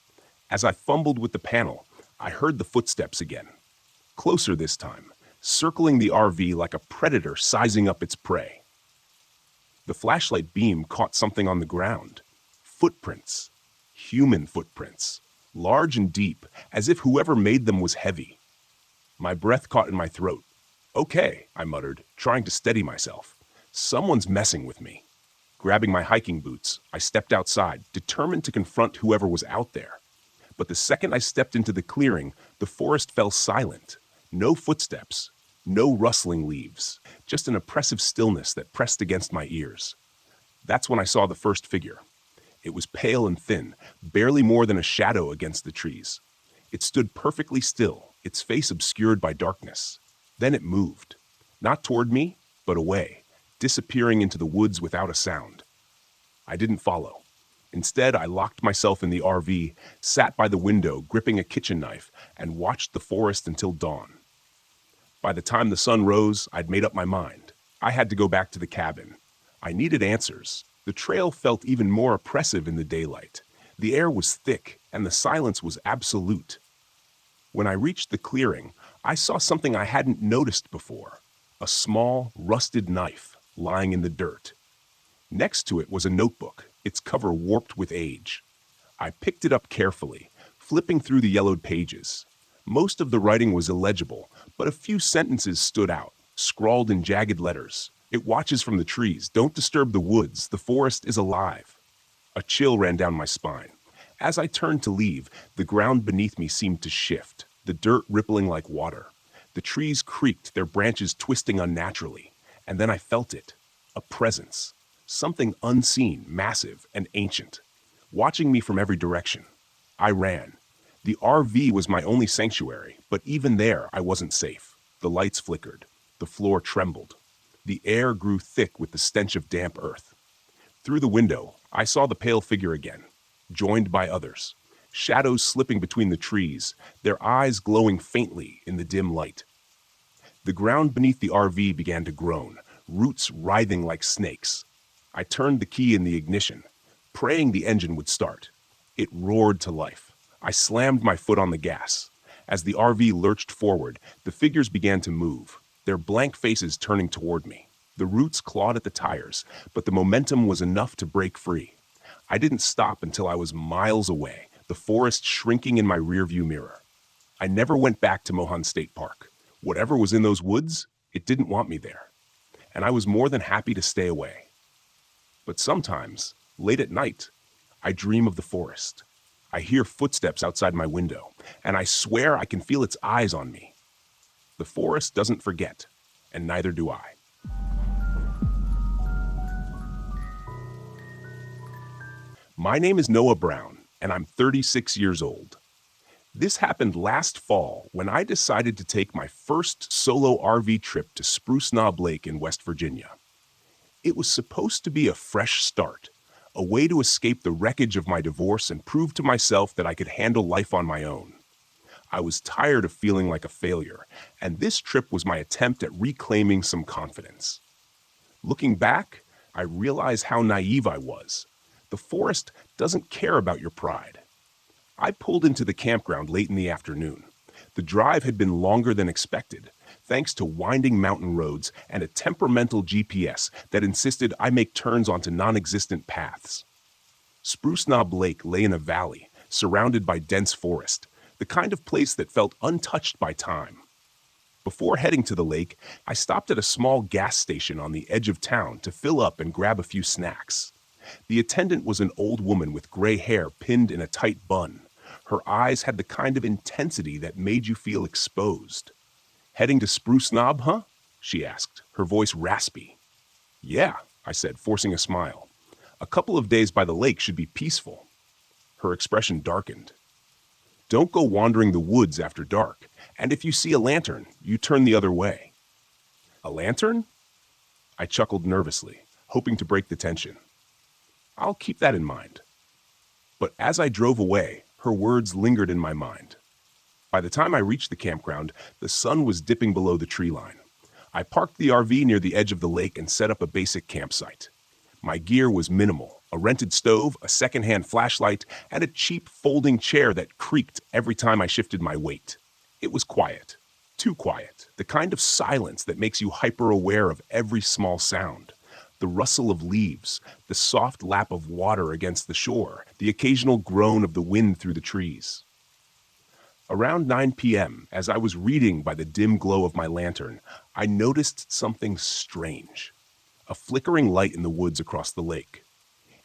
S2: As I fumbled with the panel, I heard the footsteps again. Closer this time, circling the RV like a predator sizing up its prey. The flashlight beam caught something on the ground. Footprints. Human footprints. Large and deep, as if whoever made them was heavy. My breath caught in my throat. "Okay," I muttered, trying to steady myself. "Someone's messing with me." Grabbing my hiking boots, I stepped outside, determined to confront whoever was out there. But the second I stepped into the clearing, the forest fell silent. No footsteps, no rustling leaves, just an oppressive stillness that pressed against my ears. That's when I saw the first figure. It was pale and thin, barely more than a shadow against the trees. It stood perfectly still, its face obscured by darkness. Then it moved, not toward me, but away, disappearing into the woods without a sound. I didn't follow. Instead, I locked myself in the RV, sat by the window, gripping a kitchen knife, and watched the forest until dawn. By the time the sun rose, I'd made up my mind. I had to go back to the cabin. I needed answers. The trail felt even more oppressive in the daylight. The air was thick, and the silence was absolute. When I reached the clearing, I saw something I hadn't noticed before. A small, rusted knife lying in the dirt. Next to it was a notebook, its cover warped with age. I picked it up carefully, flipping through the yellowed pages. Most of the writing was illegible, but a few sentences stood out, scrawled in jagged letters. It watches from the trees. Don't disturb the woods. The forest is alive. A chill ran down my spine. As I turned to leave, the ground beneath me seemed to shift, the dirt rippling like water. The trees creaked, their branches twisting unnaturally. And then I felt it. A presence. Something unseen, massive, and ancient. Watching me from every direction. I ran. The RV was my only sanctuary, but even there I wasn't safe. The lights flickered. The floor trembled. The air grew thick with the stench of damp earth. Through the window, I saw the pale figure again, joined by others, shadows slipping between the trees, their eyes glowing faintly in the dim light. The ground beneath the RV began to groan, roots writhing like snakes. I turned the key in the ignition, praying the engine would start. It roared to life. I slammed my foot on the gas. As the RV lurched forward, the figures began to move, their blank faces turning toward me. The roots clawed at the tires, but the momentum was enough to break free. I didn't stop until I was miles away, the forest shrinking in my rearview mirror. I never went back to Mohan State Park. Whatever was in those woods, it didn't want me there. And I was more than happy to stay away. But sometimes, late at night, I dream of the forest. I hear footsteps outside my window, and I swear I can feel its eyes on me. The forest doesn't forget, and neither do I. My name is Noah Brown, and I'm 36 years old. This happened last fall when I decided to take my first solo RV trip to Spruce Knob Lake in West Virginia. It was supposed to be a fresh start, a way to escape the wreckage of my divorce and prove to myself that I could handle life on my own. I was tired of feeling like a failure, and this trip was my attempt at reclaiming some confidence. Looking back, I realize how naive I was. The forest doesn't care about your pride. I pulled into the campground late in the afternoon. The drive had been longer than expected, thanks to winding mountain roads and a temperamental GPS that insisted I make turns onto non-existent paths. Spruce Knob Lake lay in a valley, surrounded by dense forest, the kind of place that felt untouched by time. Before heading to the lake, I stopped at a small gas station on the edge of town to fill up and grab a few snacks. The attendant was an old woman with gray hair pinned in a tight bun. Her eyes had the kind of intensity that made you feel exposed. "Heading to Spruce Knob, huh?" she asked, her voice raspy. "Yeah," I said, forcing a smile. "A couple of days by the lake should be peaceful." Her expression darkened. "Don't go wandering the woods after dark, and if you see a lantern, you turn the other way." "A lantern?" I chuckled nervously, hoping to break the tension. "I'll keep that in mind." But as I drove away, her words lingered in my mind. By the time I reached the campground, the sun was dipping below the tree line. I parked the RV near the edge of the lake and set up a basic campsite. My gear was minimal: a rented stove, a secondhand flashlight, and a cheap folding chair that creaked every time I shifted my weight. It was quiet. Too quiet. The kind of silence that makes you hyper-aware of every small sound. The rustle of leaves, the soft lap of water against the shore, the occasional groan of the wind through the trees. Around 9 p.m., as I was reading by the dim glow of my lantern, I noticed something strange. A flickering light in the woods across the lake.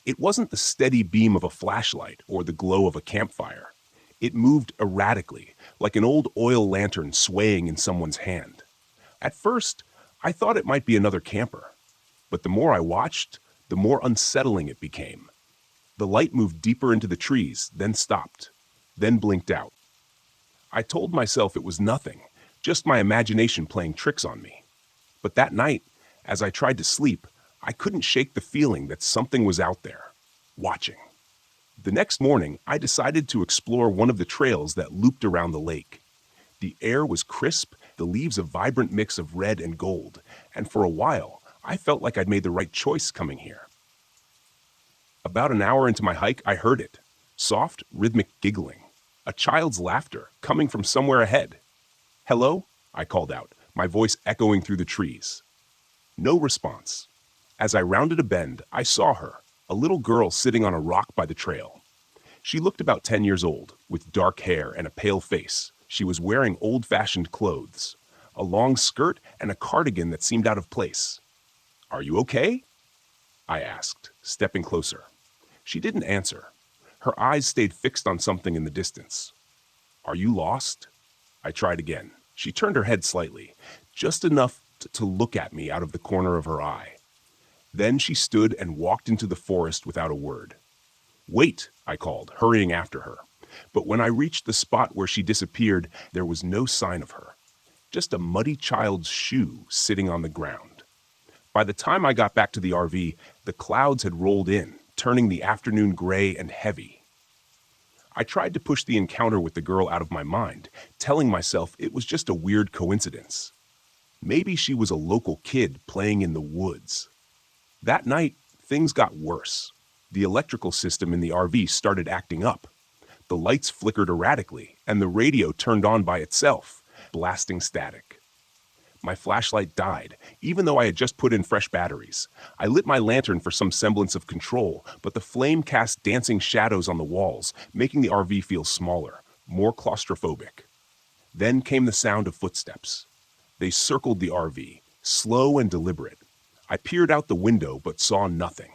S2: It wasn't the steady beam of a flashlight or the glow of a campfire. It moved erratically, like an old oil lantern swaying in someone's hand. At first, I thought it might be another camper. But the more I watched, the more unsettling it became. The light moved deeper into the trees, then stopped, then blinked out. I told myself it was nothing, just my imagination playing tricks on me. But that night, as I tried to sleep, I couldn't shake the feeling that something was out there, watching. The next morning, I decided to explore one of the trails that looped around the lake. The air was crisp, the leaves a vibrant mix of red and gold, and for a while, I felt like I'd made the right choice coming here. About an hour into my hike, I heard it. Soft, rhythmic giggling. A child's laughter coming from somewhere ahead. "Hello?" I called out, my voice echoing through the trees. No response. As I rounded a bend, I saw her, a little girl sitting on a rock by the trail. She looked about 10 years old, with dark hair and a pale face, She was wearing old-fashioned clothes, a long skirt and a cardigan that seemed out of place. "Are you okay?" I asked, stepping closer. She didn't answer. Her eyes stayed fixed on something in the distance. "Are you lost?" I tried again. She turned her head slightly, just enough to look at me out of the corner of her eye. Then she stood and walked into the forest without a word. "Wait," I called, hurrying after her. But when I reached the spot where she disappeared, there was no sign of her. Just a muddy child's shoe sitting on the ground. By the time I got back to the RV, the clouds had rolled in, turning the afternoon gray and heavy. I tried to push the encounter with the girl out of my mind, telling myself it was just a weird coincidence. Maybe she was a local kid playing in the woods. That night, things got worse. The electrical system in the RV started acting up. The lights flickered erratically, and the radio turned on by itself, blasting static. My flashlight died, even though I had just put in fresh batteries. I lit my lantern for some semblance of control, but the flame cast dancing shadows on the walls, making the RV feel smaller, more claustrophobic. Then came the sound of footsteps. They circled the RV, slow and deliberate. I peered out the window but saw nothing.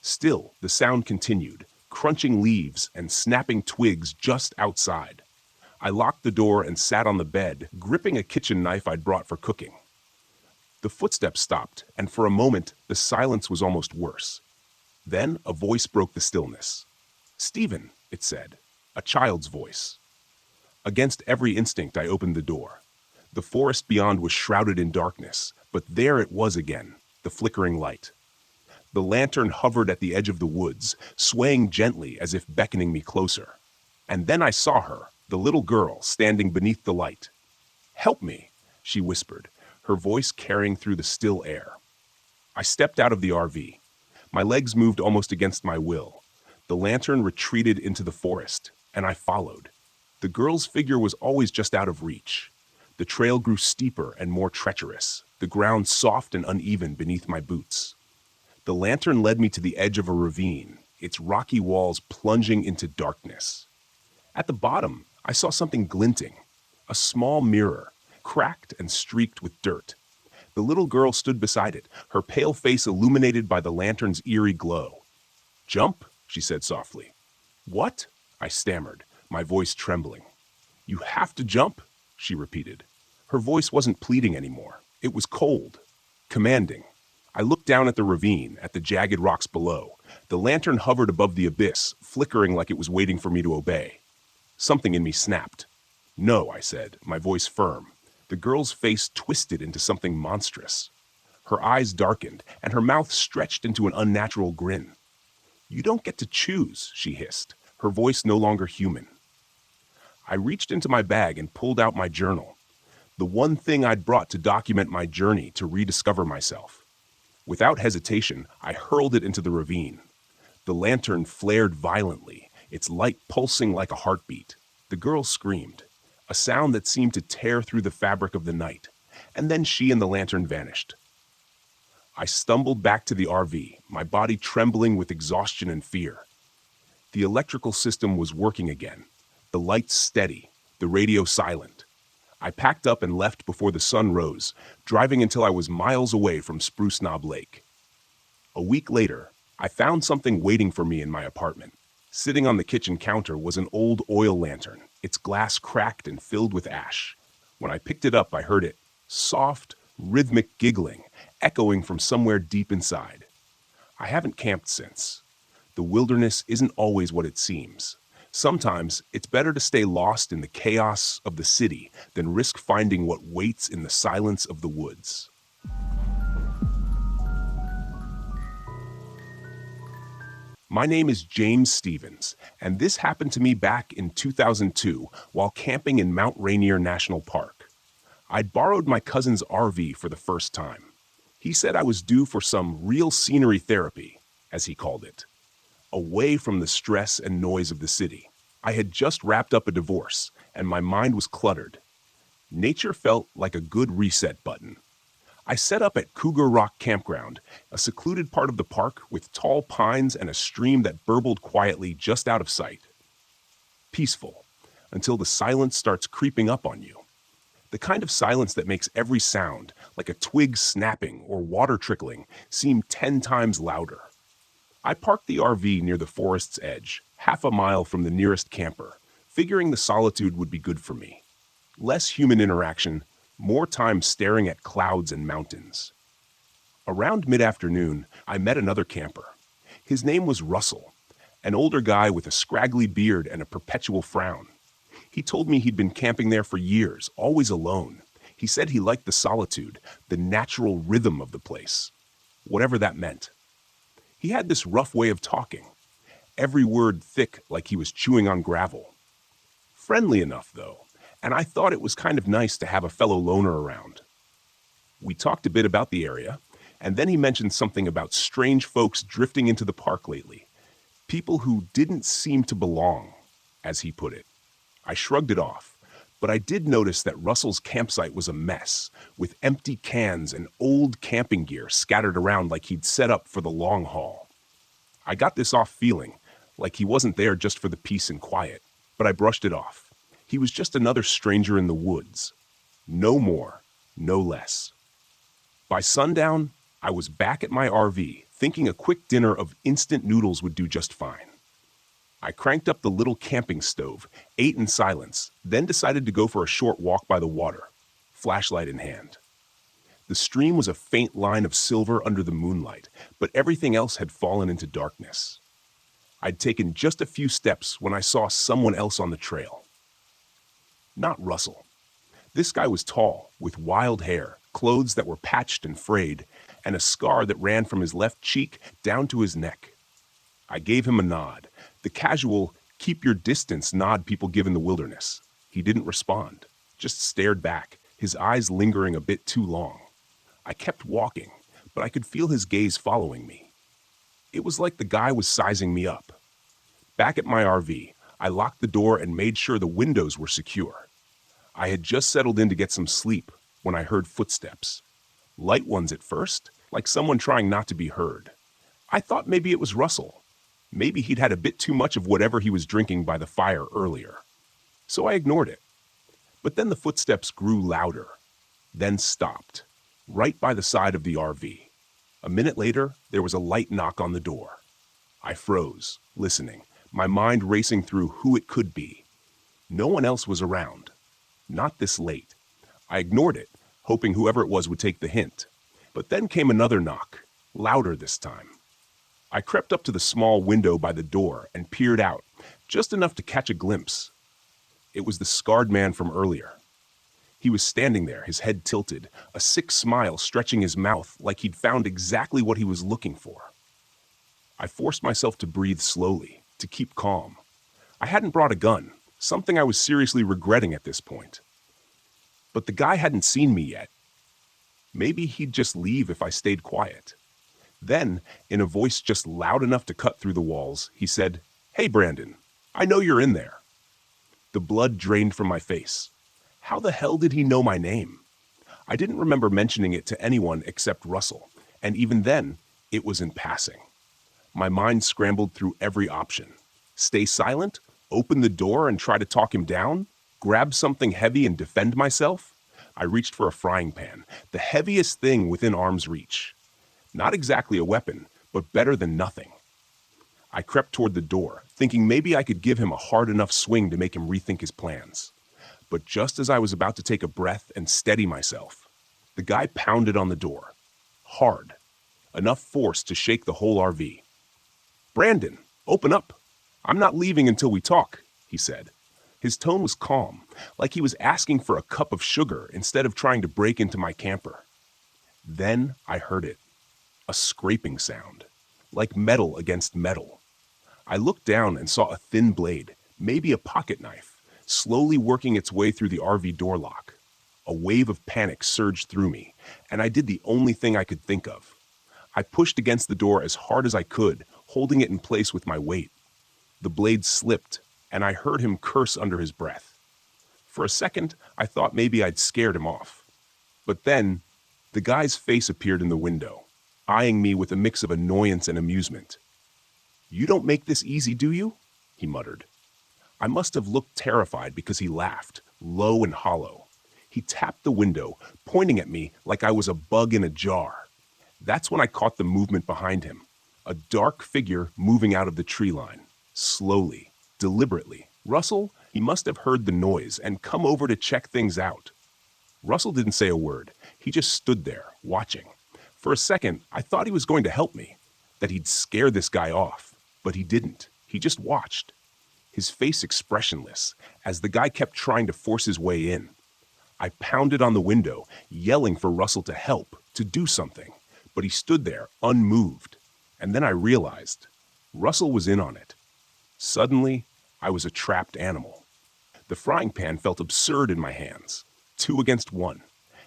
S2: Still, the sound continued, crunching leaves and snapping twigs just outside. I locked the door and sat on the bed, gripping a kitchen knife I'd brought for cooking. The footsteps stopped, and for a moment, the silence was almost worse. Then a voice broke the stillness. "Stephen," it said, a child's voice. Against every instinct, I opened the door. The forest beyond was shrouded in darkness, but there it was again, the flickering light. The lantern hovered at the edge of the woods, swaying gently as if beckoning me closer. And then I saw her, the little girl, standing beneath the light. "Help me," she whispered, her voice carrying through the still air. I stepped out of the RV. My legs moved almost against my will. The lantern retreated into the forest, and I followed. The girl's figure was always just out of reach. The trail grew steeper and more treacherous, the ground soft and uneven beneath my boots. The lantern led me to the edge of a ravine, its rocky walls plunging into darkness. At the bottom, I saw something glinting, a small mirror, cracked and streaked with dirt. The little girl stood beside it, her pale face illuminated by the lantern's eerie glow. "Jump," she said softly. "What?" I stammered, my voice trembling. "You have to jump," she repeated. Her voice wasn't pleading anymore. It was cold, commanding. I looked down at the ravine, at the jagged rocks below. The lantern hovered above the abyss, flickering like it was waiting for me to obey. Something in me snapped. "No," I said, my voice firm. The girl's face twisted into something monstrous. Her eyes darkened, and her mouth stretched into an unnatural grin. "You don't get to choose," she hissed, her voice no longer human. I reached into my bag and pulled out my journal, the one thing I'd brought to document my journey to rediscover myself. Without hesitation, I hurled it into the ravine. The lantern flared violently, its light pulsing like a heartbeat. The girl screamed, a sound that seemed to tear through the fabric of the night, and then she and the lantern vanished. I stumbled back to the RV, my body trembling with exhaustion and fear. The electrical system was working again, the lights steady, the radio silent. I packed up and left before the sun rose, driving until I was miles away from Spruce Knob Lake. A week later, I found something waiting for me in my apartment. Sitting on the kitchen counter was an old oil lantern, its glass cracked and filled with ash. When I picked it up, I heard it, soft, rhythmic giggling, echoing from somewhere deep inside. I haven't camped since. The wilderness isn't always what it seems. Sometimes it's better to stay lost in the chaos of the city than risk finding what waits in the silence of the woods. My name is James Stevens, and this happened to me back in 2002 while camping in Mount Rainier National Park. I'd borrowed my cousin's RV for the first time. He said I was due for some real scenery therapy, as he called it, away from the stress and noise of the city. I had just wrapped up a divorce, and my mind was cluttered. Nature felt like a good reset button. I set up at Cougar Rock Campground, a secluded part of the park with tall pines and a stream that burbled quietly just out of sight. Peaceful, until the silence starts creeping up on you. The kind of silence that makes every sound, like a twig snapping or water trickling, seem 10 times louder. I parked the RV near the forest's edge, half a mile from the nearest camper, figuring the solitude would be good for me. Less human interaction, more time staring at clouds and mountains. Around mid-afternoon, I met another camper. His name was Russell, an older guy with a scraggly beard and a perpetual frown. He told me he'd been camping there for years, always alone. He said he liked the solitude, the natural rhythm of the place, whatever that meant. He had this rough way of talking, every word thick like he was chewing on gravel. Friendly enough, though, and I thought it was kind of nice to have a fellow loner around. We talked a bit about the area, and then he mentioned something about strange folks drifting into the park lately. People who didn't seem to belong, as he put it. I shrugged it off, but I did notice that Russell's campsite was a mess, with empty cans and old camping gear scattered around like he'd set up for the long haul. I got this off feeling, like he wasn't there just for the peace and quiet, but I brushed it off. He was just another stranger in the woods. No more, no less. By sundown, I was back at my RV, thinking a quick dinner of instant noodles would do just fine. I cranked up the little camping stove, ate in silence, then decided to go for a short walk by the water, flashlight in hand. The stream was a faint line of silver under the moonlight, but everything else had fallen into darkness. I'd taken just a few steps when I saw someone else on the trail. Not Russell. This guy was tall, with wild hair, clothes that were patched and frayed, and a scar that ran from his left cheek down to his neck. I gave him a nod, the casual, keep your distance nod people give in the wilderness. He didn't respond, just stared back, his eyes lingering a bit too long. I kept walking, but I could feel his gaze following me. It was like the guy was sizing me up. Back at my RV, I locked the door and made sure the windows were secure. I had just settled in to get some sleep when I heard footsteps. Light ones at first, like someone trying not to be heard. I thought maybe it was Russell. Maybe he'd had a bit too much of whatever he was drinking by the fire earlier. So I ignored it. But then the footsteps grew louder, then stopped, right by the side of the RV. A minute later, there was a light knock on the door. I froze, listening, my mind racing through who it could be. No one else was around. Not this late. I ignored it, hoping whoever it was would take the hint. But then came another knock, louder this time. I crept up to the small window by the door and peered out, just enough to catch a glimpse. It was the scarred man from earlier. He was standing there, his head tilted, a sick smile stretching his mouth like he'd found exactly what he was looking for. I forced myself to breathe slowly, to keep calm. I hadn't brought a gun, something I was seriously regretting at this point. But the guy hadn't seen me yet. Maybe he'd just leave if I stayed quiet. Then, in a voice just loud enough to cut through the walls, he said, "Hey, Brandon, I know you're in there." The blood drained from my face. How the hell did he know my name? I didn't remember mentioning it to anyone except Russell, and even then, it was in passing. My mind scrambled through every option. Stay silent? Open the door and try to talk him down? Grab something heavy and defend myself? I reached for a frying pan, the heaviest thing within arm's reach. Not exactly a weapon, but better than nothing. I crept toward the door, thinking maybe I could give him a hard enough swing to make him rethink his plans. But just as I was about to take a breath and steady myself, the guy pounded on the door. Hard. Enough force to shake the whole RV. "Brandon, open up. I'm not leaving until we talk," he said. His tone was calm, like he was asking for a cup of sugar instead of trying to break into my camper. Then I heard it. A scraping sound, like metal against metal. I looked down and saw a thin blade, maybe a pocket knife, slowly working its way through the RV door lock. A wave of panic surged through me, and I did the only thing I could think of. I pushed against the door as hard as I could, holding it in place with my weight. The blade slipped, and I heard him curse under his breath. For a second, I thought maybe I'd scared him off. But then, the guy's face appeared in the window, eyeing me with a mix of annoyance and amusement. "You don't make this easy, do you?" he muttered. I must have looked terrified because he laughed, low and hollow. He tapped the window, pointing at me like I was a bug in a jar. That's when I caught the movement behind him. A dark figure moving out of the tree line. Slowly, deliberately. Russell, he must have heard the noise and come over to check things out. Russell didn't say a word. He just stood there, watching. For a second, I thought he was going to help me, that he'd scare this guy off. But he didn't. He just watched. His face expressionless, as the guy kept trying to force his way in. I pounded on the window, yelling for Russell to help, to do something. But he stood there, unmoved. And then I realized, Russell was in on it. Suddenly, I was a trapped animal. The frying pan felt absurd in my hands, 2 against 1,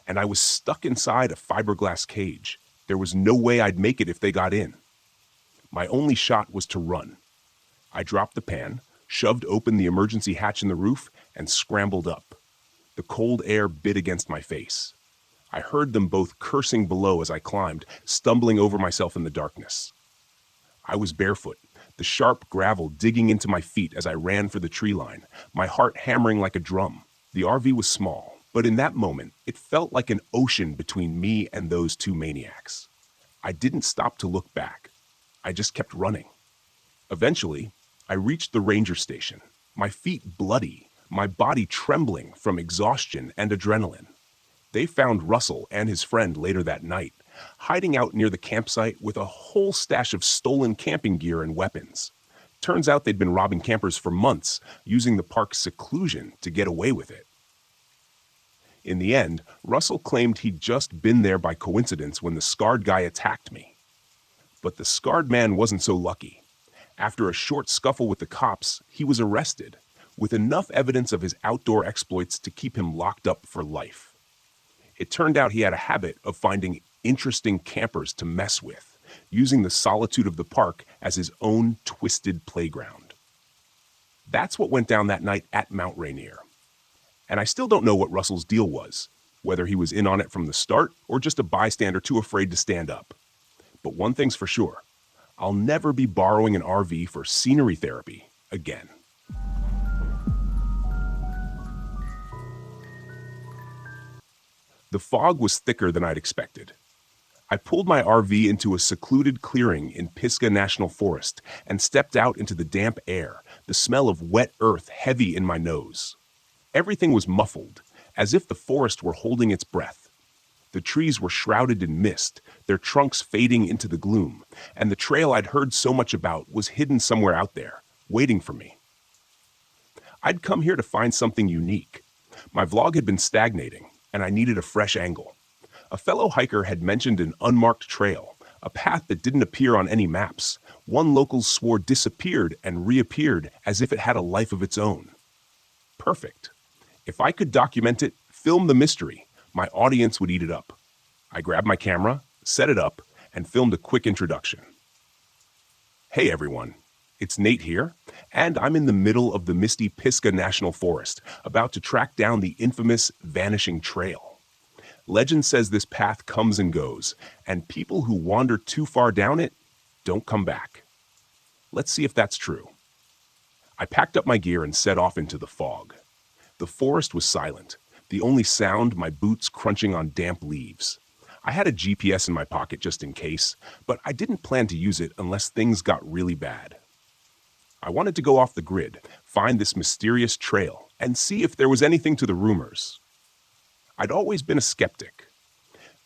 S2: and I was stuck inside a fiberglass cage. There was no way I'd make it if they got in. My only shot was to run. I dropped the pan, shoved open the emergency hatch in the roof, and scrambled up. The cold air bit against my face. I heard them both cursing below as I climbed, stumbling over myself in the darkness. I was barefoot, the sharp gravel digging into my feet as I ran for the tree line, my heart hammering like a drum. The RV was small, but in that moment, it felt like an ocean between me and those 2 maniacs. I didn't stop to look back. I just kept running. Eventually, I reached the ranger station, my feet bloody, my body trembling from exhaustion and adrenaline. They found Russell and his friend later that night, hiding out near the campsite with a whole stash of stolen camping gear and weapons. Turns out they'd been robbing campers for months, using the park's seclusion to get away with it. In the end, Russell claimed he'd just been there by coincidence when the scarred guy attacked me. But the scarred man wasn't so lucky. After a short scuffle with the cops, he was arrested, with enough evidence of his outdoor exploits to keep him locked up for life. It turned out he had a habit of finding interesting campers to mess with, using the solitude of the park as his own twisted playground. That's what went down that night at Mount Rainier. And I still don't know what Russell's deal was, whether he was in on it from the start or just a bystander too afraid to stand up. But one thing's for sure, I'll never be borrowing an RV for scenery therapy again. The fog was thicker than I'd expected. I pulled my RV into a secluded clearing in Pisgah National Forest and stepped out into the damp air, the smell of wet earth heavy in my nose. Everything was muffled, as if the forest were holding its breath. The trees were shrouded in mist, their trunks fading into the gloom, and the trail I'd heard so much about was hidden somewhere out there, waiting for me. I'd come here to find something unique. My vlog had been stagnating, and I needed a fresh angle. A fellow hiker had mentioned an unmarked trail, a path that didn't appear on any maps. One locals swore disappeared and reappeared as if it had a life of its own. Perfect. If I could document it, film the mystery, my audience would eat it up. I grabbed my camera, set it up, and filmed a quick introduction. Hey everyone, it's Nate here, and I'm in the middle of the misty Pisgah National Forest, about to track down the infamous Vanishing Trail. Legend says this path comes and goes, and people who wander too far down it don't come back. Let's see if that's true. I packed up my gear and set off into the fog. The forest was silent, the only sound my boots crunching on damp leaves. I had a GPS in my pocket just in case, but I didn't plan to use it unless things got really bad. I wanted to go off the grid, find this mysterious trail, and see if there was anything to the rumors. I'd always been a skeptic.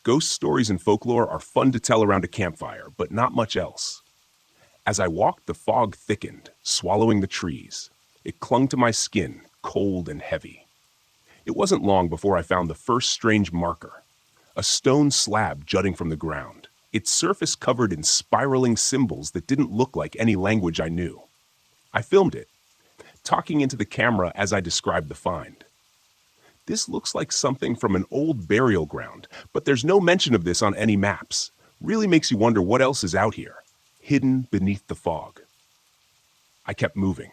S2: Ghost stories and folklore are fun to tell around a campfire, but not much else. As I walked, the fog thickened, swallowing the trees. It clung to my skin, cold and heavy. It wasn't long before I found the first strange marker, a stone slab jutting from the ground, its surface covered in spiraling symbols that didn't look like any language I knew. I filmed it, talking into the camera as I described the find. This looks like something from an old burial ground, but there's no mention of this on any maps. Really makes you wonder what else is out here, hidden beneath the fog. I kept moving.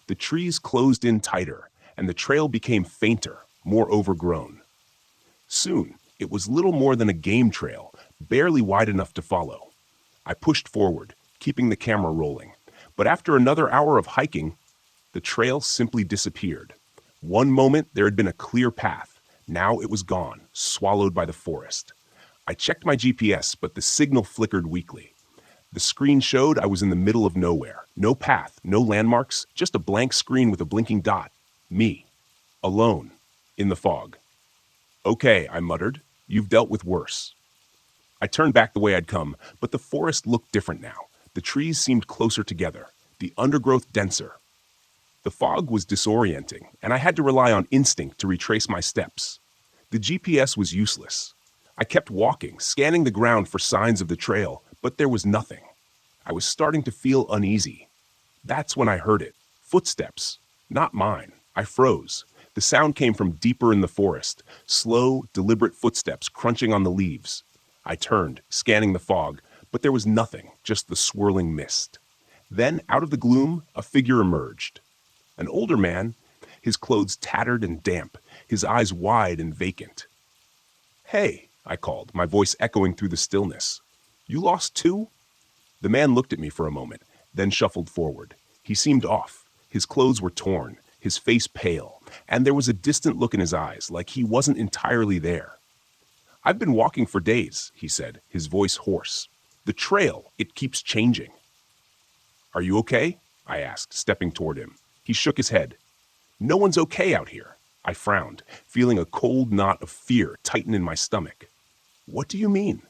S2: The trees closed in tighter, and the trail became fainter, more overgrown. Soon, it was little more than a game trail, barely wide enough to follow. I pushed forward, keeping the camera rolling. But after another hour of hiking, The trail simply disappeared. One moment there had been a clear path. Now it was gone, swallowed by the forest. I checked my GPS, but the signal flickered weakly. The screen showed I was in the middle of nowhere. No path, no landmarks, just a blank screen with a blinking dot. Me. Alone. In the fog. Okay, I muttered. You've dealt with worse. I turned back the way I'd come, but the forest looked different now. The trees seemed closer together, the undergrowth denser. The fog was disorienting, and I had to rely on instinct to retrace my steps. The GPS was useless. I kept walking, scanning the ground for signs of the trail, but there was nothing. I was starting to feel uneasy. That's when I heard it. Footsteps. Not mine. I froze. The sound came from deeper in the forest, slow, deliberate footsteps crunching on the leaves. I turned, scanning the fog, but there was nothing, just the swirling mist. Then, out of the gloom, a figure emerged. An older man, his clothes tattered and damp, his eyes wide and vacant. "Hey," I called, my voice echoing through the stillness. "You lost too?" The man looked at me for a moment, then shuffled forward. He seemed off. His clothes were torn, his face pale, and there was a distant look in his eyes, like he wasn't entirely there. "I've been walking for days," he said, his voice hoarse. "The trail, it keeps changing." "Are you okay?" I asked, stepping toward him. He shook his head. "No one's okay out here." I frowned, feeling a cold knot of fear tighten in my stomach. "What do you mean?"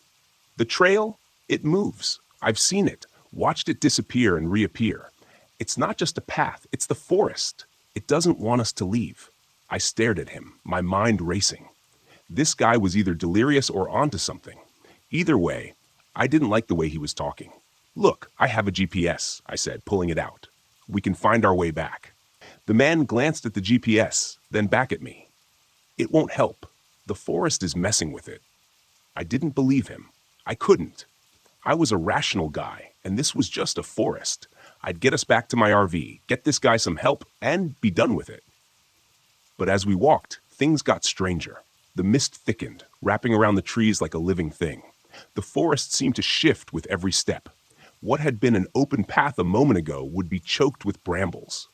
S2: "The trail, it moves. I've seen it, watched it disappear and reappear. It's not just a path, it's the forest. It doesn't want us to leave." I stared at him, my mind racing. This guy was either delirious or onto something. Either way, I didn't like the way he was talking. "Look, I have a GPS," I said, pulling it out. "We can find our way back." The man glanced at the GPS, then back at me. "It won't help. The forest is messing with it." I didn't believe him. I couldn't. I was a rational guy, and this was just a forest. I'd get us back to my RV, get this guy some help, and be done with it. But as we walked, things got stranger. The mist thickened, wrapping around the trees like a living thing. The forest seemed to shift with every step. What had been an open path a moment ago would be choked with brambles.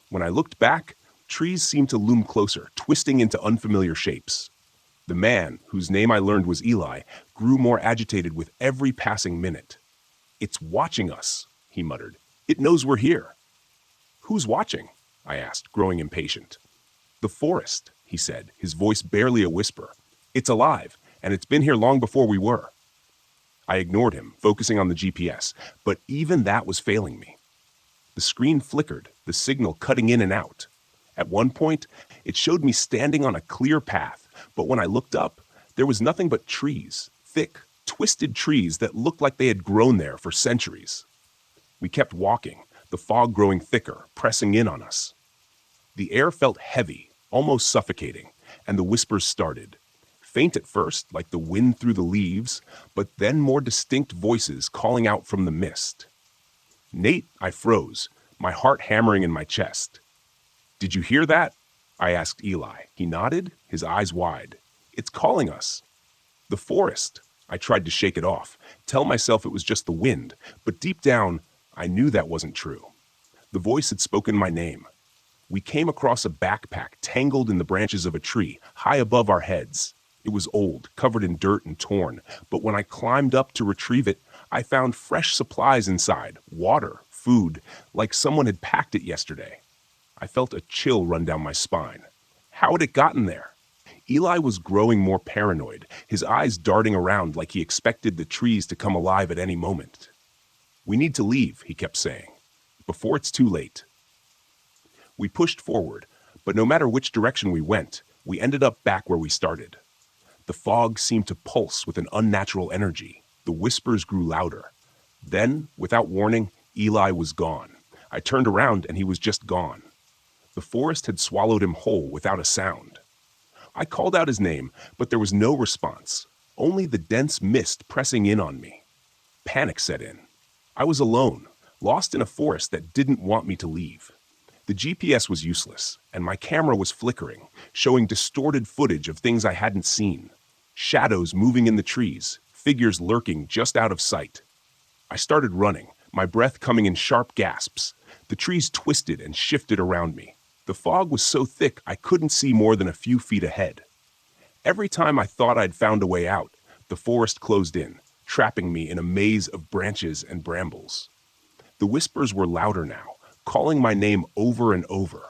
S2: When I looked back, trees seemed to loom closer, twisting into unfamiliar shapes. The man, whose name I learned was Eli, grew more agitated with every passing minute. "It's watching us," he muttered. "It knows we're here." "Who's watching?" I asked, growing impatient. "The forest," he said, his voice barely a whisper. "It's alive, and it's been here long before we were." I ignored him, focusing on the GPS, but even that was failing me. The screen flickered, the signal cutting in and out. At one point, it showed me standing on a clear path, but when I looked up, there was nothing but trees, thick, twisted trees that looked like they had grown there for centuries. We kept walking, the fog growing thicker, pressing in on us. The air felt heavy, almost suffocating, and the whispers started. Faint at first, like the wind through the leaves, but then more distinct voices calling out from the mist. "Nate," I froze, my heart hammering in my chest. "Did you hear that?" I asked Eli. He nodded, his eyes wide. "It's calling us." "The forest." I tried to shake it off, tell myself it was just the wind, but deep down, I knew that wasn't true. The voice had spoken my name. We came across a backpack tangled in the branches of a tree, high above our heads. It was old, covered in dirt and torn, but when I climbed up to retrieve it, I found fresh supplies inside, water, food, like someone had packed it yesterday. I felt a chill run down my spine. How had it gotten there? Eli was growing more paranoid, his eyes darting around like he expected the trees to come alive at any moment. "We need to leave," he kept saying, "before it's too late." We pushed forward, but no matter which direction we went, we ended up back where we started. The fog seemed to pulse with an unnatural energy. The whispers grew louder. Then, without warning, Eli was gone. I turned around and he was just gone. The forest had swallowed him whole without a sound. I called out his name, but there was no response, only the dense mist pressing in on me. Panic set in. I was alone, lost in a forest that didn't want me to leave. The GPS was useless, and my camera was flickering, showing distorted footage of things I hadn't seen. Shadows moving in the trees, figures lurking just out of sight. I started running, my breath coming in sharp gasps. The The trees twisted and shifted around me. The fog was so thick I couldn't see more than a few feet ahead. Every time I thought I'd found a way out, the forest closed in, trapping me in a maze of branches and brambles. The whispers were louder now, calling my name over and over.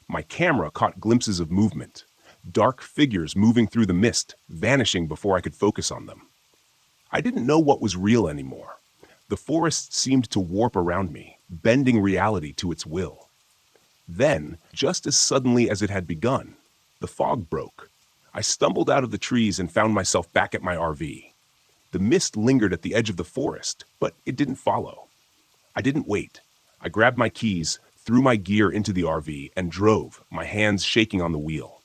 S2: My camera caught glimpses of movement, dark figures moving through the mist, vanishing before I could focus on them. I didn't know what was real anymore. The forest seemed to warp around me, bending reality to its will. Then, just as suddenly as it had begun, the fog broke. I stumbled out of the trees and found myself back at my RV. The mist lingered at the edge of the forest, but it didn't follow. I didn't wait. I grabbed my keys, threw my gear into the RV, and drove, my hands shaking on the wheel.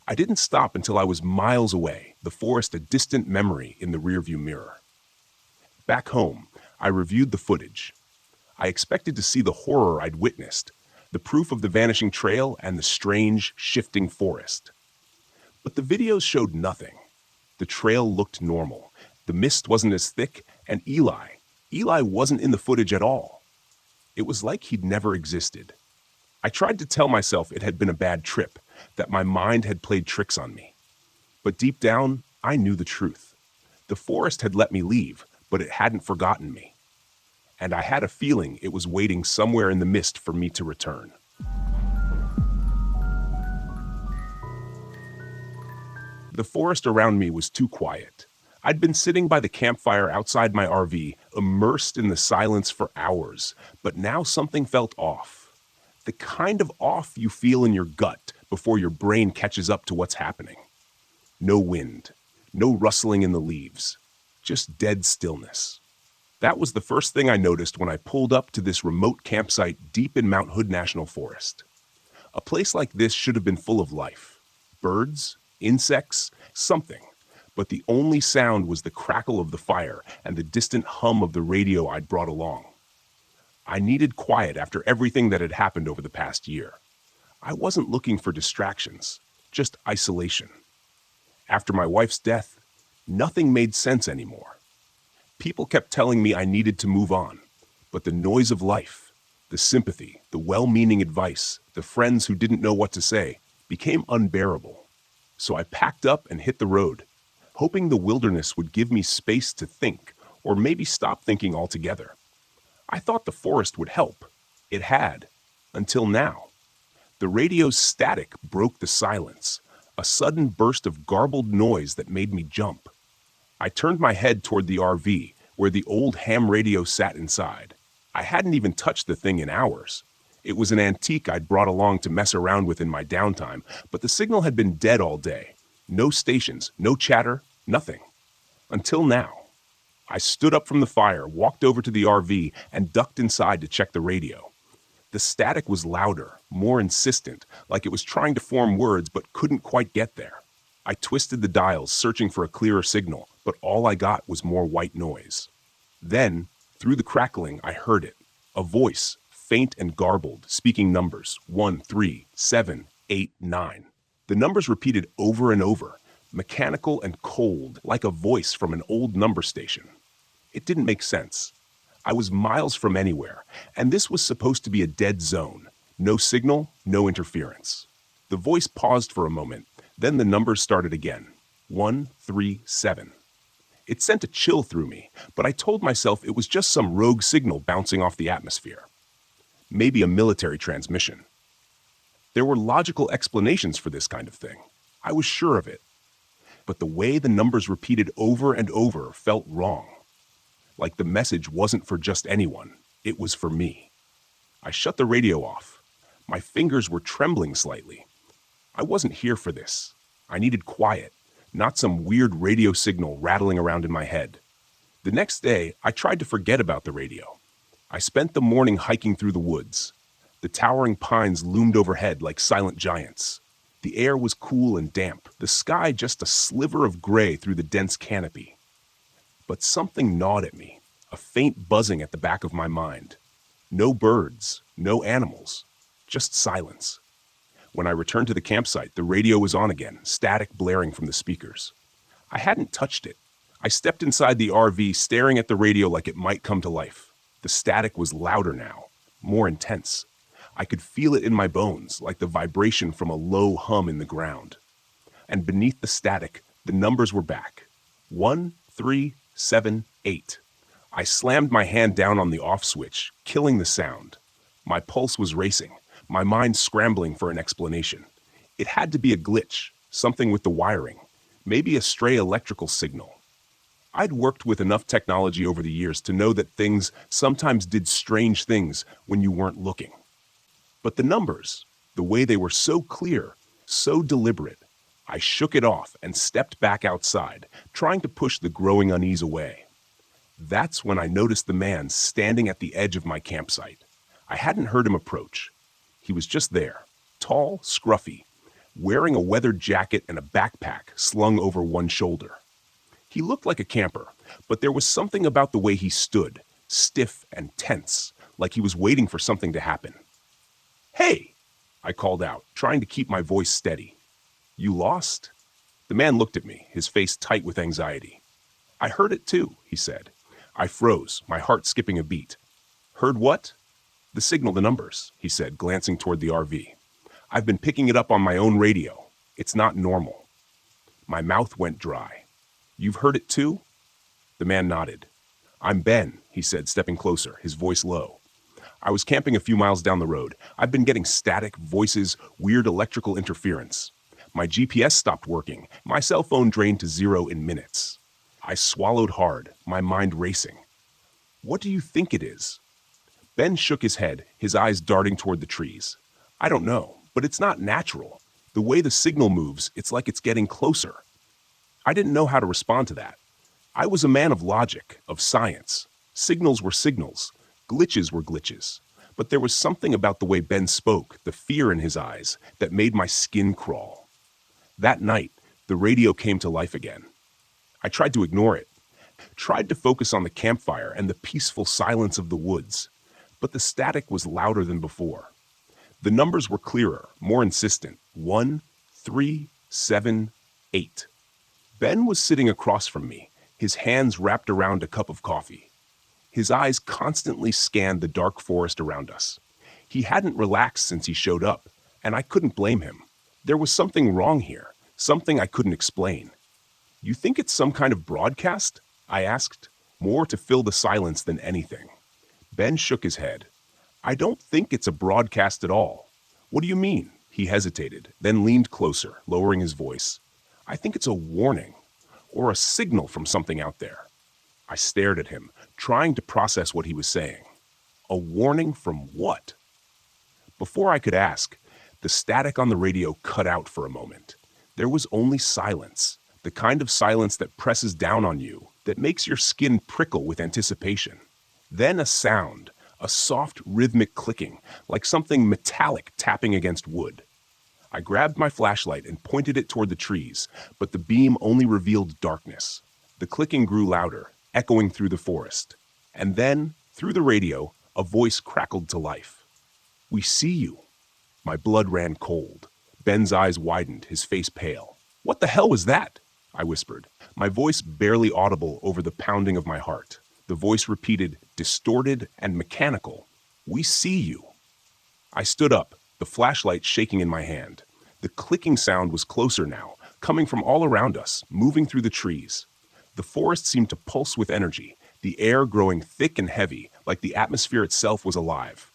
S2: I didn't stop until I was miles away, the forest a distant memory in the rearview mirror. Back home, I reviewed the footage. I expected to see the horror I'd witnessed, the proof of the vanishing trail and the strange, shifting forest. But the videos showed nothing. The trail looked normal. The mist wasn't as thick, and Eli wasn't in the footage at all. It was like he'd never existed. I tried to tell myself it had been a bad trip, that my mind had played tricks on me. But deep down, I knew the truth. The forest had let me leave, but it hadn't forgotten me. And I had a feeling it was waiting somewhere in the mist for me to return. The forest around me was too quiet. I'd been sitting by the campfire outside my RV, immersed in the silence for hours, but now something felt off. The kind of off you feel in your gut before your brain catches up to what's happening. No wind, no rustling in the leaves, just dead stillness. That was the first thing I noticed when I pulled up to this remote campsite deep in Mount Hood National Forest. A place like this should have been full of life. Birds, insects, something. But the only sound was the crackle of the fire and the distant hum of the radio I'd brought along. I needed quiet after everything that had happened over the past year. I wasn't looking for distractions, just isolation. After my wife's death, nothing made sense anymore. People kept telling me I needed to move on, but the noise of life, the sympathy, the well-meaning advice, the friends who didn't know what to say, became unbearable. So I packed up and hit the road, hoping the wilderness would give me space to think, or maybe stop thinking altogether. I thought the forest would help. It had, until now. The radio's static broke the silence, a sudden burst of garbled noise that made me jump. I turned my head toward the RV, where the old ham radio sat inside. I hadn't even touched the thing in hours. It was an antique I'd brought along to mess around with in my downtime, but the signal had been dead all day. No stations, no chatter, nothing. Until now. I stood up from the fire, walked over to the RV, and ducked inside to check the radio. The static was louder, more insistent, like it was trying to form words but couldn't quite get there. I twisted the dials, searching for a clearer signal, but all I got was more white noise. Then, through the crackling, I heard it. A voice, faint and garbled, speaking numbers, 1, 3, 7, 8, 9. The numbers repeated over and over, mechanical and cold, like a voice from an old number station. It didn't make sense. I was miles from anywhere, and this was supposed to be a dead zone. No signal, no interference. The voice paused for a moment, then the numbers started again. 1, 3, 7. It sent a chill through me, but I told myself it was just some rogue signal bouncing off the atmosphere. Maybe a military transmission. There were logical explanations for this kind of thing. I was sure of it. But the way the numbers repeated over and over felt wrong. Like the message wasn't for just anyone, it was for me. I shut the radio off. My fingers were trembling slightly. I wasn't here for this. I needed quiet, not some weird radio signal rattling around in my head. The next day, I tried to forget about the radio. I spent the morning hiking through the woods. The towering pines loomed overhead like silent giants. The air was cool and damp, the sky just a sliver of gray through the dense canopy. But something gnawed at me, a faint buzzing at the back of my mind. No birds, no animals, just silence. When I returned to the campsite, the radio was on again, static blaring from the speakers. I hadn't touched it. I stepped inside the RV, staring at the radio like it might come to life. The static was louder now, more intense. I could feel it in my bones, like the vibration from a low hum in the ground. And beneath the static, the numbers were back. 1, 3, 7, 8. I slammed my hand down on the off switch, killing the sound. My pulse was racing, my mind scrambling for an explanation. It had to be a glitch, something with the wiring, maybe a stray electrical signal. I'd worked with enough technology over the years to know that things sometimes did strange things when you weren't looking. But the numbers, the way they were so clear, so deliberate, I shook it off and stepped back outside, trying to push the growing unease away. That's when I noticed the man standing at the edge of my campsite. I hadn't heard him approach. He was just there, tall, scruffy, wearing a weathered jacket and a backpack slung over one shoulder. He looked like a camper, but there was something about the way he stood, stiff and tense, like he was waiting for something to happen. "Hey!" I called out, trying to keep my voice steady. "You lost?" The man looked at me, his face tight with anxiety. "I heard it too," he said. I froze, my heart skipping a beat. "Heard what?" "The signal, the numbers," he said, glancing toward the RV. "I've been picking it up on my own radio. It's not normal." My mouth went dry. "You've heard it too?" The man nodded. "I'm Ben," he said, stepping closer, his voice low. "I was camping a few miles down the road. I've been getting static, voices, weird electrical interference. My GPS stopped working. My cell phone drained to 0 in minutes." I swallowed hard, my mind racing. "What do you think it is?" Ben shook his head, his eyes darting toward the trees. "I don't know, but it's not natural. The way the signal moves, it's like it's getting closer." I didn't know how to respond to that. I was a man of logic, of science. Signals were signals. Glitches were glitches. But there was something about the way Ben spoke, the fear in his eyes, that made my skin crawl. That night, the radio came to life again. I tried to ignore it, tried to focus on the campfire and the peaceful silence of the woods, but the static was louder than before. The numbers were clearer, more insistent. 1, 3, 7, 8. Ben was sitting across from me, his hands wrapped around a cup of coffee. His eyes constantly scanned the dark forest around us. He hadn't relaxed since he showed up, and I couldn't blame him. There was something wrong here, something I couldn't explain. "You think it's some kind of broadcast?" I asked, more to fill the silence than anything. Ben shook his head. "I don't think it's a broadcast at all." "What do you mean?" He hesitated, then leaned closer, lowering his voice. "I think it's a warning, or a signal from something out there." I stared at him, trying to process what he was saying. A warning from what? Before I could ask, the static on the radio cut out for a moment. There was only silence, the kind of silence that presses down on you, that makes your skin prickle with anticipation. Then a sound, a soft rhythmic clicking, like something metallic tapping against wood. I grabbed my flashlight and pointed it toward the trees, but the beam only revealed darkness. The clicking grew louder, echoing through the forest. And then, through the radio, a voice crackled to life. "We see you." My blood ran cold. Ben's eyes widened, his face pale. "What the hell was that?" I whispered, my voice barely audible over the pounding of my heart. The voice repeated, distorted and mechanical, "We see you." I stood up, the flashlight shaking in my hand. The clicking sound was closer now, coming from all around us, moving through the trees. The forest seemed to pulse with energy, the air growing thick and heavy, like the atmosphere itself was alive.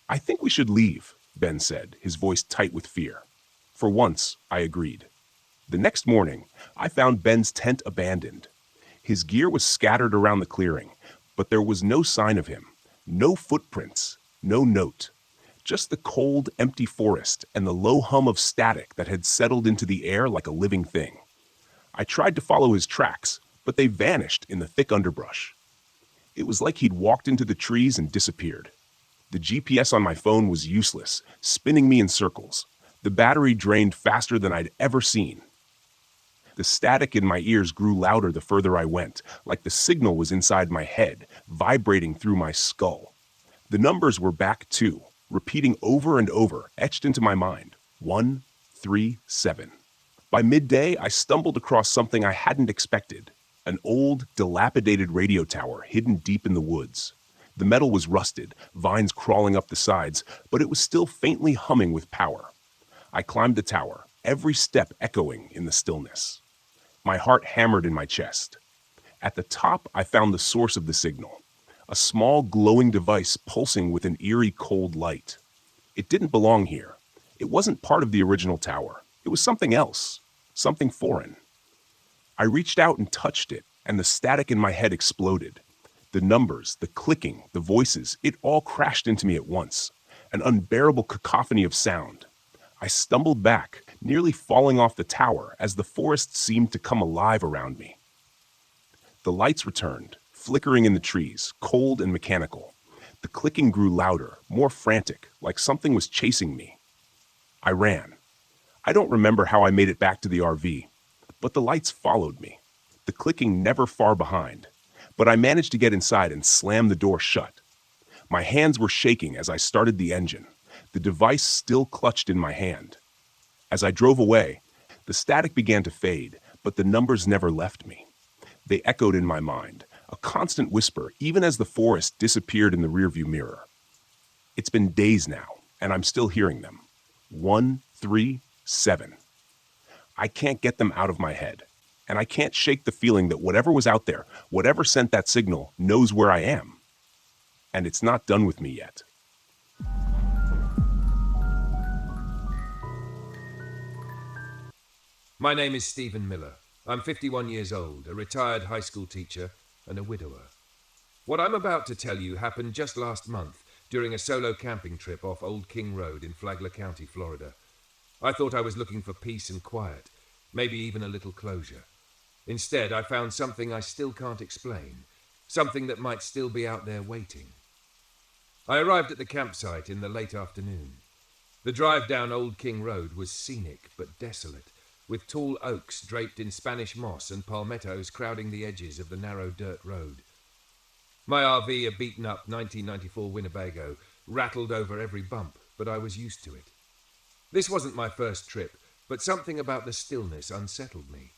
S2: "I think we should leave," Ben said, his voice tight with fear. For once, I agreed. The next morning, I found Ben's tent abandoned. His gear was scattered around the clearing, but there was no sign of him, no footprints, no note. Just the cold, empty forest and the low hum of static that had settled into the air like a living thing. I tried to follow his tracks, but they vanished in the thick underbrush. It was like he'd walked into the trees and disappeared. The GPS on my phone was useless, spinning me in circles. The battery drained faster than I'd ever seen. The static in my ears grew louder the further I went, like the signal was inside my head, vibrating through my skull. The numbers were back too, repeating over and over, etched into my mind. 1, 3, 7. By midday, I stumbled across something I hadn't expected. An old, dilapidated radio tower hidden deep in the woods. The metal was rusted, vines crawling up the sides, but it was still faintly humming with power. I climbed the tower, every step echoing in the stillness. My heart hammered in my chest. At the top, I found the source of the signal, a small glowing device pulsing with an eerie cold light. It didn't belong here. It wasn't part of the original tower. It was something else, something foreign. I reached out and touched it, and the static in my head exploded. The numbers, the clicking, the voices, it all crashed into me at once, an unbearable cacophony of sound. I stumbled back, nearly falling off the tower as the forest seemed to come alive around me. The lights returned, flickering in the trees, cold and mechanical. The clicking grew louder, more frantic, like something was chasing me. I ran. I don't remember how I made it back to the RV, but the lights followed me, the clicking never far behind. But I managed to get inside and slam the door shut. My hands were shaking as I started the engine, the device still clutched in my hand. As I drove away, the static began to fade, but the numbers never left me. They echoed in my mind, a constant whisper, even as the forest disappeared in the rearview mirror. It's been days now, and I'm still hearing them. 1, 3, 7. I can't get them out of my head, and I can't shake the feeling that whatever was out there, whatever sent that signal, knows where I am. And it's not done with me yet.
S3: My name is Stephen Miller. I'm 51 years old, a retired high school teacher and a widower. What I'm about to tell you happened just last month during a solo camping trip off Old King Road in Flagler County, Florida. I thought I was looking for peace and quiet, maybe even a little closure. Instead, I found something I still can't explain, something that might still be out there waiting. I arrived at the campsite in the late afternoon. The drive down Old King Road was scenic but desolate, with tall oaks draped in Spanish moss and palmettos crowding the edges of the narrow dirt road. My RV, a beaten-up 1994 Winnebago, rattled over every bump, but I was used to it. This wasn't my first trip, but something about the stillness unsettled me.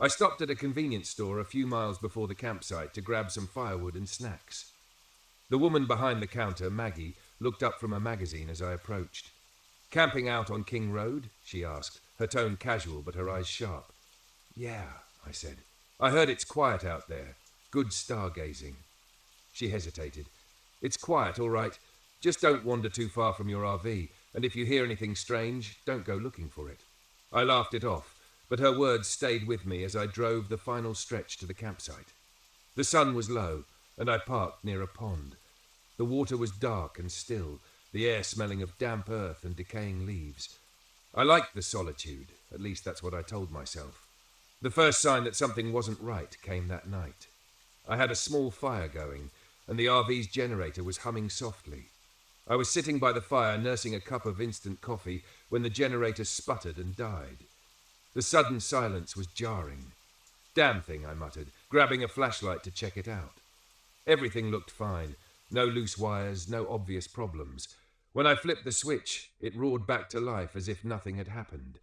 S3: I stopped at a convenience store a few miles before the campsite to grab some firewood and snacks. The woman behind the counter, Maggie, looked up from a magazine as I approached. "Camping out on King Road?" she asked, her tone casual but her eyes sharp. "Yeah," I said. "I heard it's quiet out there. Good stargazing." She hesitated. "It's quiet, all right. Just don't wander too far from your RV, and if you hear anything strange, don't go looking for it." I laughed it off, but her words stayed with me as I drove the final stretch to the campsite. The sun was low, and I parked near a pond. The water was dark and still, the air smelling of damp earth and decaying leaves. I liked the solitude, at least that's what I told myself. The first sign that something wasn't right came that night. I had a small fire going, and the RV's generator was humming softly. I was sitting by the fire nursing a cup of instant coffee when the generator sputtered and died. The sudden silence was jarring. "Damn thing," I muttered, grabbing a flashlight to check it out. Everything looked fine. No loose wires, no obvious problems. When I flipped the switch, it roared back to life as if nothing had happened.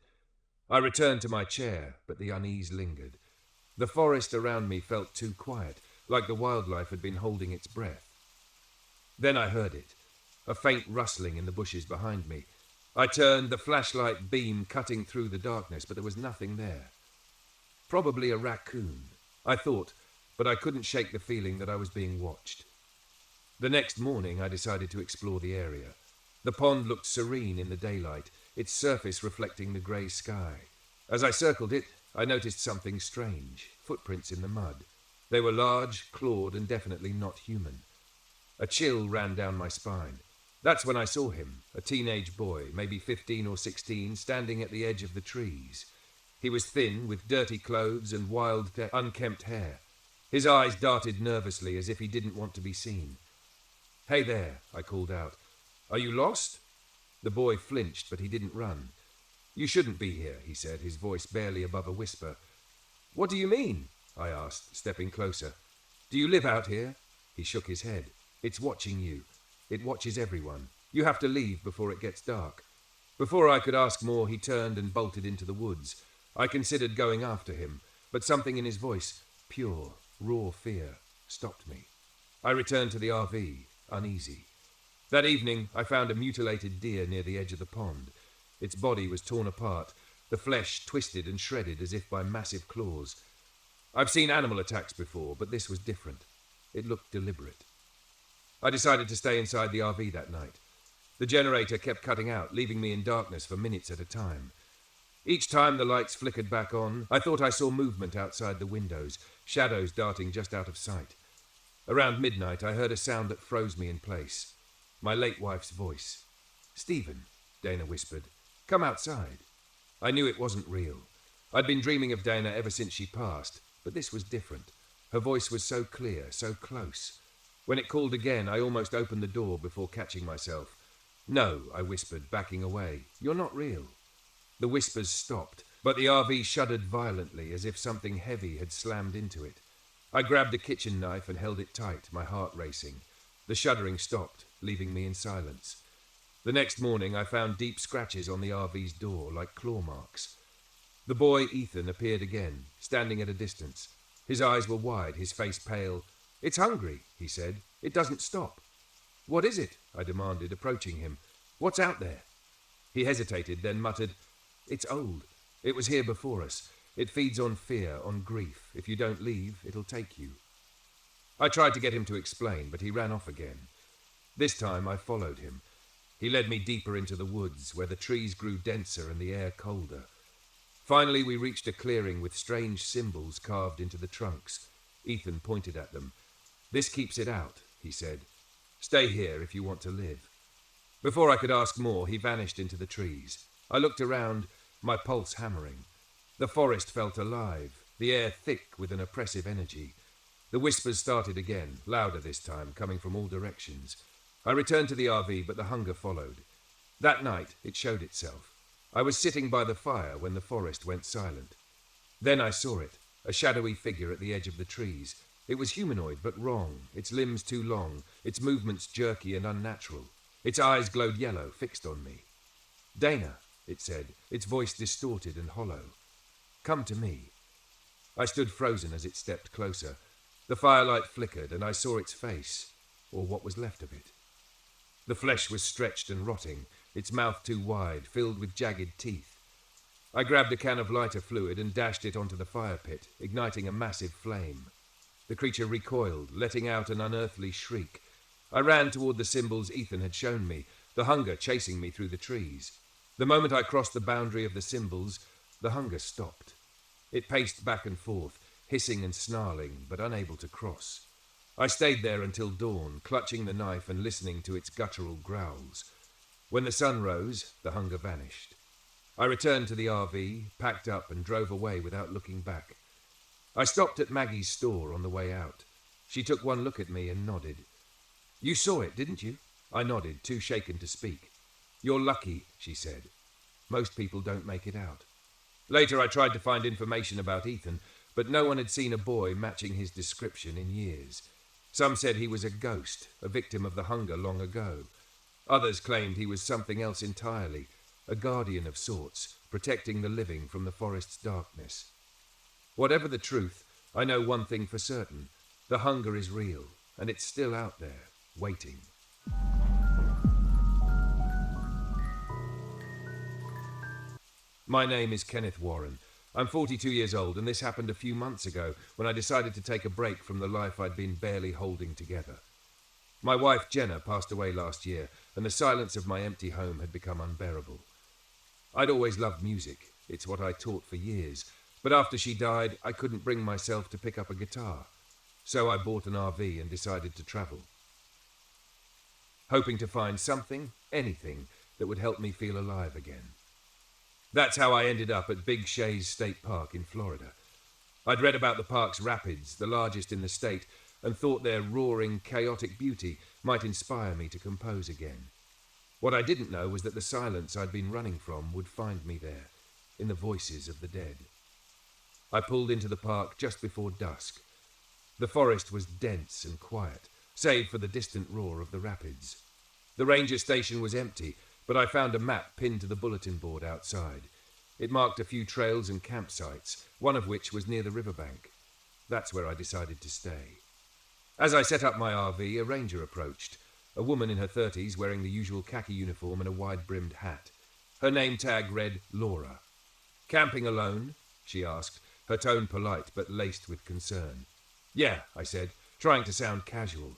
S3: I returned to my chair, but the unease lingered. The forest around me felt too quiet, like the wildlife had been holding its breath. Then I heard it, a faint rustling in the bushes behind me. I turned, the flashlight beam cutting through the darkness, but there was nothing there. Probably a raccoon, I thought, but I couldn't shake the feeling that I was being watched. The next morning, I decided to explore the area. The pond looked serene in the daylight, its surface reflecting the grey sky. As I circled it, I noticed something strange, footprints in the mud. They were large, clawed, and definitely not human. A chill ran down my spine. That's when I saw him, a teenage boy, maybe 15 or 16, standing at the edge of the trees. He was thin, with dirty clothes and wild, unkempt hair. His eyes darted nervously as if he didn't want to be seen. "Hey there," I called out. "Are you lost?" The boy flinched, but he didn't run. "You shouldn't be here," he said, his voice barely above a whisper. "What do you mean?" I asked, stepping closer. "Do you live out here?" He shook his head. "It's watching you. It watches everyone. You have to leave before it gets dark." Before I could ask more, he turned and bolted into the woods. I considered going after him, but something in his voice, pure, raw fear, stopped me. I returned to the RV, uneasy. That evening, I found a mutilated deer near the edge of the pond. Its body was torn apart, the flesh twisted and shredded as if by massive claws. I've seen animal attacks before, but this was different. It looked deliberate. I decided to stay inside the RV that night. The generator kept cutting out, leaving me in darkness for minutes at a time. Each time the lights flickered back on, I thought I saw movement outside the windows, shadows darting just out of sight. Around midnight, I heard a sound that froze me in place. My late wife's voice. "Stephen," Dana whispered, "come outside." I knew it wasn't real. I'd been dreaming of Dana ever since she passed, but this was different. Her voice was so clear, so close. When it called again, I almost opened the door before catching myself. "No," I whispered, backing away. "You're not real." The whispers stopped, but the RV shuddered violently as if something heavy had slammed into it. I grabbed a kitchen knife and held it tight, my heart racing. The shuddering stopped, leaving me in silence. The next morning, I found deep scratches on the RV's door, like claw marks. The boy, Ethan, appeared again, standing at a distance. His eyes were wide, his face pale. "It's hungry," he said. "It doesn't stop." "What is it?" I demanded, approaching him. "What's out there?" He hesitated, then muttered, "It's old. It was here before us. It feeds on fear, on grief. If you don't leave, it'll take you." I tried to get him to explain, but he ran off again. This time I followed him. He led me deeper into the woods, where the trees grew denser and the air colder. Finally, we reached a clearing with strange symbols carved into the trunks. Ethan pointed at them. "This keeps it out," he said. "Stay here if you want to live." Before I could ask more, he vanished into the trees. I looked around, my pulse hammering. The forest felt alive, the air thick with an oppressive energy. The whispers started again, louder this time, coming from all directions. I returned to the RV, but the hunger followed. That night, it showed itself. I was sitting by the fire when the forest went silent. Then I saw it, a shadowy figure at the edge of the trees. It was humanoid, but wrong, its limbs too long, its movements jerky and unnatural. Its eyes glowed yellow, fixed on me. "Dana," it said, its voice distorted and hollow. "Come to me." I stood frozen as it stepped closer. The firelight flickered, and I saw its face, or what was left of it. The flesh was stretched and rotting, its mouth too wide, filled with jagged teeth. I grabbed a can of lighter fluid and dashed it onto the fire pit, igniting a massive flame. The creature recoiled, letting out an unearthly shriek. I ran toward the symbols Ethan had shown me, the hunger chasing me through the trees. The moment I crossed the boundary of the symbols, the hunger stopped. It paced back and forth, hissing and snarling, but unable to cross. I stayed there until dawn, clutching the knife and listening to its guttural growls. When the sun rose, the hunger vanished. I returned to the RV, packed up, and drove away without looking back. I stopped at Maggie's store on the way out. She took one look at me and nodded. "You saw it, didn't you?" I nodded, too shaken to speak. "You're lucky," she said. "Most people don't make it out." Later, I tried to find information about Ethan, but no one had seen a boy matching his description in years. Some said he was a ghost, a victim of the hunger long ago. Others claimed he was something else entirely, a guardian of sorts, protecting the living from the forest's darkness. Whatever the truth, I know one thing for certain. The hunger is real, and it's still out there, waiting. My name is Kenneth Warren. I'm 42 years old, and this happened a few months ago when I decided to take a break from the life I'd been barely holding together. My wife, Jenna, passed away last year, and the silence of my empty home had become unbearable. I'd always loved music. It's what I taught for years. But after she died, I couldn't bring myself to pick up a guitar. So I bought an RV and decided to travel, hoping to find something, anything, that would help me feel alive again. That's how I ended up at Big Shays State Park in Florida. I'd read about the park's rapids, the largest in the state, and thought their roaring, chaotic beauty might inspire me to compose again. What I didn't know was that the silence I'd been running from would find me there, in the voices of the dead. I pulled into the park just before dusk. The forest was dense and quiet, save for the distant roar of the rapids. The ranger station was empty, but I found a map pinned to the bulletin board outside. It marked a few trails and campsites, one of which was near the riverbank. That's where I decided to stay. As I set up my RV, a ranger approached, a woman in her 30s wearing the usual khaki uniform and a wide-brimmed hat. Her name tag read Laura. "Camping alone?" she asked, her tone polite but laced with concern. "Yeah," I said, trying to sound casual.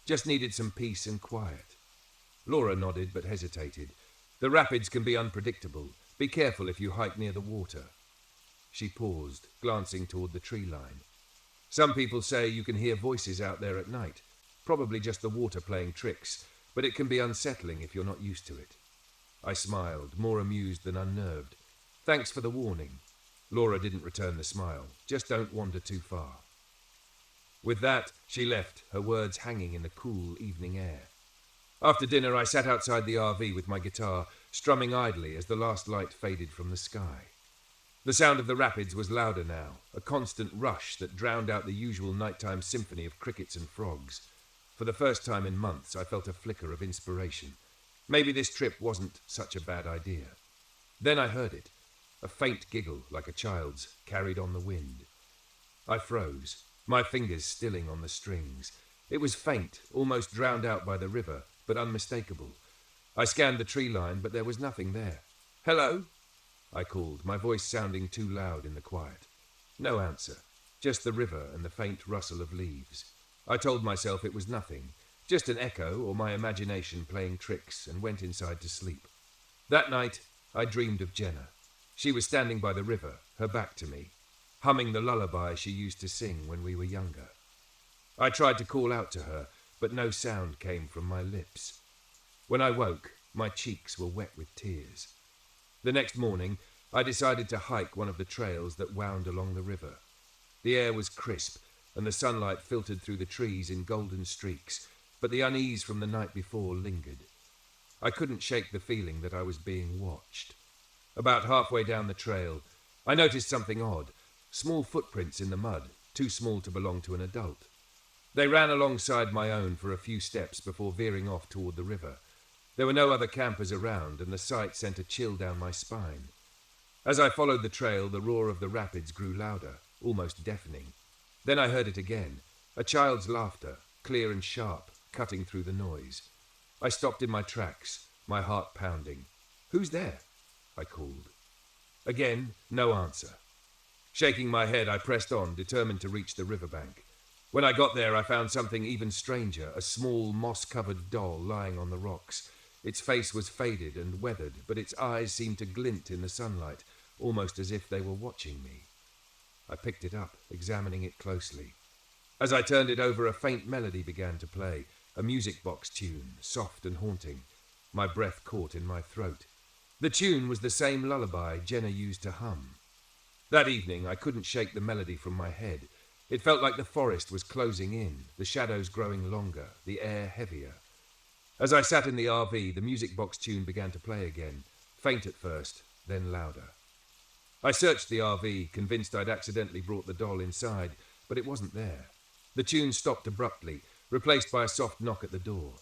S3: "Just needed some peace and quiet." Laura nodded but hesitated. "The rapids can be unpredictable. Be careful if you hike near the water." She paused, glancing toward the tree line. "Some people say you can hear voices out there at night. Probably just the water playing tricks, but it can be unsettling if you're not used to it." I smiled, more amused than unnerved. "Thanks for the warning." Laura didn't return the smile. "Just don't wander too far." With that, she left, her words hanging in the cool evening air. After dinner, I sat outside the RV with my guitar, strumming idly as the last light faded from the sky. The sound of the rapids was louder now, a constant rush that drowned out the usual nighttime symphony of crickets and frogs. For the first time in months, I felt a flicker of inspiration. Maybe this trip wasn't such a bad idea. Then I heard it, a faint giggle like a child's, carried on the wind. I froze, my fingers stilling on the strings. It was faint, almost drowned out by the river, but unmistakable. I scanned the tree line, but there was nothing there. "Hello?" I called, my voice sounding too loud in the quiet. No answer, just the river and the faint rustle of leaves. I told myself it was nothing, just an echo or my imagination playing tricks, and went inside to sleep. That night, I dreamed of Jenna. She was standing by the river, her back to me, humming the lullaby she used to sing when we were younger. I tried to call out to her, but no sound came from my lips. When I woke, my cheeks were wet with tears. The next morning, I decided to hike one of the trails that wound along the river. The air was crisp, and the sunlight filtered through the trees in golden streaks, but the unease from the night before lingered. I couldn't shake the feeling that I was being watched. About halfway down the trail, I noticed something odd, small footprints in the mud, too small to belong to an adult. They ran alongside my own for a few steps before veering off toward the river. There were no other campers around, and the sight sent a chill down my spine. As I followed the trail, the roar of the rapids grew louder, almost deafening. Then I heard it again, a child's laughter, clear and sharp, cutting through the noise. I stopped in my tracks, my heart pounding. "Who's there?" I called. Again, no answer. Shaking my head, I pressed on, determined to reach the riverbank. When I got there, I found something even stranger, a small, moss-covered doll lying on the rocks. Its face was faded and weathered, but its eyes seemed to glint in the sunlight, almost as if they were watching me. I picked it up, examining it closely. As I turned it over, a faint melody began to play, a music box tune, soft and haunting. My breath caught in my throat. The tune was the same lullaby Jenna used to hum. That evening, I couldn't shake the melody from my head. It felt like the forest was closing in, the shadows growing longer, the air heavier. As I sat in the RV, the music box tune began to play again, faint at first, then louder. I searched the RV, convinced I'd accidentally brought the doll inside, but it wasn't there. The tune stopped abruptly, replaced by a soft knock at the door.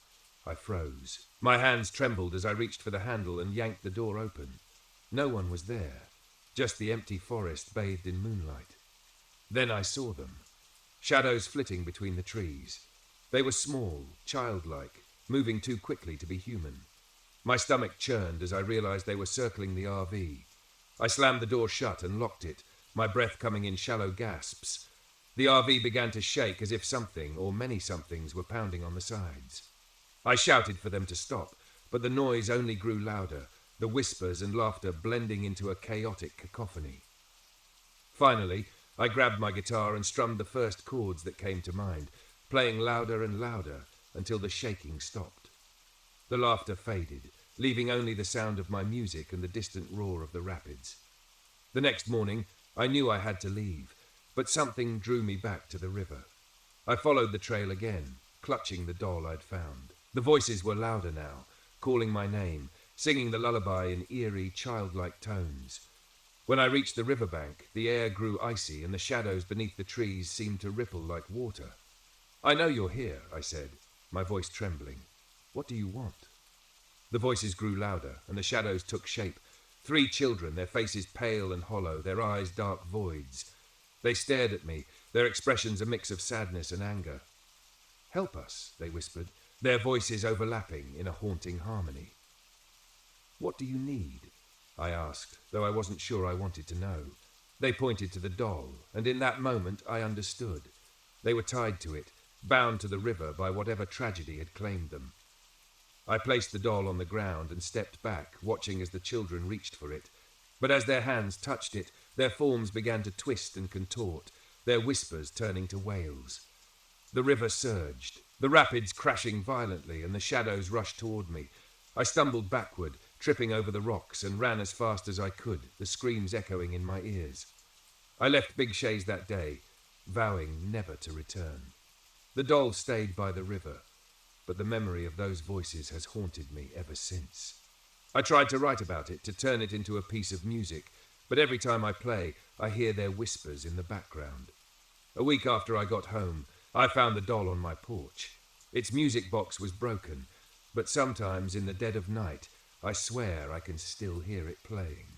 S3: I froze. My hands trembled as I reached for the handle and yanked the door open. No one was there, just the empty forest bathed in moonlight. Then I saw them, shadows flitting between the trees. They were small, childlike, moving too quickly to be human. My stomach churned as I realized they were circling the RV. I slammed the door shut and locked it, my breath coming in shallow gasps. The RV began to shake as if something, or many somethings, were pounding on the sides. I shouted for them to stop, but the noise only grew louder, the whispers and laughter blending into a chaotic cacophony. Finally, I grabbed my guitar and strummed the first chords that came to mind, playing louder and louder until the shaking stopped. The laughter faded, leaving only the sound of my music and the distant roar of the rapids. The next morning, I knew I had to leave, but something drew me back to the river. I followed the trail again, clutching the doll I'd found. The voices were louder now, calling my name, singing the lullaby in eerie, childlike tones. When I reached the riverbank, the air grew icy and the shadows beneath the trees seemed to ripple like water. "I know you're here," I said, my voice trembling. "What do you want?" The voices grew louder and the shadows took shape. 3 children, their faces pale and hollow, their eyes dark voids. They stared at me, their expressions a mix of sadness and anger. Help us, they whispered, their voices overlapping in a haunting harmony. What do you need? I asked, though I wasn't sure I wanted to know. They pointed to the doll, and in that moment I understood. They were tied to it, bound to the river by whatever tragedy had claimed them. I placed the doll on the ground and stepped back, watching as the children reached for it. But as their hands touched it, their forms began to twist and contort, their whispers turning to wails. The river surged, the rapids crashing violently, and the shadows rushed toward me. I stumbled backward, tripping over the rocks, and ran as fast as I could, the screams echoing in my ears. I left Big Shays that day, vowing never to return. The doll stayed by the river, but the memory of those voices has haunted me ever since. I tried to write about it, to turn it into a piece of music, but every time I play, I hear their whispers in the background. A week after I got home, I found the doll on my porch. Its music box was broken, but sometimes in the dead of night, I swear I can still hear it playing.